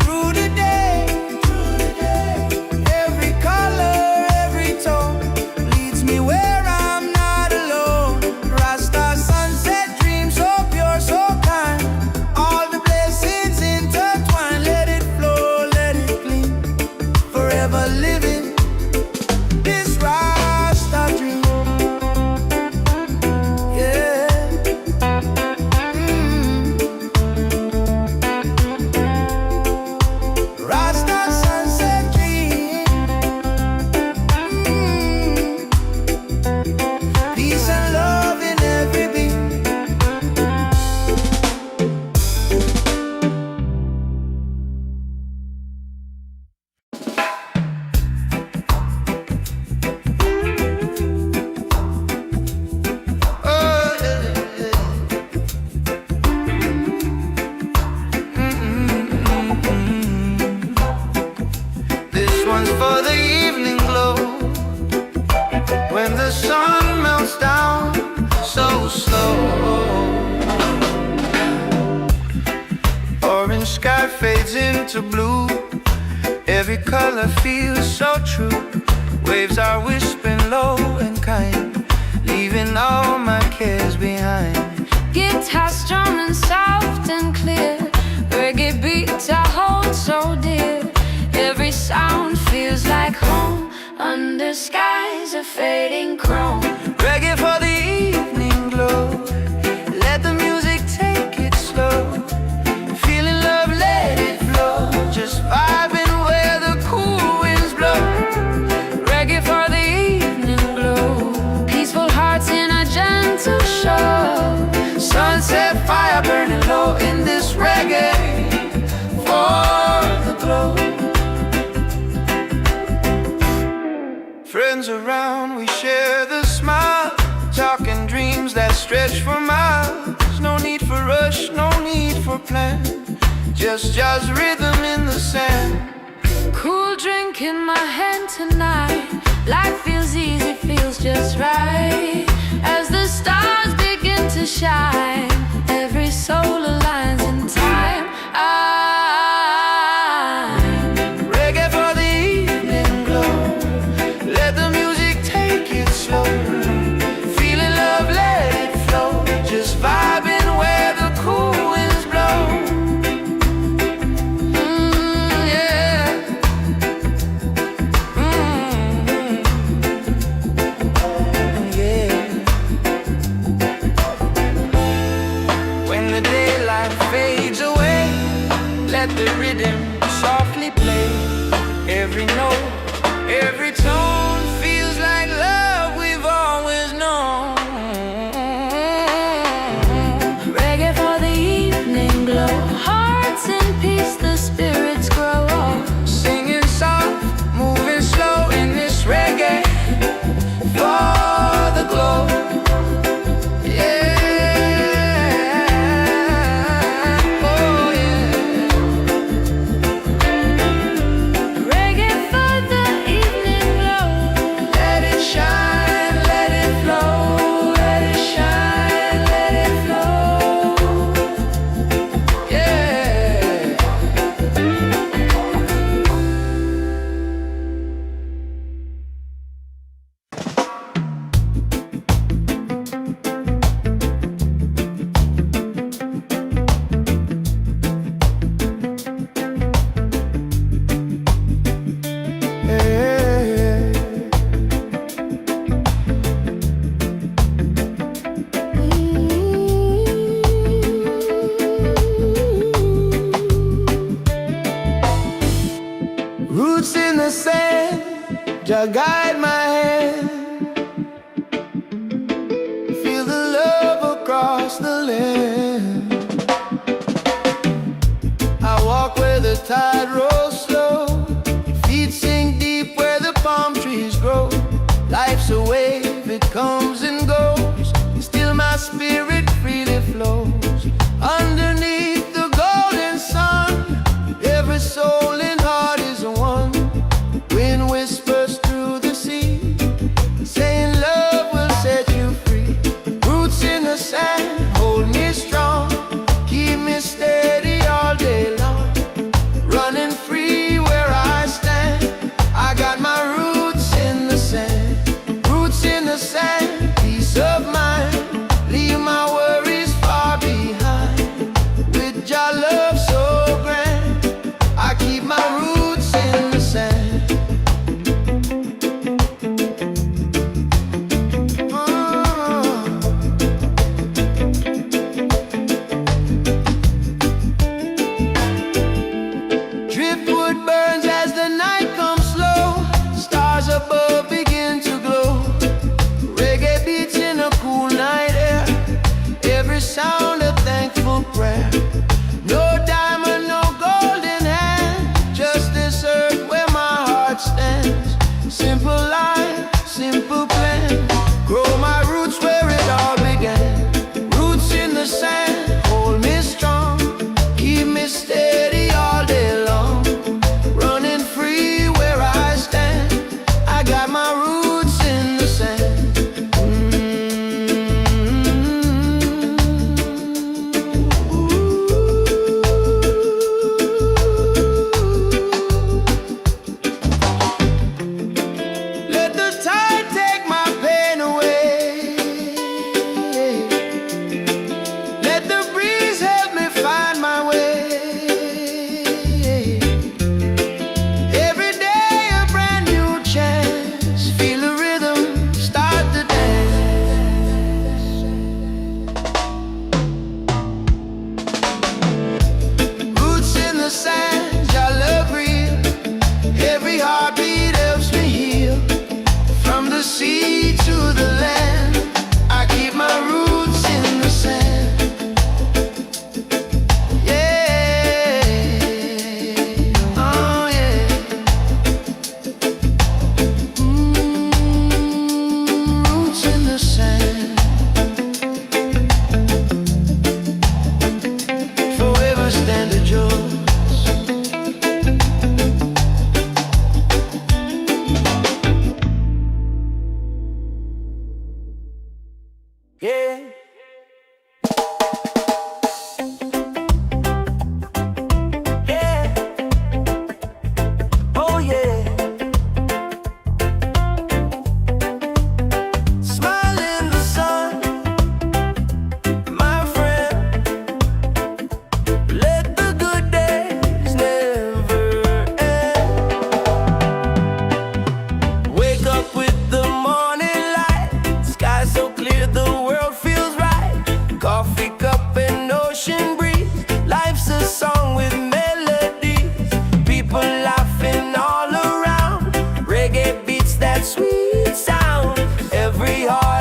through the day. Every color, every tone leads me where I'm not alone. Rasta sunset dream, so pure, so kind. All the blessings intertwine. Let it flow, let it gleam, forever living this Rasta dream. Yeah. Rasta sunset dream. Peace and love in every beat. Oh, yeah, yeah. This one's for the evening glow, when the sun melts down so slow. Orange sky fades into blue. Every color feels so true. Waves are whispering low and kind, leaving all my cares behind. Guitar strumming soft and clear, reggae beats I hold so dear. Every sound feels like home under skies of fading chrome. Reggae for the evening glow. Let the music take it slow. Feeling love, let it flow. Just vibing where the cool winds blow. Reggae for the evening glow. Peaceful hearts in a gentle show. Sunset fire burning low in this reggae for the glow. Friends around, we share the smile. Talking dreams that stretch for miles. No need for rush, no need for plan. Just rhythm in the sand. Cool drink in my hand tonight. Life feels easy, feels just right. As the stars begin to shine, every soul aligns in time. Reggae for the evening glow. Let the music take it slow. Feeling love, let it flow. Just vibing where the cool winds blow. Yeah. Yeah. When the daylight fades away, let the rhythm softly play. Every note, every tone feels like love we've always known. Reggae for the evening glow. Hearts in peace, the spirits grow. Singing soft, moving slow in this reggae for the glow. Yeah. Oh yeah. Reggae for the evening glow. Let it shine, let it flow. Let it shine, let it flow. Yeah. Roots in the sand, Jah guide my hand. Feel the love across the land. I walk where the tide rolls slow. Feet sink deep where the palm trees grow. Life's a wave, it comes and goes. Still my spirit freely flows. Underneath the golden sun, every soul and heart is one. Wind whispers through the sea, saying love will set you free. Roots in the sand, hold me strong. Keep me steady all day long. Running free where I stand. I got my roots in the sand. Roots in the sand, peace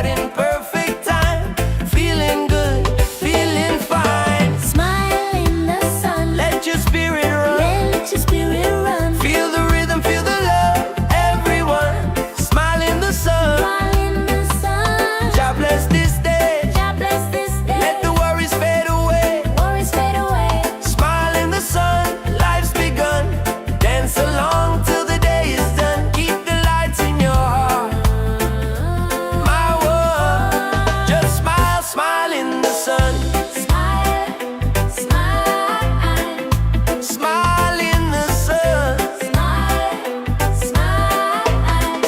start in perfect time. Feeling good, feeling fine. Smile in the sun. Let your spirit run. Let your spirit run. Feel the rhythm, feel the love. Everyone, smile in the sun. Smile in the sun. God bless this day. God bless this day. Let the worries fade away. Worries fade away. Smile in the sun, life's begun. Dance along till the day is done. Keep the lights in your heart. My world, just smile, smile in the sun. Smile, smile, Smile in the sun. smile, smile.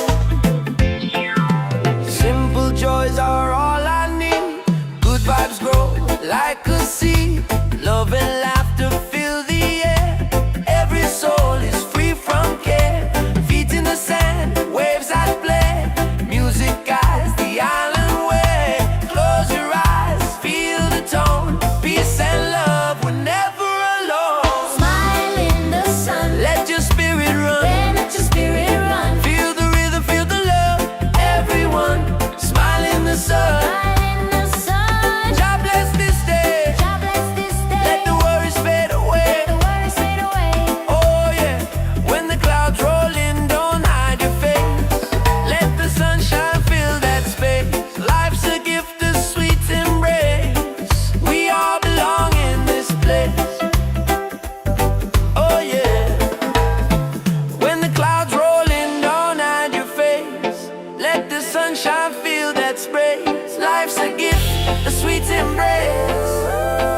Simple joys are all I need. Good vibes grow like a seed. Love and laughter fill the air. Every soul is free from care. Feet in the sand, waves that play. Music guides the island way. Close your eyes, feel the tone. Peace and love, we're never alone. Smile in the sun. Let your spirit run. Let your spirit run. Feel the rhythm, feel the love. Everyone, smile in the sun. Smile in the sun. God bless this day. God bless this day. Let the worries fade away. The worries fade away. Oh yeah, when the clouds roll in, don't hide your face. Let the sunshine fill that space. Life's a gift, a sweet embrace. We all belong in this place. Oh yeah, when the clouds roll in, don't hide your face. Let the sunshine fill that space. Life's a gift, a sweet embrace.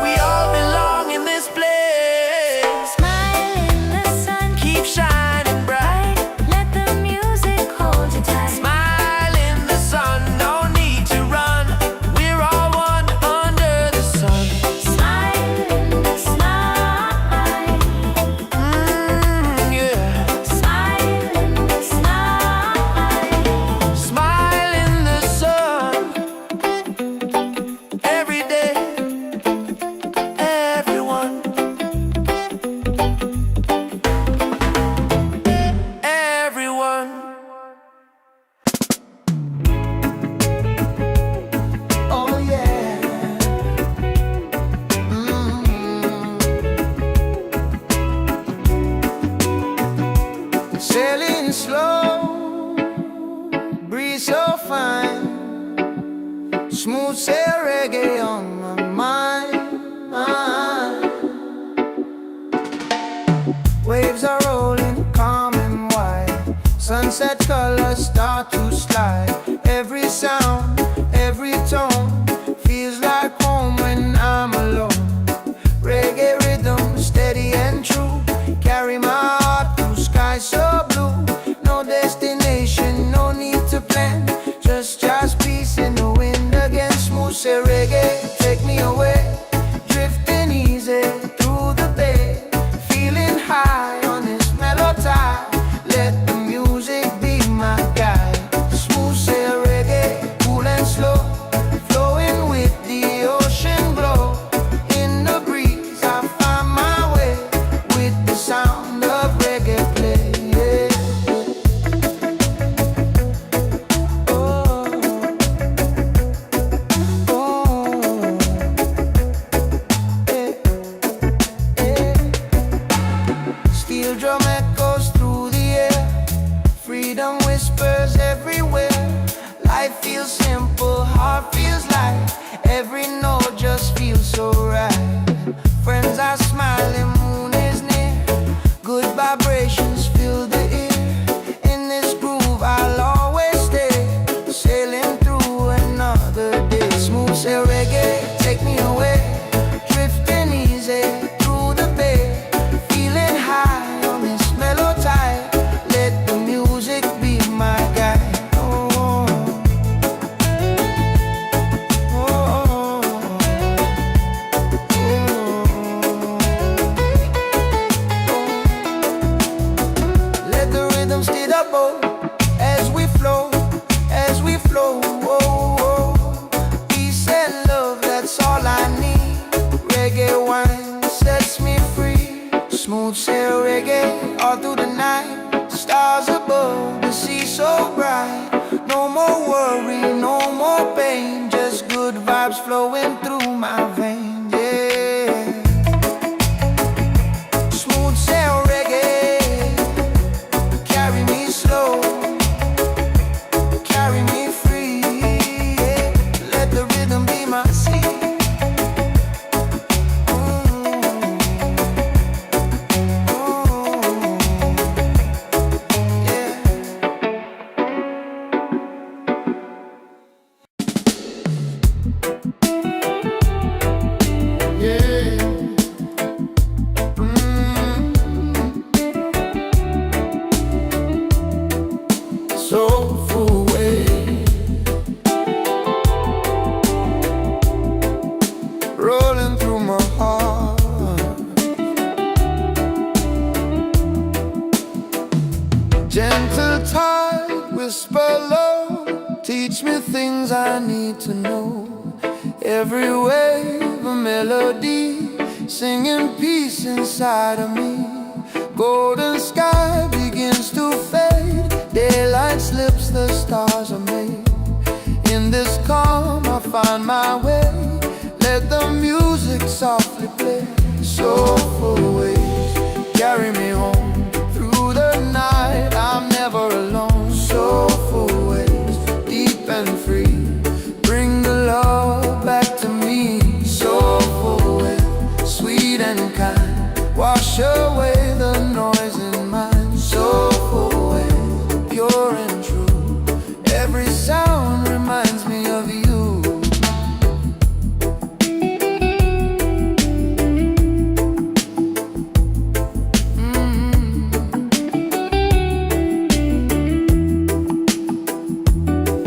We all belong in this place. Smile in the sun. Keep shining bright. Let the music hold you tight. Smile in the sun, no need to run. We're all one under the sun. Smile, smile. Yeah. Smile, smile. Smile in the sun. Every day. Everyone. Everyone. Oh yeah. Sailing slow, breeze so fine. Smooth sail reggae on my mind. Waves are rolling calm and wide. Sunset colors start to slide. Every sound, every tone feels like home when I'm alone. Reggae rhythm steady and true. Carry my heart through sky so blue. No destination, no need to plan. Just peace in the wind again. Smooth say reggae, take me away. Drifting easy through the bay. Feeling high on this mellow tide. Let the music be my guide. Smooth say reggae, cool and slow. Flowing with the ocean glow. In the breeze I find my way. With the sound of reggae play. Yeah. Steel drum echoes through the air. Freedom whispers everywhere. Life feels simple, heart feels light. Every note just feels so right. Friends are smiling, moon is near. Good vibrations fill the air. In this groove I'll always stay. Sailing through another day. Smooth sail reggae, take me away. Drifting easy through the bay. Feeling high on this mellow tide. Let the music be my guide. Oh, oh, oh, oh. Let the rhythm steer the boat as we flow, as we flow. Oh, oh. Peace and love. I need to know. Every wave a melody, singing peace inside of me. Golden sky begins to fade, daylight slips, the stars are made. In this calm I find my way, let the music softly play. Soulful waves carry me home through the night, I'm never alone. Soulful waves, deep and free, bring the love back to me. Soulful waves, sweet and kind, wash away the noise in mine. Soulful waves, pure and true, every sound reminds me of you.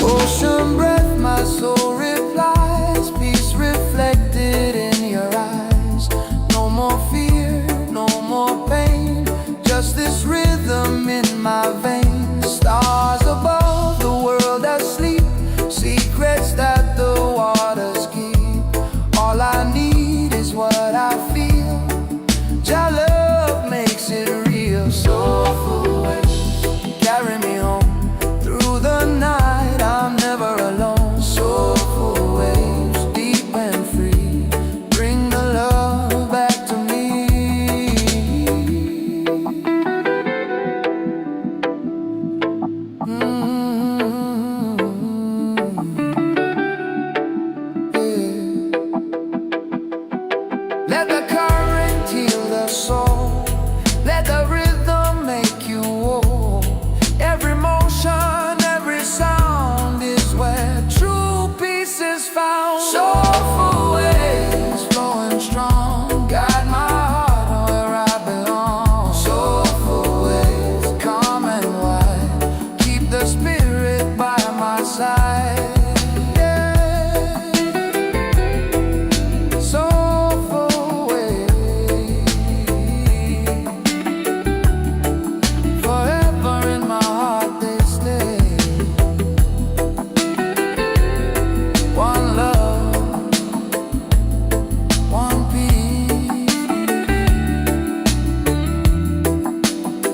Ocean breath, my soul replies, peace reflected in your eyes. No more fear, no more pain, just this rhythm in my veins. Stars above, the world asleep, secrets that the waters keep. All I need is what I feel, your love makes it real. Soulful waves carry me home through the night, I'm never alone. Soulful waves, deep and free, bring the love back to me. Let the current heal the soul, let the rhythm make you whole. Every motion, every sound is where true peace is found. Soulful waves flowing strong, guide my heart where I belong. Soulful waves, calm and wide, keep the spirit by my side.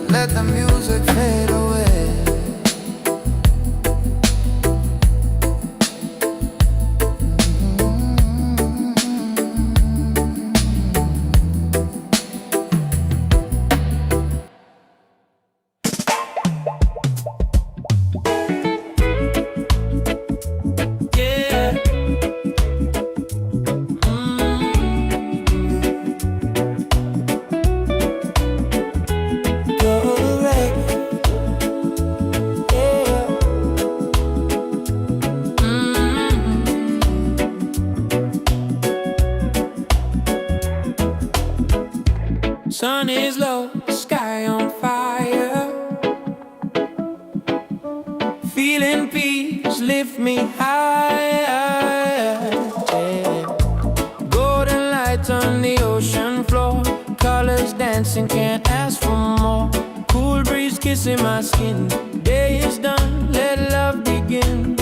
Let the music fade away. Yeah. Sun is low, sky on fire, feeling peace lift me higher. Yeah. Golden light on the ocean floor, colors dancing, can't ask for more. Cool breeze kissing my skin, day is done, let love begin.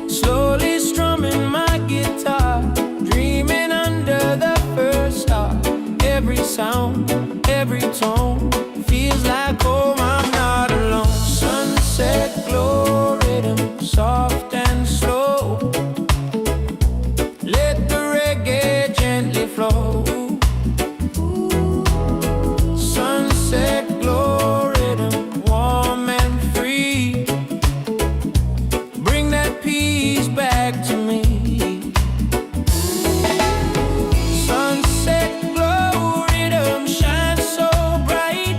Slowly strumming my guitar, dreaming under the first star. Every sound, every tone feels like home, I'm not alone. Sunset glow, rhythm soft and slow, let the reggae gently flow. Sunset glow, rhythm warm and free, bring that peace back to me. Sunset glow, rhythm shine so bright,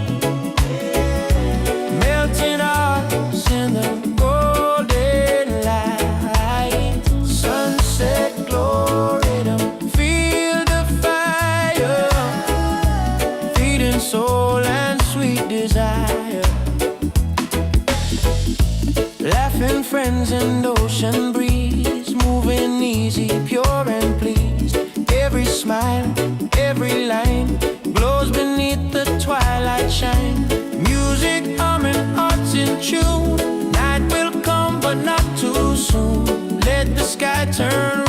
melting hearts in the golden light. Sunset glow, rhythm, feel the fire, feeding soul and sweet desire. Laughing friends and ocean breeze, move sky turn